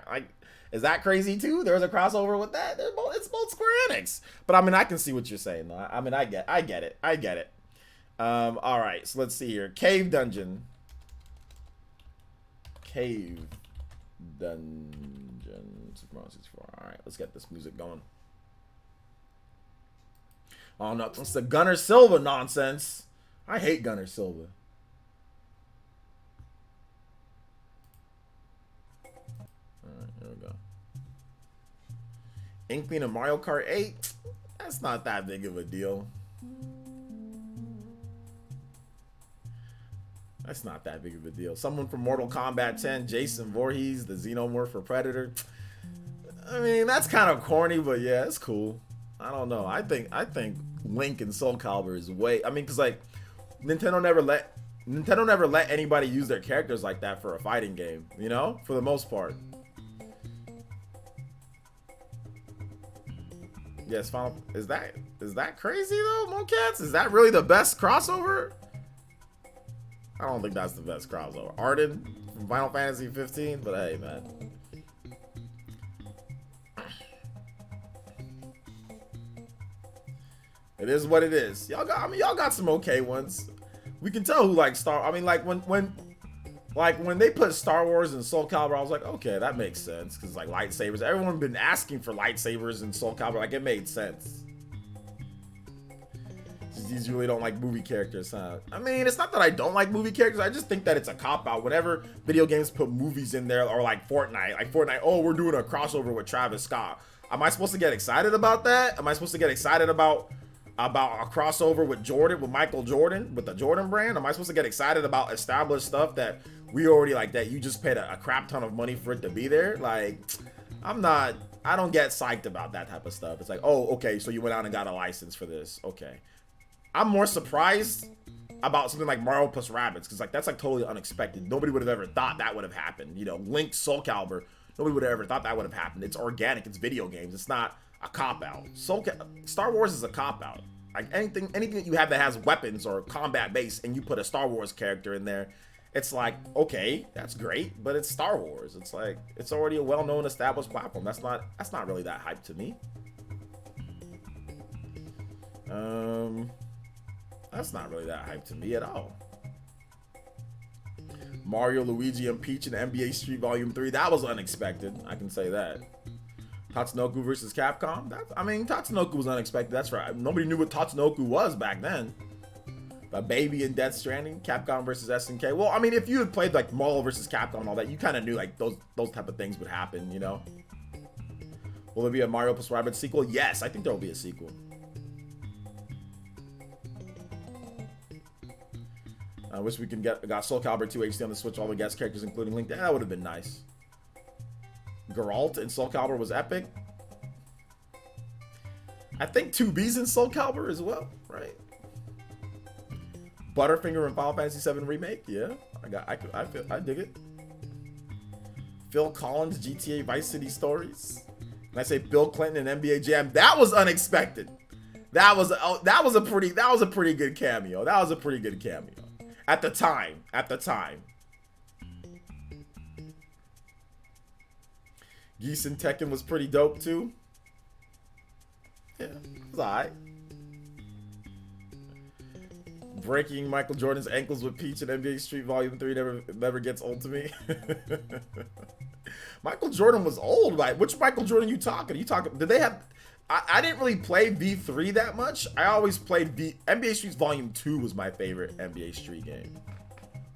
Like, is that crazy too? There's a crossover with that. It's both Square Enix. But I mean, I can see what you're saying though. I mean, I get it. All right, so let's see here. Cave Dungeon. Super Mario 64. All right, let's get this music going. Oh no, it's the Gunnar Silva nonsense. I hate Gunnar Silva. Alright, here we go. Inkling of Mario Kart 8? That's not that big of a deal. That's not that big of a deal. Someone from Mortal Kombat 10, Jason Voorhees, the Xenomorph for Predator. I mean, that's kind of corny, but yeah, it's cool. I don't know. I think Link and Soul Calibur is way. I mean, because like Nintendo never let anybody use their characters like that for a fighting game. You know, for the most part. Yes, Final. Is that crazy though, Mocats? Is that really the best crossover? I don't think that's the best crossover. Arden from Final Fantasy 15, but hey, man. It is what it is. Y'all got some okay ones. We can tell who likes I mean, like when they put Star Wars and Soul Calibur, I was like, okay, that makes sense. Cause like lightsabers, everyone's been asking for lightsabers in Soul Calibur. Like it made sense. These really don't like movie characters, huh? I mean, it's not that I don't like movie characters. I just think that it's a cop-out. Whenever video games put movies in there, or like Fortnite, oh, we're doing a crossover with Travis Scott. Am I supposed to get excited about that? Am I supposed to get excited about a crossover with Michael Jordan, with the Jordan brand? Am I supposed to get excited about established stuff that we already like, that you just paid a crap ton of money for it to be there? Like, I don't get psyched about that type of stuff. It's like, oh, okay, so you went out and got a license for this. Okay. I'm more surprised about something like Mario plus Rabbids, because like that's like totally unexpected. Nobody would have ever thought that would have happened. You know, Link, Soul Calibur, nobody would have ever thought that would have happened. It's organic, it's video games, it's not a cop-out. Star Wars is a cop-out. Like anything that you have that has weapons or combat base and you put a Star Wars character in there, it's like, okay, that's great, but it's Star Wars. It's like, it's already a well-known established platform. That's not really that hype to me. That's not really that hype to me at all. Mario, Luigi, and Peach in NBA Street Volume 3. That was unexpected. I can say that. Tatsunoko versus Capcom. Tatsunoko was unexpected. That's right. Nobody knew what Tatsunoko was back then. But Baby and Death Stranding. Capcom versus SNK. Well, I mean, if you had played like Marvel versus Capcom and all that, you kind of knew like those type of things would happen, you know? Will there be a Mario plus Rabbids sequel? Yes, I think there will be a sequel. I wish we got Soul Calibur 2 HD on the Switch, all the guest characters, including Link. That would have been nice. Geralt in Soul Calibur was epic. I think 2B's in Soul Calibur as well, right? Butterfinger in Final Fantasy VII Remake. Yeah, I dig it. Phil Collins, GTA Vice City Stories. And I say Bill Clinton and NBA Jam. That was unexpected. That was a pretty good cameo. That was a pretty good cameo. At the time. Geese and Tekken was pretty dope too. Yeah, it was alright. Breaking Michael Jordan's ankles with Peach in NBA Street Volume 3 never gets old to me. Michael Jordan was old, right? Which Michael Jordan you talking? Did they have... I didn't really play V3 that much. I always played NBA Street Volume 2 was my favorite NBA Street game.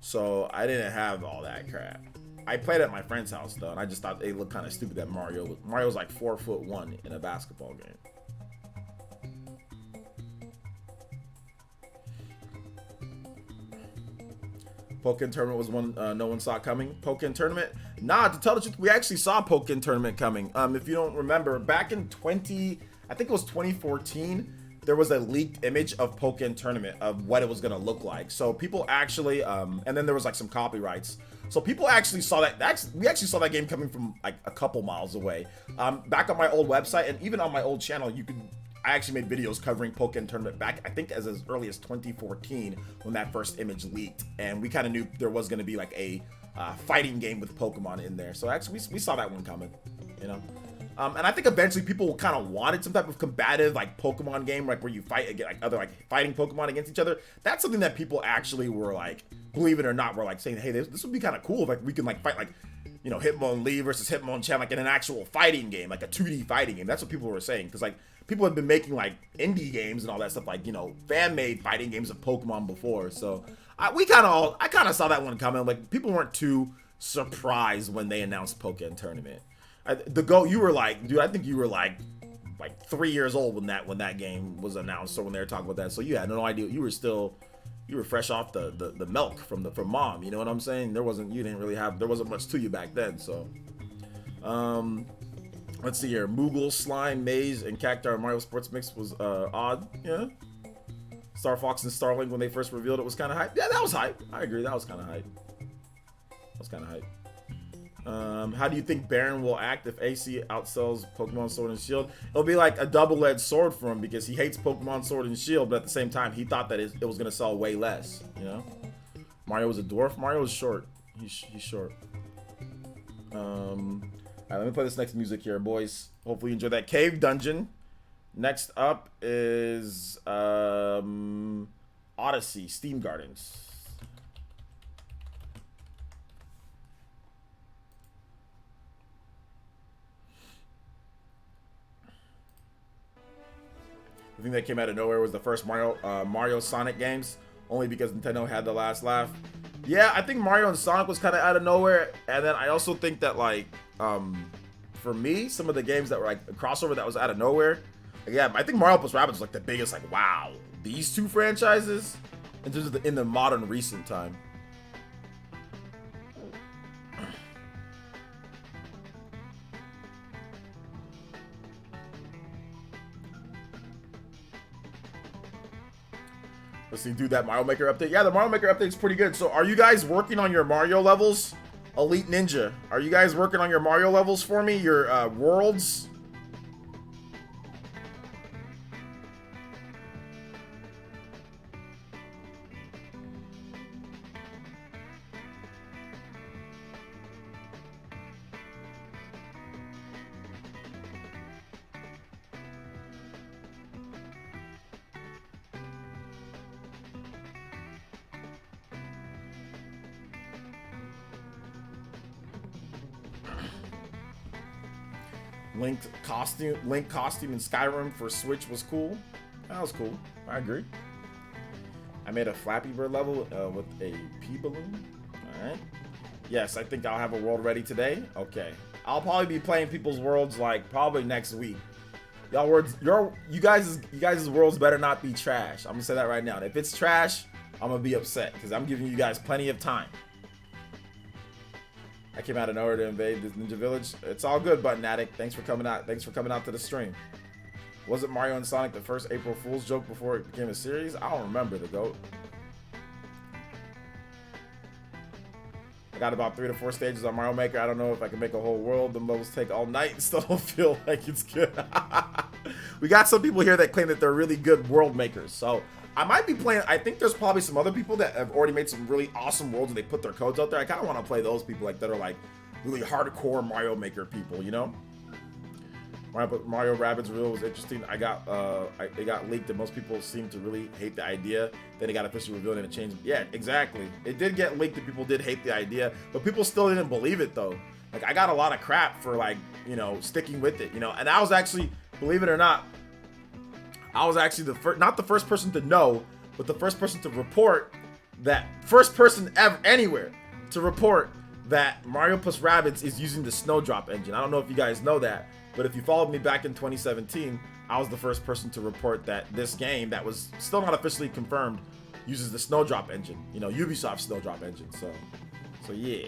So I didn't have all that crap. I played at my friend's house though, and I just thought they looked kind of stupid that Mario's like 4'1" in a basketball game. Pokken Tournament was one no one saw coming. Pokken Tournament? Nah, to tell the truth, we actually saw Pokken Tournament coming. If you don't remember, back in I think it was 2014, there was a leaked image of Pokken Tournament of what it was gonna look like. So people actually, and then there was like some copyrights. So people actually saw that. We actually saw that game coming from like a couple miles away. Back on my old website and even on my old channel, I actually made videos covering Pokken Tournament back, I think as early as 2014 when that first image leaked. And we kind of knew there was going to be like a fighting game with Pokemon in there. So actually we saw that one coming, you know. And I think eventually people kind of wanted some type of combative like Pokemon game, like where you fight against like other like fighting Pokemon against each other. That's something that people actually were like, believe it or not, were like saying, hey, this would be kind of cool if like we can like fight like, you know, Hitmonlee versus Hitmonchan like in an actual fighting game, like a 2D fighting game. That's what people were saying, because like people have been making like indie games and all that stuff, like, you know, fan-made fighting games of Pokemon before. So I kind of saw that one coming. Like people weren't too surprised when they announced Pokken Tournament. You were like, dude, I think you were like 3 years old when that game was announced, or when they were talking about that. So you had no idea. You were fresh off the milk from mom. You know what I'm saying? there wasn't much to you back then. So, let's see here. Moogle, Slime, Maze, and Cactar Mario Sports Mix was odd. Yeah. Star Fox and Starlink when they first revealed it was kind of hype. Yeah, that was hype. I agree. That was kind of hype. How do you think Baron will act if AC outsells Pokemon Sword and Shield? It'll be like a double-edged sword for him, because he hates Pokemon Sword and Shield, but at the same time, he thought that it was going to sell way less, you know? Mario was a dwarf? Mario was short. He's short. Alright, let me play this next music here, boys. Hopefully you enjoy that cave dungeon. Next up is Odyssey, Steam Gardens. The thing that came out of nowhere was the first Mario Sonic games, only because Nintendo had the last laugh. Yeah, I think Mario and Sonic was kind of out of nowhere, and then I also think that like for me, some of the games that were like a crossover that was out of nowhere. Yeah, I think Mario plus Rabbids was like the biggest, like, wow, these two franchises in terms of in the modern recent time. Let's see, dude, that Mario Maker update. Yeah, the Mario Maker update is pretty good. So are you guys working on your Mario levels? Elite Ninja, are you guys working on your Mario levels for me? Your worlds? Link costume in Skyrim for Switch was cool. That was cool. I agree. I made a Flappy Bird level with a pea balloon. Alright. Yes, I think I'll have a world ready today. Okay. I'll probably be playing people's worlds like probably next week. You guys' worlds better not be trash. I'm gonna say that right now. If it's trash, I'm gonna be upset, because I'm giving you guys plenty of time. I came out of nowhere to invade this Ninja Village. It's all good, Button Addict. Thanks for coming out. Thanks for coming out to the stream. Wasn't Mario and Sonic the first April Fool's joke before it became a series? I don't remember, the GOAT. got about 3 to 4 stages on Mario Maker. I don't know if I can make a whole world. Them levels take all night and still don't feel like it's good. We got some people here that claim that they're really good world makers. So I might be playing. I think there's probably some other people that have already made some really awesome worlds and they put their codes out there. I kind of want to play those people like that are like really hardcore Mario Maker people, you know? Mario Rabbids Reel was interesting. It got leaked and most people seem to really hate the idea. Then it got officially revealed and it changed. Yeah, exactly. It did get leaked and people did hate the idea, but people still didn't believe it though. Like I got a lot of crap for like, you know, sticking with it, you know. And I was actually, believe it or not, I was actually not the first person to know, but the first person to report that, first person ever anywhere to report that Mario plus Rabbids is using the Snowdrop engine. I don't know if you guys know that. But if you followed me back in 2017, I was the first person to report that this game that was still not officially confirmed uses the Snowdrop engine, you know, Ubisoft's Snowdrop engine. So yeah,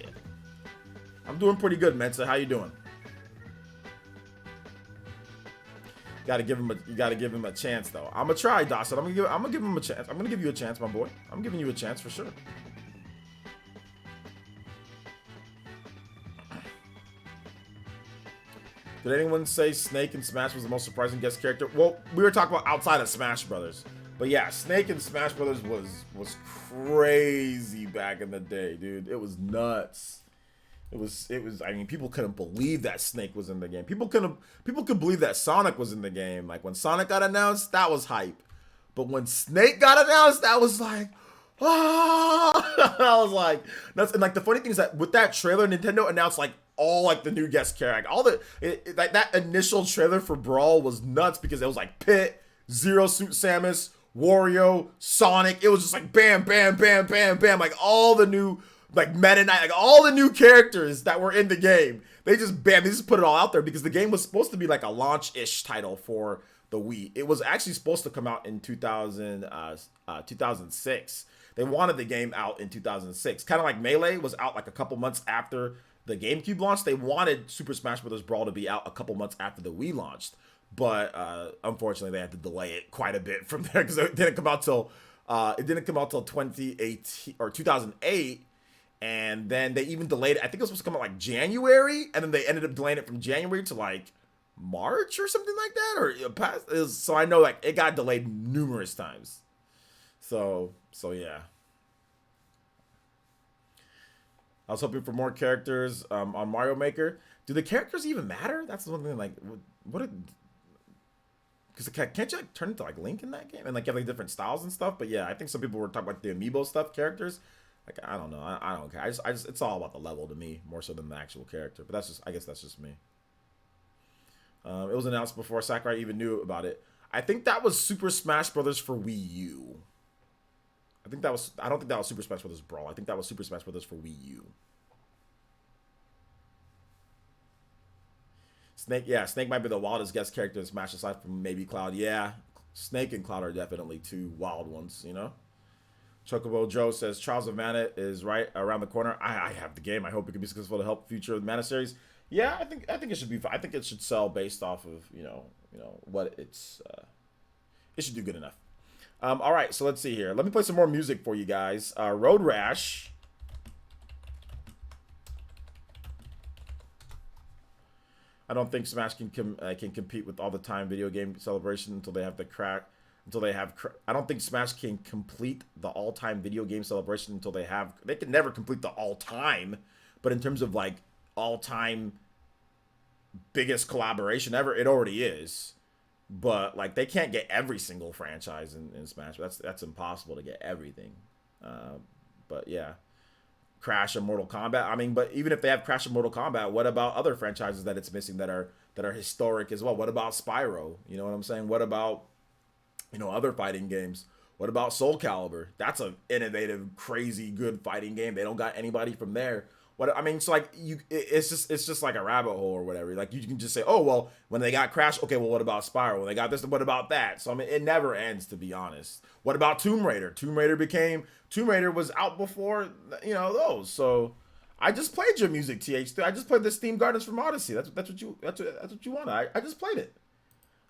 I'm doing pretty good, Mensa. How you doing? You gotta give him a chance though. I'm gonna try, Dawson. I'm gonna give him a chance. I'm gonna give you a chance, my boy. I'm giving you a chance for sure. Did anyone say Snake in Smash was the most surprising guest character? Well, we were talking about outside of Smash Brothers. But yeah, Snake in Smash Brothers was crazy back in the day, dude. It was nuts. It was I mean, people couldn't believe that Snake was in the game. People could believe that Sonic was in the game. Like when Sonic got announced, that was hype. But when Snake got announced, that was like, ah! I was like, that's, and like the funny thing is that with that trailer, Nintendo announced like all like the new guest character, like that initial trailer for Brawl was nuts because it was like Pit, Zero Suit Samus, Wario, Sonic. It was just like bam, bam, bam, bam, bam, like all the new like Meta Knight, like all the new characters that were in the game. They just put it all out there because the game was supposed to be like a launch-ish title for the Wii. It was actually supposed to come out in 2006. They wanted the game out in 2006, kind of like Melee was out like a couple months after the GameCube launched. They wanted Super Smash Bros. Brawl to be out a couple months after the Wii launched, but unfortunately they had to delay it quite a bit from there because it didn't come out till 2018 or 2008, and then they even delayed it. I think it was supposed to come out like January, and then they ended up delaying it from January to like March or something like that, or so I know like it got delayed numerous times. So yeah. I was hoping for more characters on Mario Maker. Do the characters even matter? That's the one thing. Like, because can't you like turn into like Link in that game and like have like different styles and stuff? But yeah, I think some people were talking about the amiibo stuff characters. Like I don't know. I don't care. I just it's all about the level to me more so than the actual character. But that's just, I guess that's just me. It was announced before Sakurai even knew about it. I think that was Super Smash Brothers for Wii U. I don't think that was Super Smash Brothers Brawl. I think that was Super Smash Brothers for Wii U. Snake might be the wildest guest character in Smash aside from maybe Cloud. Yeah, Snake and Cloud are definitely two wild ones, you know? Chocobo Joe says Trials of Mana is right around the corner. I have the game. I hope it can be successful to help future Mana series. Yeah, I think it should be fine. I think it should sell based off of, you know what it's it should do good enough. All right, so let's see here. Let me play some more music for you guys. Road Rash. I don't think Smash can compete with all the time video game celebration until they have the crack. I don't think Smash can complete the all-time video game celebration until they have. They can never complete the all-time, but in terms of like all-time biggest collaboration ever, it already is. But like they can't get every single franchise in Smash. That's impossible to get everything. But yeah, Crash and Mortal Kombat. I mean, but even if they have Crash and Mortal Kombat, what about other franchises that it's missing that are historic as well? What about Spyro? You know what I'm saying? What about other fighting games? What about Soul Calibur? That's an innovative, crazy, good fighting game. They don't got anybody from there. So like it's just like a rabbit hole or whatever. Like you can just say, oh well, when they got Crash, okay, well what about Spyro? When they got this, what about that? So I mean, it never ends, to be honest. What about Tomb Raider? Tomb Raider was out before those. So I just played your music, TH3. I just played the Steam Gardens from Odyssey. That's what you want. I just played it.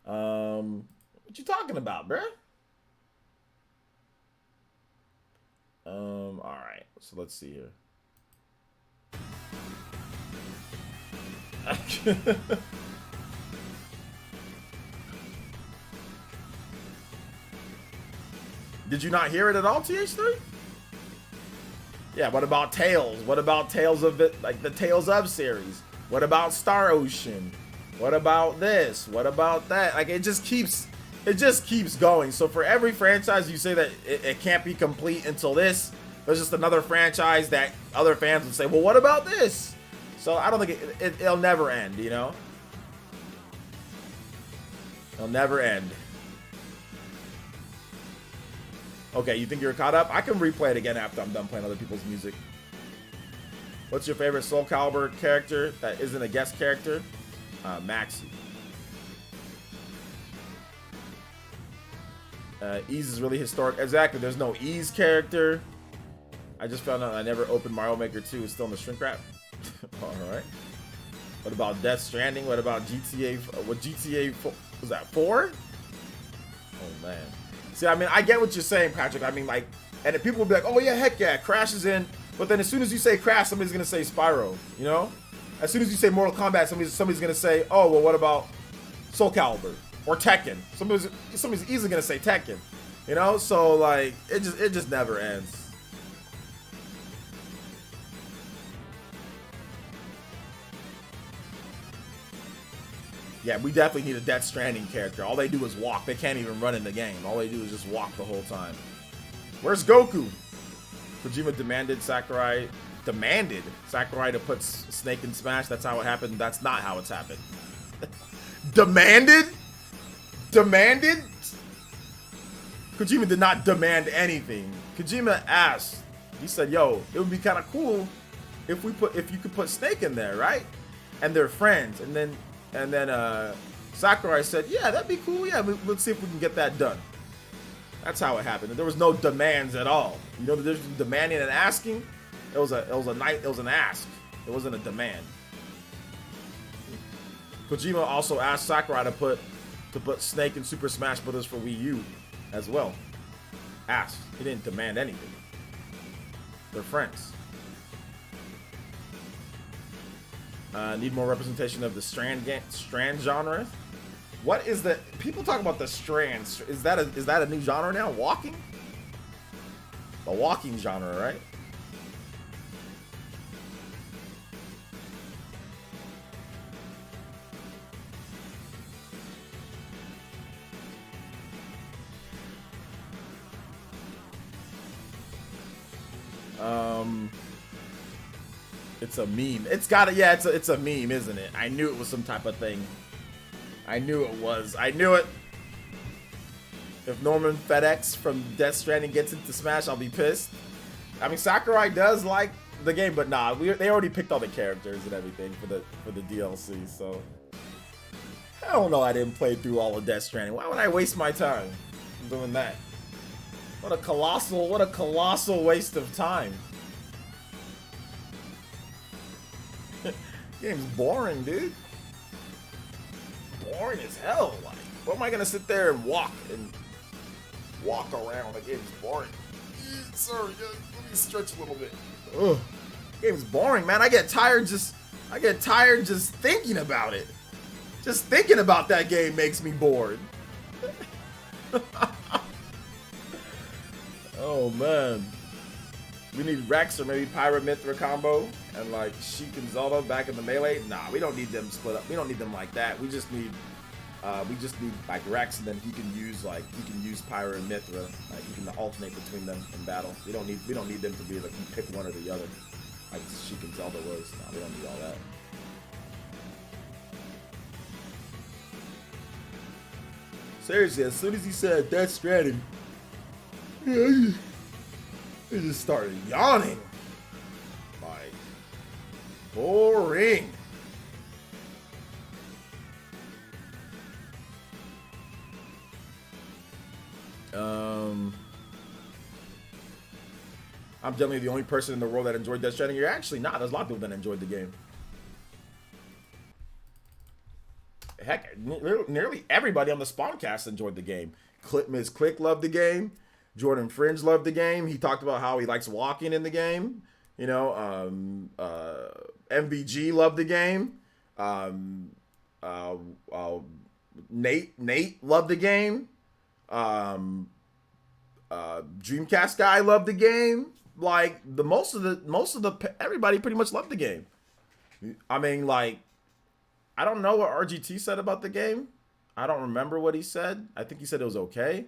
What you talking about, bruh? All right. So let's see here. Did you not hear it at all, TH3? Yeah, what about Tales? What about Tales of it, like the Tales of series? What about Star Ocean? What about this? What about that? Like it just keeps going. So for every franchise you say that it can't be complete until this, there's just another franchise that other fans would say, well, what about this? So I don't think it'll never end, you know? It'll never end. Okay, you think you're caught up? I can replay it again after I'm done playing other people's music. What's your favorite Soul Calibur character that isn't a guest character? Maxi. Ease is really historic. Exactly, there's no Ease character. I just found out I never opened Mario Maker 2. It's still in the shrink wrap. Alright. What about Death Stranding? What about GTA? What GTA 4? Was that 4? Oh, man. See, I mean, I get what you're saying, Patrick. I mean, like, and people will be like, oh, yeah, heck yeah, Crash is in. But then as soon as you say Crash, somebody's going to say Spyro, you know? As soon as you say Mortal Kombat, somebody's going to say, oh, well, what about Soul Calibur or Tekken? Somebody's easily going to say Tekken, you know? So, like, it just never ends. Yeah, we definitely need a Death Stranding character. All they do is walk. They can't even run in the game. All they do is just walk the whole time. Where's Goku? Kojima demanded Sakurai to put Snake in Smash. That's how it happened. That's not how it's happened. Demanded? Demanded? Kojima did not demand anything. Kojima asked. He said, "Yo, it would be kind of cool if you could put Snake in there, right? And they're friends." And then Sakurai said, "Yeah, that'd be cool. Yeah, let's see if we can get that done." That's how it happened. And there was no demands at all. You know the difference between demanding and asking? It was an ask. It wasn't a demand. Kojima also asked Sakurai to put Snake in Super Smash Bros. For Wii U as well. Asked. He didn't demand anything. They're friends. Need more representation of the Strand genre. What is the people talk about the Strands? Is that a new genre now? Walking? The walking genre, right? It's a meme. It's a meme, isn't it? I knew it was some type of thing. I knew it was. I knew it. If Norman FedEx from Death Stranding gets into Smash, I'll be pissed. I mean, Sakurai does like the game, but nah, they already picked all the characters and everything for the DLC. So hell no, I didn't play through all of Death Stranding. Why would I waste my time doing that? What a colossal waste of time. Game's boring, dude. Boring as hell. Like, what am I gonna sit there and walk around? The game's boring. Sorry, let me stretch a little bit. Ugh. Game's boring, man. I get tired just thinking about it. Just thinking about that game makes me bored. Oh man. We need Rex or maybe Pyra Mithra combo and like Sheik and Zelda back in the melee. Nah, we don't need them split up. We don't need them like that. We just need like Rex, and then he can use Pyra and Mithra. Like he can alternate between them in battle. We don't need them to be like you pick one or the other. Like Sheik and Zelda was. Nah, we don't need all that. Seriously, as soon as he said Death Stranding, I just started yawning. Like, boring. I'm definitely the only person in the world that enjoyed Death Stranding. You're actually not. There's a lot of people that enjoyed the game. Heck, nearly everybody on the Spawncast enjoyed the game. Ms. Click loved the game. Jordan Fringe loved the game. He talked about how he likes walking in the game. You know, MVG loved the game. Um, uh, uh, Nate loved the game. Dreamcast guy loved the game. Like everybody pretty much loved the game. I mean, like, I don't know what RGT said about the game. I don't remember what he said. I think he said it was okay.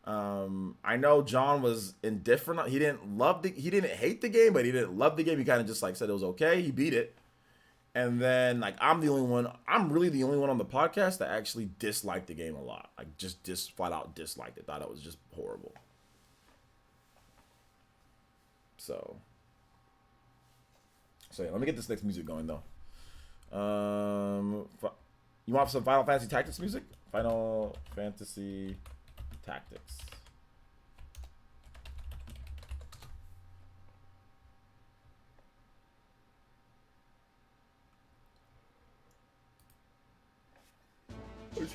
I know John was indifferent. He didn't hate the game, but he didn't love the game. He kind of just like said it was okay. He beat it. And then like I'm really the only one on the podcast that actually disliked the game a lot. Like just flat out disliked it. Thought it was just horrible. So yeah, let me get this next music going though. You want some Final Fantasy Tactics music? Final Fantasy Tactics.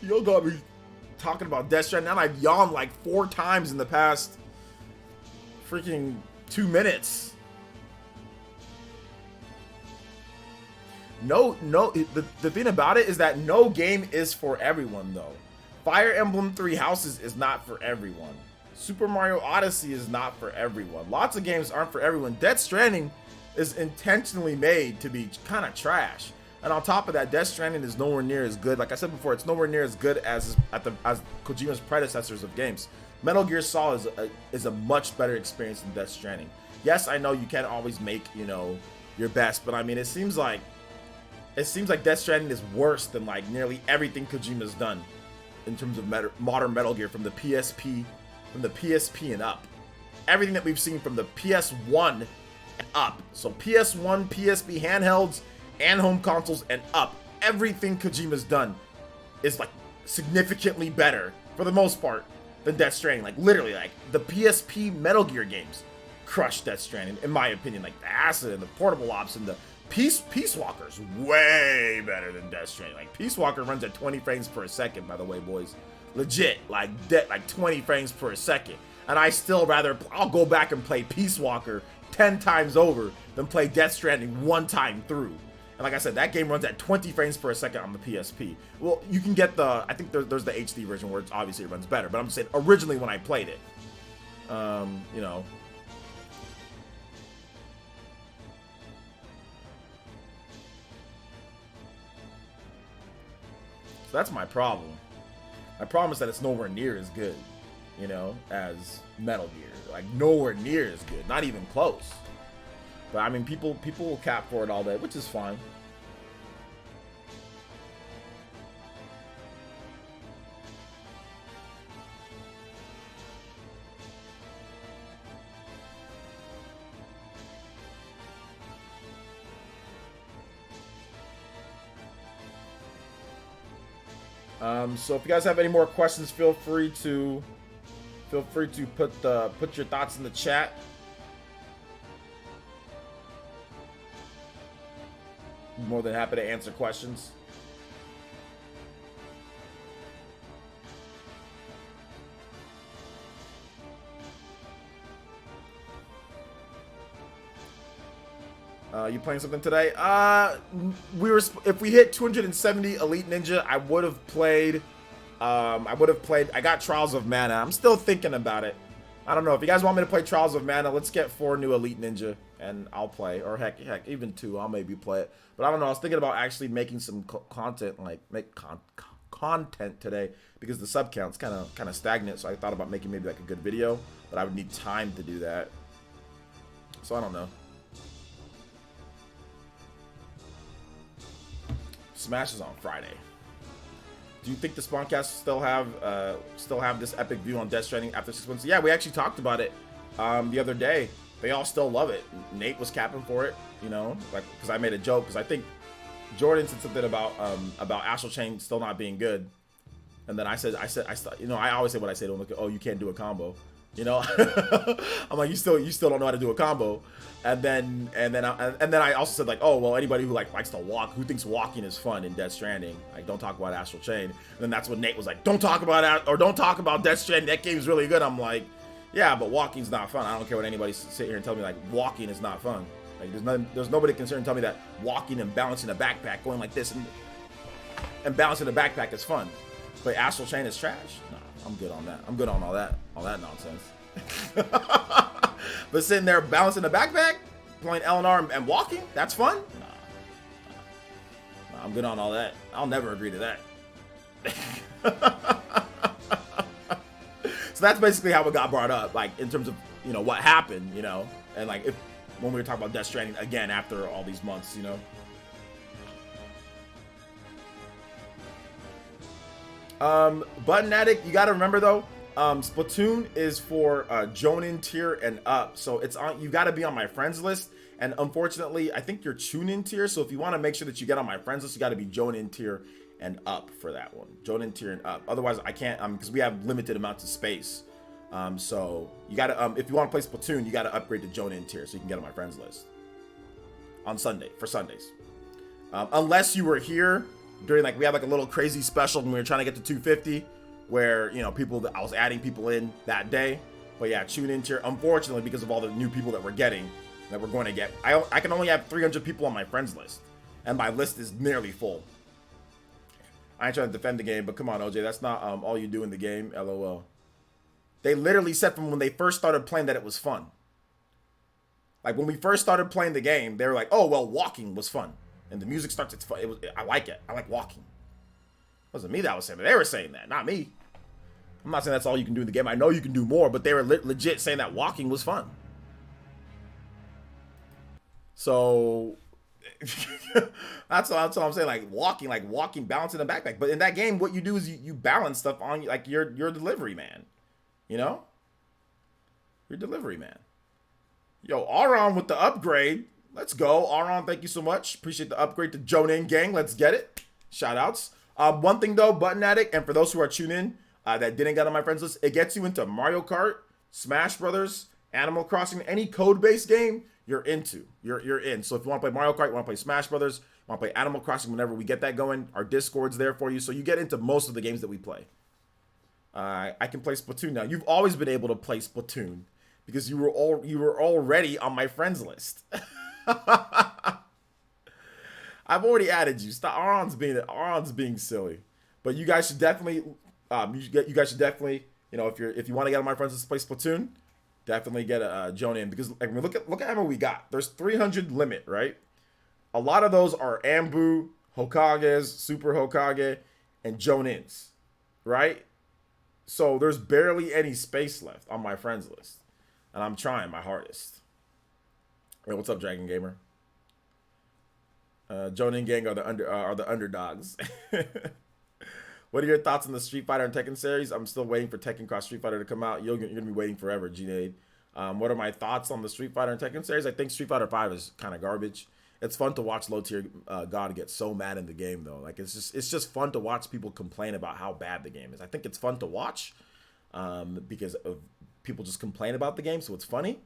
Y'all got me talking about Death Stranding, and I've yawned like 4 times in the past freaking 2 minutes. The thing about it is that no game is for everyone though. Fire Emblem Three Houses is not for everyone. Super Mario Odyssey is not for everyone. Lots of games aren't for everyone. Death Stranding is intentionally made to be kind of trash. And on top of that, Death Stranding is nowhere near as good. Like I said before, it's nowhere near as good as Kojima's predecessors of games. Metal Gear Solid is a much better experience than Death Stranding. Yes, I know you can't always make, your best, but I mean, it seems like Death Stranding is worse than like nearly everything Kojima's done in terms of modern Metal Gear from the PSP and up. Everything that we've seen from the PS1 and up. So PS1, PSP handhelds, and home consoles and up. Everything Kojima's done is like significantly better for the most part than Death Stranding. Like literally, like the PSP Metal Gear games crushed Death Stranding, in my opinion. Like the Acid and the Portable Ops and the Peace Walker's way better than Death Stranding. Like Peace Walker runs at 20 frames per second, by the way, boys. Legit, like 20 frames per second. And I'll go back and play Peace Walker 10 times over than play Death Stranding 1 time through. And like I said, that game runs at 20 frames per second on the PSP. Well, you can get I think there's the HD version where it runs better. But I'm just saying, originally when I played it, So that's my problem. My problem is that it's nowhere near as good, as Metal Gear. Like nowhere near as good, not even close. But I mean, people will cap for it all day, which is fine. So if you guys have any more questions, feel free to put your thoughts in the chat. I'm more than happy to answer questions. You playing something today? If we hit 270 Elite Ninja, I would have played. I got Trials of Mana. I'm still thinking about it. I don't know. If you guys want me to play Trials of Mana, let's get 4 new Elite Ninja, and I'll play. Or heck, even 2. I'll maybe play it. But I don't know. I was thinking about actually making some content, like content today, because the sub count's kind of stagnant. So I thought about making maybe like a good video, but I would need time to do that. So I don't know. Smash is on Friday. Do you think the Spawncast still have this epic view on Death Stranding after 6 months? Yeah, we actually talked about it the other day. They all still love it. Nate was capping for it, like because I made a joke because I think Jordan said something about Astral Chain still not being good, and then I said I always say what I say to him, like, oh, you can't do a combo. I'm like, you still don't know how to do a combo, and then I also said like, oh well, anybody who likes to walk, who thinks walking is fun in Death Stranding, like don't talk about Astral Chain. And then that's when Nate was like, don't talk about Death Stranding. That game's really good. I'm like, yeah, but walking's not fun. I don't care what anybody sit here and tell me like walking is not fun. Like there's nobody concerned tell me that walking and balancing a backpack, going like this and balancing a backpack is fun. But Astral Chain is trash. Nah, I'm good on that. I'm good on all that nonsense. But sitting there balancing a backpack, playing LNR and walking, that's fun. Nah, I'm good on all that. I'll never agree to that. So that's basically how it got brought up, like in terms of, you know, what happened, you know, and like when we were talking about Death Stranding again after all these months, you know. Button Addict, you gotta remember though, Splatoon is for Jonin tier and up, so it's on. You gotta be on my friends list, and unfortunately, I think you're Chunin tier. So if you want to make sure that you get on my friends list, you got to be Jonin tier and up for that one. Jonin tier and up. Otherwise, I can't. Because we have limited amounts of space. So you gotta. If you want to play Splatoon, you gotta upgrade to Jonin tier so you can get on my friends list on Sunday for Sundays. Unless you were here during like we had like a little crazy special when we were trying to get to 250, where you know I was adding people in that day. But yeah, tune in tier. Unfortunately, because of all the new people that we're getting, that we're going to get, I can only have 300 people on my friends list, and my list is nearly full. I ain't trying to defend the game, but come on, OJ, that's not all you do in the game. LOL. They literally said from when they first started playing that it was fun. Like when we first started playing the game, they were like, "Oh well, walking was fun." And the music starts, it's fun. I like it. I like walking. It wasn't me that was saying that. They were saying that, not me. I'm not saying that's all you can do in the game. I know you can do more, but they were legit saying that walking was fun. So that's all I'm saying. Like walking, balancing the backpack. But in that game, what you do is you balance stuff on like you're a delivery man. You know, you're a delivery man. Yo, Aron with the upgrade. Let's go. Aron, thank you so much. Appreciate the upgrade to Jonin Gang. Let's get it. Shout outs. One thing though, Button Addict, and for those who are tuning in that didn't get on my friends list, it gets you into Mario Kart, Smash Brothers, Animal Crossing, any code-based game you're into. You're in. So if you want to play Mario Kart, you want to play Smash Brothers, you want to play Animal Crossing, whenever we get that going, our Discord's there for you. So you get into most of the games that we play. I can play Splatoon now. You've always been able to play Splatoon because you were already on my friends list. I've already added you. Stop. Aron's being silly. But you guys should definitely you guys should definitely, you know, if you want to get on my friends list to play Splatoon, definitely get a Jonin, because like, I mean, look at how many we got. There's 300 limit, right? A lot of those are Ambu, Hokages, Super Hokage, and Jonins, right? So there's barely any space left on my friends list, and I'm trying my hardest. Hey, what's up, Dragon Gamer? Jonin Gang are the underdogs. What are your thoughts on the Street Fighter and Tekken series? I'm still waiting for Tekken Cross Street Fighter to come out. You're gonna be waiting forever, Grenade. What are my thoughts on the Street Fighter and Tekken series? I think Street Fighter 5 is kind of garbage. It's fun to watch low tier God get so mad in the game though. Like it's just fun to watch people complain about how bad the game is. I think it's fun to watch because of people just complain about the game, so it's funny.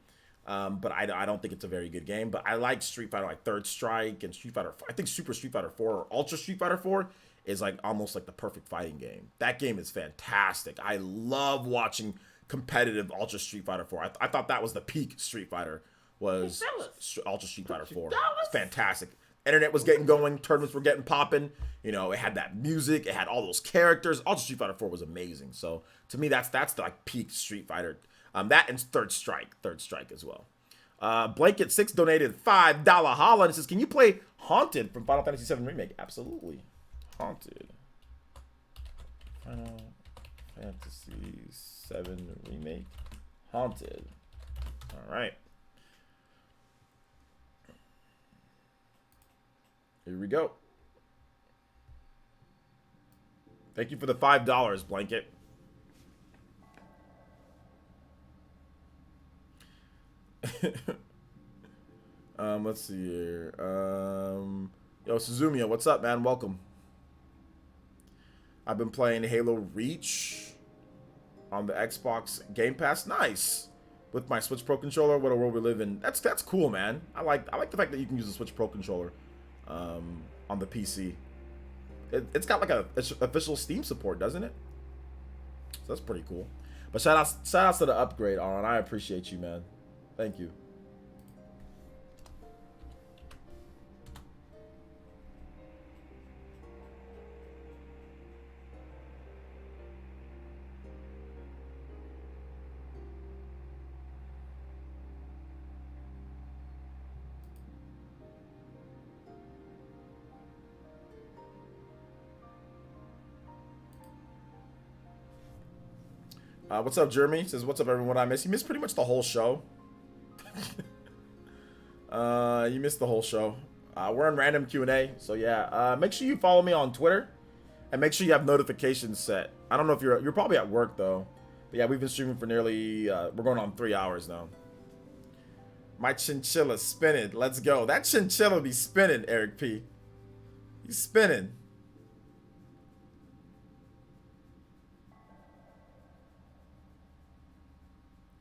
But I don't think it's a very good game. But I like Street Fighter, like Third Strike and Street Fighter. I think Super Street Fighter 4 or Ultra Street Fighter 4 is like almost like the perfect fighting game. That game is fantastic. I love watching competitive Ultra Street Fighter 4. I thought that was the peak Street Fighter, was Ultra Street Fighter 4. It's fantastic. Internet was getting going, tournaments were getting popping. You know, it had that music, it had all those characters. Ultra Street Fighter 4 was amazing. So to me, that's the like peak Street Fighter. That and Third Strike as well. Blanket 6 donated $5 holla and says, "Can you play Haunted from Final Fantasy VII Remake?" Absolutely. Haunted. Final Fantasy VII Remake. Haunted. All right. Here we go. Thank you for the $5, Blanket. Let's see here. Yo, Suzumiya, what's up, man? Welcome. I've been playing Halo Reach on the Xbox Game Pass. Nice. With my Switch Pro controller. What a world we live in. That's cool, man. I like the fact that you can use the Switch Pro controller on the PC. It's got like a official Steam support, doesn't it? So that's pretty cool. But shout outs to the upgrade, Aron. I appreciate you, man. Thank you. What's up, Jeremy? Says, what's up, everyone? What I missed? You missed pretty much the whole show. You missed the whole show. We're in random Q&A, so yeah. Make sure you follow me on Twitter, and make sure you have notifications set. I don't know if you're probably at work though. But yeah, we've been streaming for nearly we're going on 3 hours now. My chinchilla's spinning. Let's go. That chinchilla be spinning, Eric P. He's spinning.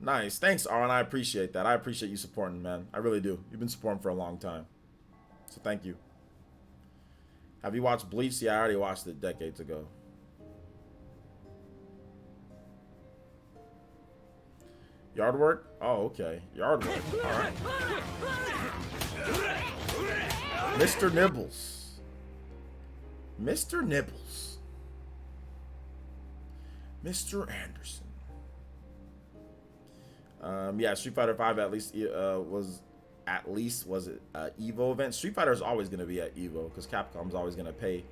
Nice. Thanks, Aaron. I appreciate that. I appreciate you supporting, man. I really do. You've been supporting for a long time. So thank you. Have you watched Bleach? Yeah, I already watched it decades ago. Yard work? Oh, okay. Yard work. All right. Mr. Nibbles. Mr. Nibbles. Mr. Anderson. Yeah, Street Fighter 5 at least was it Evo event. Street Fighter is always going to be at Evo because Capcom's always going to pay.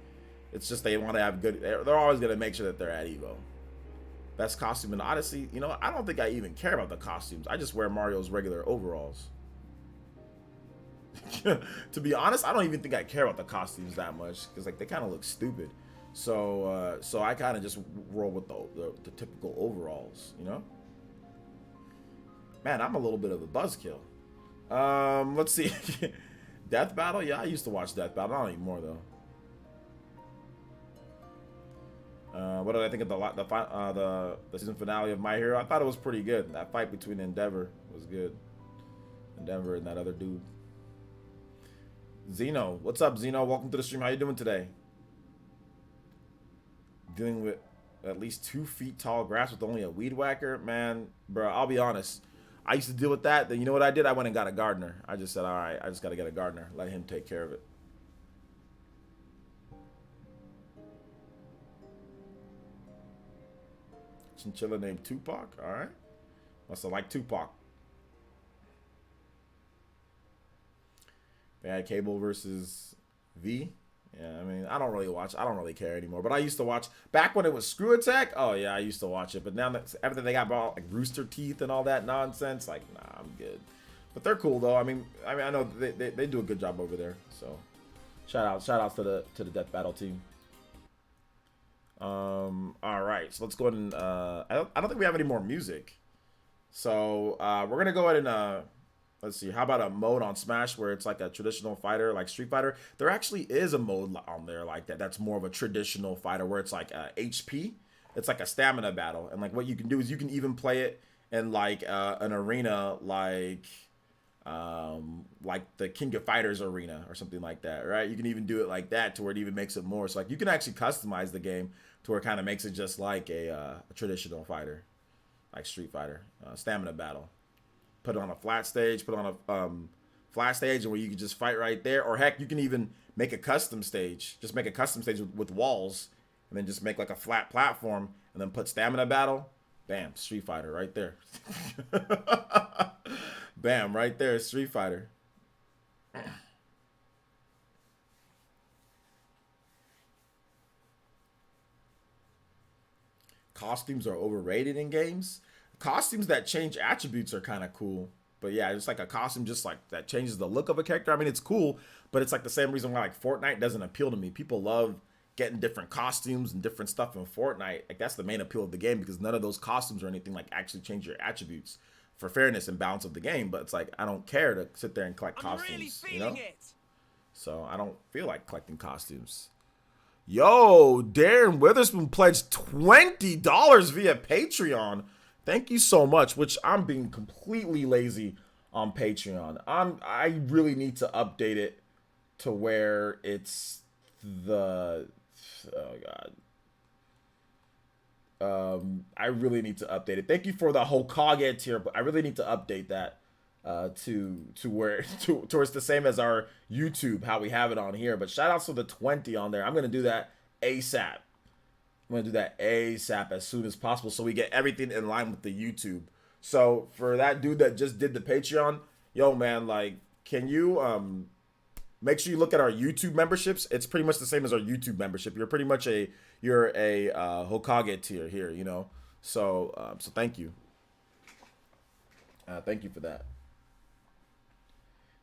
It's just they want to have good. They're always going to make sure that they're at Evo. Best costume in Odyssey. You know, I don't think I even care about the costumes. I just wear Mario's regular overalls. To be honest, I don't even think I care about the costumes that much because like they kind of look stupid. So I kind of just roll with the typical overalls. You know. Man, I'm a little bit of a buzzkill. Let's see. Death Battle? Yeah, I used to watch Death Battle. Not anymore, though. What did I think of the season finale of My Hero? I thought it was pretty good. That fight between Endeavor was good. Endeavor and that other dude. Zeno. What's up, Zeno? Welcome to the stream. How you doing today? Dealing with at least 2 feet tall grass with only a weed whacker? Man, bro, I'll be honest. I used to deal with that. Then you know what I did? I went and got a gardener. I just said, all right, I just got to get a gardener. Let him take care of it. Chinchilla named Tupac. All right. Must have liked Tupac. Bad Cable versus V. Yeah, I mean, I don't really watch. I don't really care anymore. But I used to watch back when it was Screw Attack. Oh yeah, I used to watch it. But now that everything they got about like Rooster Teeth and all that nonsense, like nah, I'm good. But they're cool though. I mean, I know they do a good job over there. So shout outs to the Death Battle team. All right, so let's go ahead and I don't think we have any more music. So we're gonna go ahead and let's see. How about a mode on Smash where it's like a traditional fighter, like Street Fighter? There actually is a mode on there like that. That's more of a traditional fighter where it's like HP. It's like a stamina battle, and like what you can do is you can even play it in like an arena like the King of Fighters arena or something like that, right? You can even do it like that to where it even makes it more. So like you can actually customize the game to where it kind of makes it just like a traditional fighter, like Street Fighter, stamina battle. Put it on a flat stage, put it on a flat stage where you can just fight right there. Or heck, you can even make a custom stage. Just make a custom stage with walls and then just make like a flat platform and then put stamina battle. Bam, Street Fighter right there. Bam, right there, Street Fighter. Costumes are overrated in games. Costumes that change attributes are kind of cool, but yeah, just like a costume just like that changes the look of a character. I mean, it's cool, but it's like the same reason why like Fortnite doesn't appeal to me. People love getting different costumes and different stuff in Fortnite. Like that's the main appeal of the game because none of those costumes or anything like actually change your attributes for fairness and balance of the game. But it's like I don't care to sit there and collect costumes, really, you know? So I don't feel like collecting costumes. Yo, Darren Witherspoon pledged $20 via Patreon. Thank you so much, which I'm being completely lazy on Patreon. I really need to update it to where it's the I really need to update it. Thank you for the Hokage tier, but I really need to update that to where towards the same as our YouTube, how we have it on here. But shout outs to the 20 on there. I'm gonna do that ASAP. I'm going to do that ASAP as soon as possible so we get everything in line with the YouTube. So for that dude that just did the Patreon, yo, man, like, can you make sure you look at our YouTube memberships? It's pretty much the same as our YouTube membership. You're pretty much you're a Hokage tier here, you know? So so thank you. Thank you for that.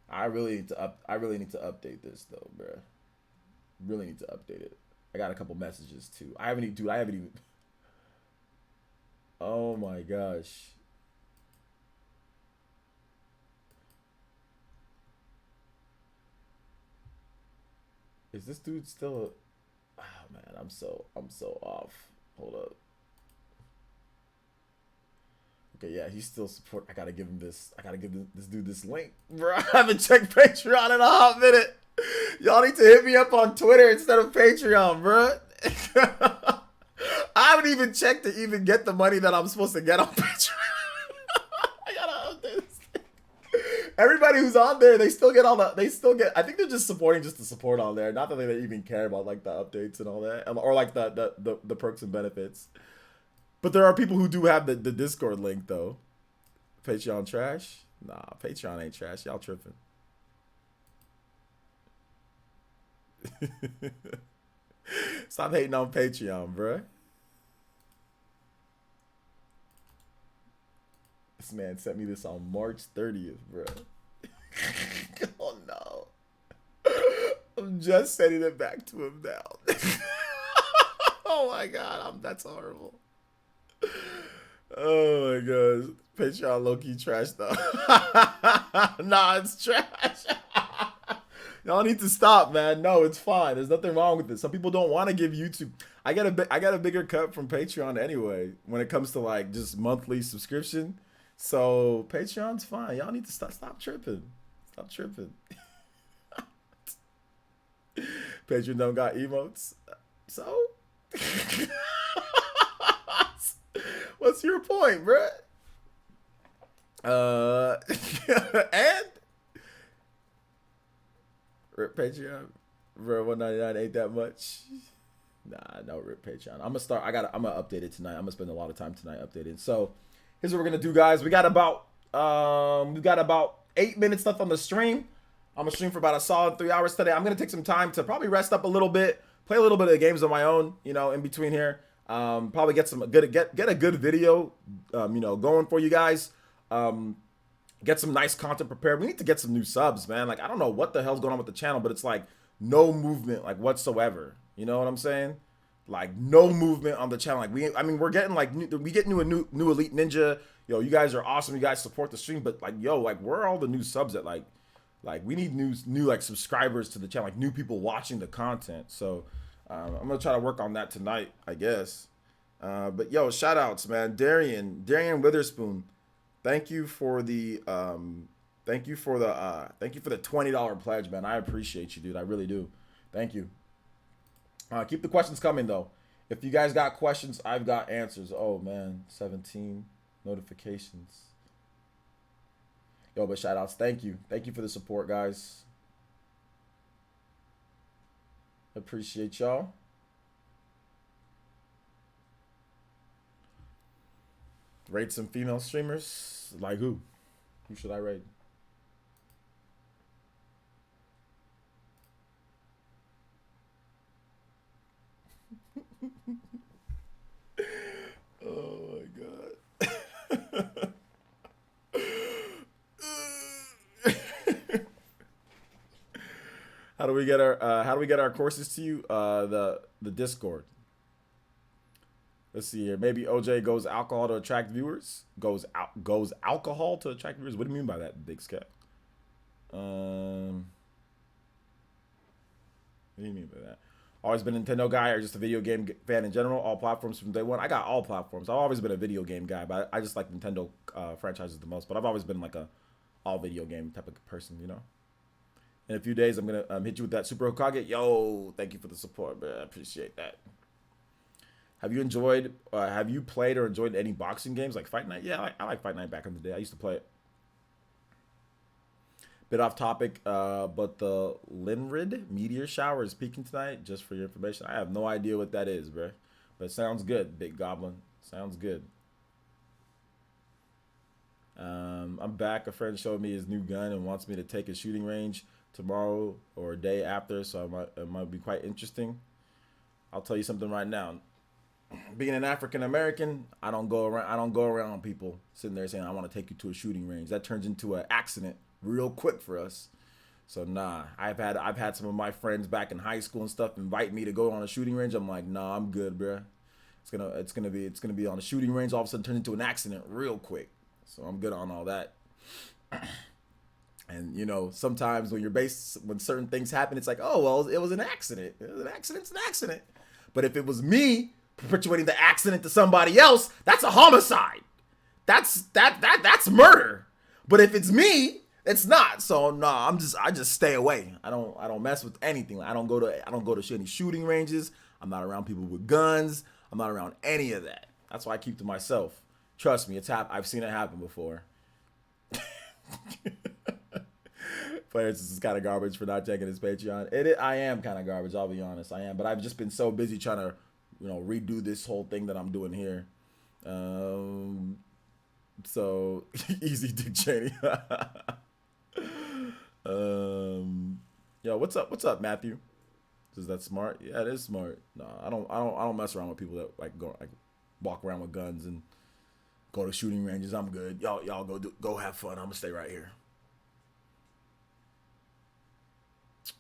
I really need to update this though, bro. Really need to update it. I got a couple messages too. I haven't even. Oh my gosh. Is this dude still? Oh man, I'm so off. Hold up. Okay, yeah, he's still support. I gotta give him this. I gotta give this dude this link, bro. I haven't checked Patreon in a hot minute. Y'all need to hit me up on Twitter instead of Patreon, bro. I haven't even checked to even get the money that I'm supposed to get on Patreon. I gotta update this thing. Everybody who's on there, they still get all the. They still get. I think they're just supporting just to support on there. Not that they even care about like the updates and all that, or like the perks and benefits. But there are people who do have the Discord link though. Patreon trash? Nah, Patreon ain't trash. Y'all tripping. Stop hating on Patreon, bruh. This man sent me this on March 30th, bruh. Oh no. I'm just sending it back to him now. Oh my god, that's horrible. Oh my god. Patreon low-key trash though. Nah, it's trash. Y'all need to stop, man. No, it's fine. There's nothing wrong with it. Some people don't want to give YouTube. I got a bigger cut from Patreon anyway when it comes to like just monthly subscription. So Patreon's fine. Y'all need to stop tripping. Stop tripping. Patreon don't got emotes. So what's your point, bruh? And rip Patreon, bro. $1.99 ain't that much. Nah, no rip Patreon. I'm gonna update it tonight. I'm gonna spend a lot of time tonight updating. So here's what we're gonna do, guys. We got about 8 minutes left on the stream. I'm gonna stream for about a solid 3 hours today. I'm gonna take some time to probably rest up a little bit, play a little bit of the games on my own, you know, in between here. Probably get a good video, going for you guys. Get some nice content prepared. We need to get some new subs, man. Like, I don't know what the hell's going on with the channel, but it's like no movement, like whatsoever. You know what I'm saying? Like no movement on the channel. Like we're getting like we get new Elite Ninja. Yo, you guys are awesome. You guys support the stream, but like, yo, like where are all the new subs that like we need new like subscribers to the channel, like new people watching the content. So I'm gonna try to work on that tonight, I guess. But yo, shout outs, man. Darian Witherspoon. Thank you for the $20 pledge, man. I appreciate you, dude. I really do. Thank you. Keep the questions coming though. If you guys got questions, I've got answers. Oh man, 17 notifications. Yo, but shout outs. Thank you. Thank you for the support, guys. Appreciate y'all. Rate some female streamers. Like who? Who should I rate? Oh my god. How do we get our courses to you? The Discord. Let's see here. Maybe OJ goes alcohol to attract viewers. Goes alcohol to attract viewers. What do you mean by that, Big Scat? What do you mean by that? Always been a Nintendo guy or just a video game fan in general? All platforms from day one? I got all platforms. I've always been a video game guy, but I just like Nintendo franchises the most. But I've always been like a all video game type of person, you know? In a few days, I'm going to hit you with that Super Hokage. Yo, thank you for the support, bro. I appreciate that. Have you played or enjoyed any boxing games like Fight Night? Yeah, I like Fight Night back in the day. I used to play it. Bit off topic, but the Linrid meteor shower is peaking tonight, just for your information. I have no idea what that is, bro. But it sounds good, Big Goblin. Sounds good. I'm back. A friend showed me his new gun and wants me to take a shooting range tomorrow or a day after, so it might be quite interesting. I'll tell you something right now. being an African American, I don't go around people sitting there saying I want to take you to a shooting range. That turns into an accident real quick for us. So nah, I've had some of my friends back in high school and stuff invite me to go on a shooting range. I'm like, nah, I'm good, bruh. It's gonna be on a shooting range. All of a sudden, turn into an accident real quick. So I'm good on all that. And you know, sometimes when certain things happen, it's like, oh well, it was an accident. It was an accident. It's an accident. But if it was me perpetuating the accident to somebody else, that's a homicide. That's murder. But if it's me, it's not. So no, I just stay away. I don't mess with anything. I don't go to any shooting ranges. I'm not around people with guns. I'm not around any of that. That's why I keep to myself. Trust me, I've seen it happen before. PlayerEssence is kind of garbage for not checking his Patreon. I am kind of garbage, I'll be honest. I am, but I've just been so busy trying to, redo this whole thing that I'm doing here. So easy, Dick Cheney. Yo, what's up, Matthew? Is that smart? Yeah, it is smart. No, I don't mess around with people that walk around with guns and go to shooting ranges. I'm good. Y'all go have fun. I'm gonna stay right here.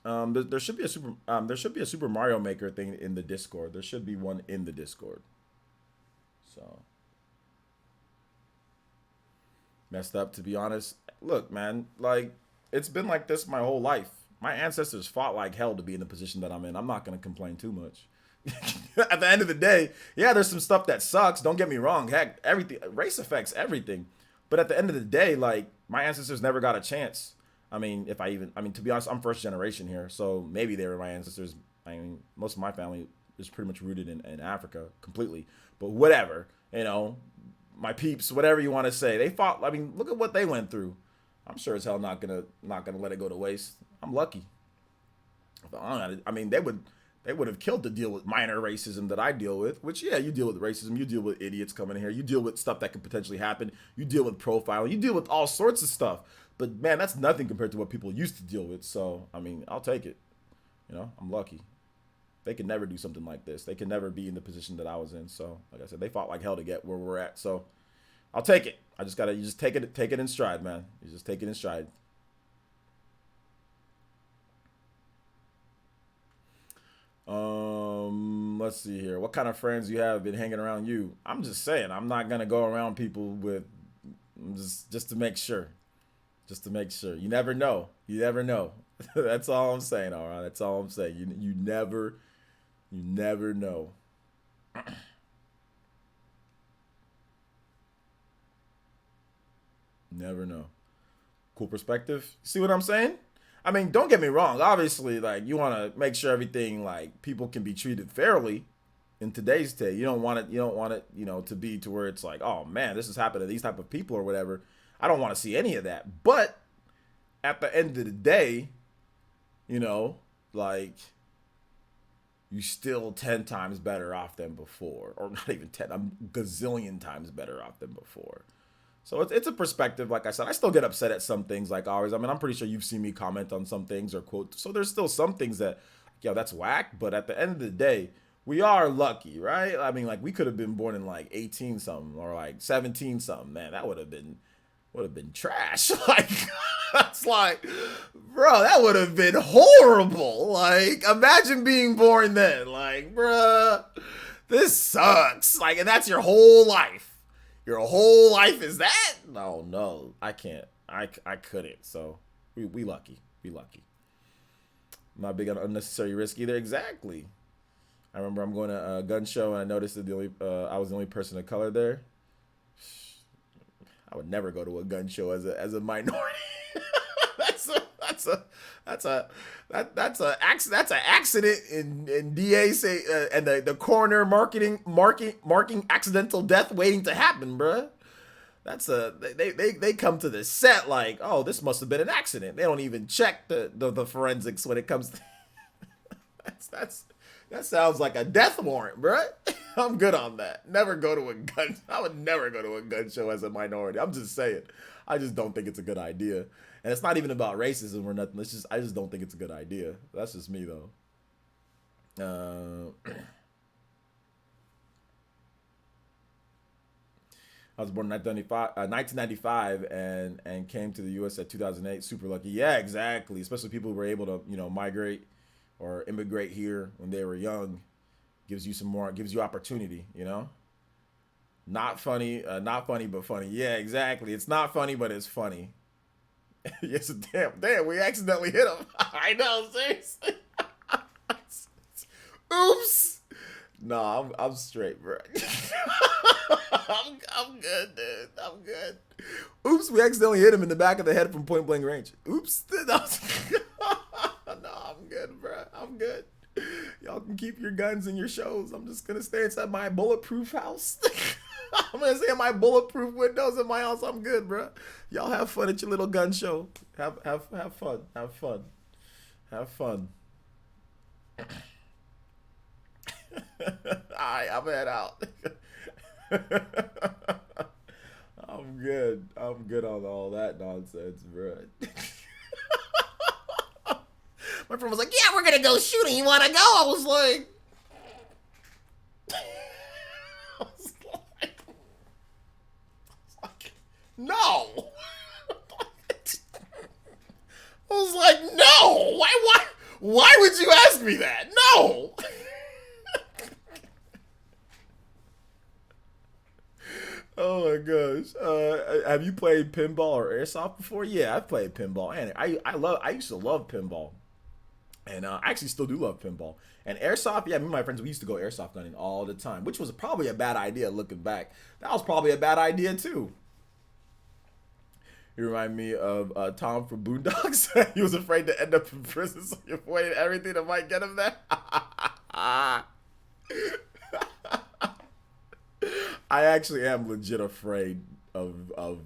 There should be a Super Mario Maker thing in the Discord. There should be one in the Discord. So messed up, to be honest. Look, man, it's been like this my whole life. My ancestors fought like hell to be in the position that I'm in. I'm not gonna complain too much. At the end of the day, yeah, there's some stuff that sucks. Don't get me wrong. Heck, everything, race affects everything. But at the end of the day, my ancestors never got a chance. To be honest, I'm first generation here, so maybe they were my ancestors. Most of my family is pretty much rooted in Africa completely. But whatever, my peeps, whatever you want to say, they fought. Look at what they went through. I'm sure as hell not gonna let it go to waste. I'm lucky. They would have killed to deal with minor racism that I deal with, which, yeah, you deal with racism. You deal with idiots coming in here. You deal with stuff that could potentially happen. You deal with profiling. You deal with all sorts of stuff. But, man, that's nothing compared to what people used to deal with. So, I'll take it. I'm lucky. They could never do something like this. They could never be in the position that I was in. So, like I said, they fought like hell to get where we're at. So, I'll take it. You just take it in stride, man. You just take it in stride. Let's see here. What kind of friends you have been hanging around you? I'm just saying, I'm not gonna go around people with just to make sure. Just to make sure. You never know. You never know. That's all I'm saying, all right? That's all I'm saying. You never know. Never know. Cool perspective. See what I'm saying? Don't get me wrong. Obviously, you want to make sure everything, people can be treated fairly in today's day. You don't want it, to be to where it's like, oh man, this has happened to these type of people or whatever. I don't want to see any of that. But at the end of the day, you still 10 times better off than before, or not even 10, I'm gazillion times better off than before. So it's a perspective. Like I said, I still get upset at some things, like always. I'm pretty sure you've seen me comment on some things or quote. So there's still some things that, that's whack. But at the end of the day, we are lucky, right? We could have been born in 18 something or 17 something. Man, that would have been trash. That's bro, that would have been horrible. Imagine being born then. Bruh, this sucks. And that's your whole life. Your whole life is that? No, I can't. I couldn't. So we lucky. We lucky. I'm not big on unnecessary risk either. Exactly. I remember I'm going to a gun show and I noticed that I was the only person of color there. I would never go to a gun show as a minority. That's an accident in DA say and the coroner marking accidental death waiting to happen, bruh. They come to the set oh, this must have been an accident. They don't even check the forensics when it comes to that sounds like a death warrant, bruh. I'm good on that. I would never go to a gun show as a minority. I'm just saying. I just don't think it's a good idea. And it's not even about racism or nothing. I just don't think it's a good idea. That's just me though. I was born in 1995 and came to the U.S. at 2008. Super lucky. Yeah, exactly. Especially people who were able to, you know, migrate or immigrate here when they were young. Gives you opportunity, you know? Not funny, but funny. Yeah, exactly. It's not funny, but it's funny. Yes, damn, we accidentally hit him. I know, seriously. Oops. No, I'm straight, bro. I'm good, dude. I'm good. Oops, we accidentally hit him in the back of the head from point blank range. Oops. No, I'm good, bro. I'm good. Y'all can keep your guns in your shows. I'm just gonna stay inside my bulletproof house. I'm gonna stay in my bulletproof windows in my house. I'm good, bro. Y'all have fun at your little gun show. Have fun. Have fun. Have fun. Alright, I'm head out. I'm good. I'm good on all that nonsense, bro. My friend was like, yeah, we're gonna go shooting. You wanna go? I was like, no. I was like, no. Why would you ask me that? No. Oh my gosh. Have you played pinball or airsoft before? Yeah, I've played pinball, and I used to love pinball. And I actually still do love pinball. And airsoft, yeah, me and my friends, we used to go airsoft gunning all the time, which was probably a bad idea looking back. That was probably a bad idea too. You remind me of Tom from Boondocks. He was afraid to end up in prison, so he avoided everything that might get him there. I actually am legit afraid of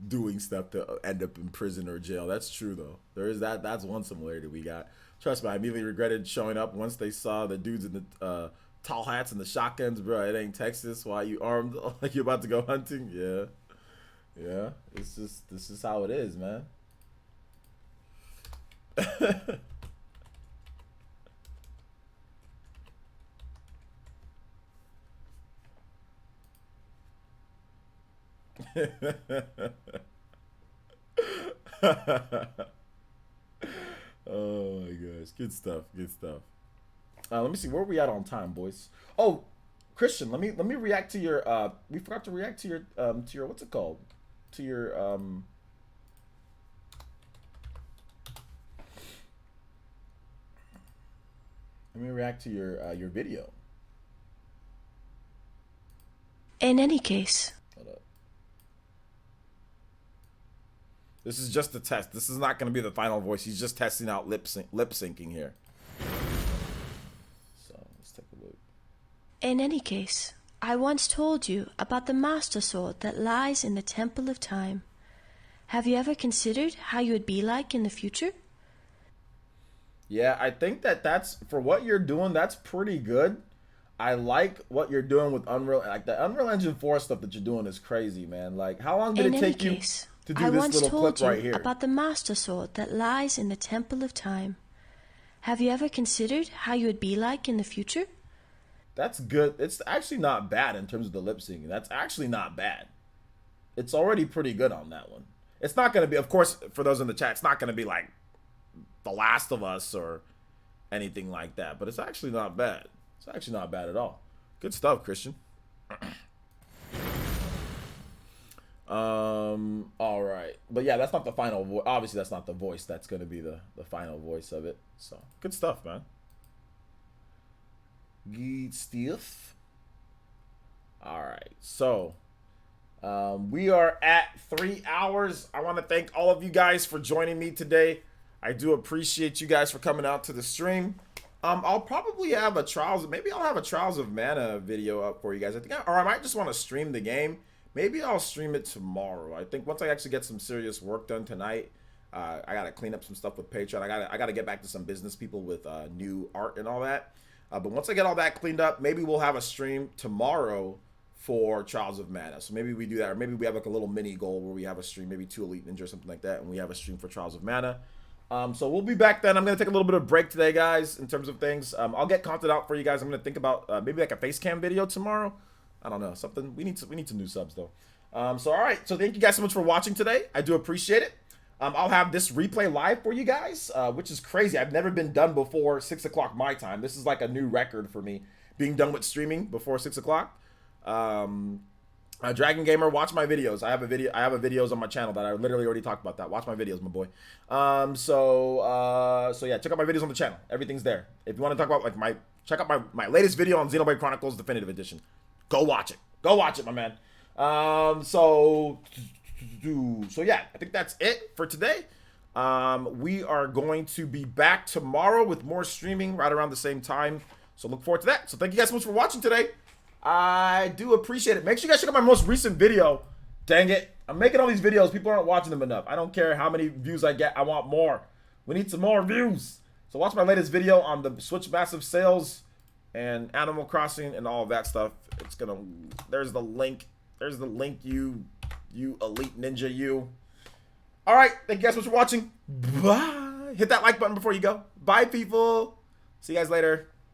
doing stuff to end up in prison or jail. That's true though. There is that. That's one similarity we got. Trust me, I immediately regretted showing up once they saw the dudes in the tall hats and the shotguns, bro. It ain't Texas. Why you armed like you're about to go hunting? Yeah. Yeah. It's just, this is how it is, man. Oh my gosh, good stuff, good stuff. Let me see, where are we at on time, boys? Oh, Christian, let me react to your we forgot to react to your what's it called, to your let me react to your video. In any case, Hold up. This is just a test. This is not going to be the final voice. He's just testing out lip syncing here. So let's take a look. in any case, I once told you about the Master Sword that lies in the Temple of Time. Have you ever considered how you would be like in the future? Yeah, I think that's, for what you're doing, that's pretty good. I like what you're doing with Unreal. Like, the Unreal Engine 4 stuff that you're doing is crazy, man. Like, how long did it take you to do this little clip right here? About the Master Sword that lies in the Temple of Time. Have you ever considered how you would be like in the future? That's good. It's actually not bad in terms of the lip syncing. That's actually not bad. It's already pretty good on that one. It's not going to be, of course, for those in the chat, it's not going to be like The Last of Us or anything like that. But it's actually not bad. It's actually not bad at all. Good stuff, Christian. All right. But yeah, that's not the final voice. Obviously, that's not the voice that's going to be the final voice of it. So, good stuff, man. Good stuff. All right. So, we are at 3 hours. I want to thank all of you guys for joining me today. I do appreciate you guys for coming out to the stream. I'll probably have a maybe I'll have a Trials of Mana video up for you guys. Or I might just want to stream the game. Maybe I'll stream it tomorrow. I think once I actually get some serious work done tonight, I gotta clean up some stuff with Patreon. I gotta get back to some business people with new art and all that. But once I get all that cleaned up, maybe we'll have a stream tomorrow for Trials of Mana. So maybe we do that, or maybe we have like a little mini goal where we have a stream, maybe 2 Elite Ninja or something like that, and we have a stream for Trials of Mana. So we'll be back then. I'm going to take a little bit of a break today, guys, in terms of things. I'll get content out for you guys. I'm going to think about maybe like a face cam video tomorrow. I don't know. Something. We need some new subs, though. So all right, so thank you guys so much for watching today. I do appreciate it. I'll have this replay live for you guys, which is crazy. I've never been done before 6 o'clock my time. This is like a new record for me, being done with streaming before 6 o'clock. Dragon Gamer, watch my videos. I have videos on my channel that I literally already talked about that. Watch my videos, my boy. So yeah, check out my videos on the channel. Everything's there. If you want to talk about like check out my latest video on Xenoblade Chronicles Definitive Edition. Go watch it. Go watch it, my man. So yeah, I think that's it for today. We are going to be back tomorrow with more streaming right around the same time. So look forward to that. So thank you guys so much for watching today. I do appreciate it. Make sure you guys check out my most recent video. Dang it. I'm making all these videos. People aren't watching them enough. I don't care how many views I get. I want more. We need some more views. So watch my latest video on the Switch massive sales and Animal Crossing and all of that stuff. It's gonna, there's the link. There's the link, you elite ninja, you. All right. Thank you guys so much for watching. Bye. Hit that like button before you go. Bye, people. See you guys later.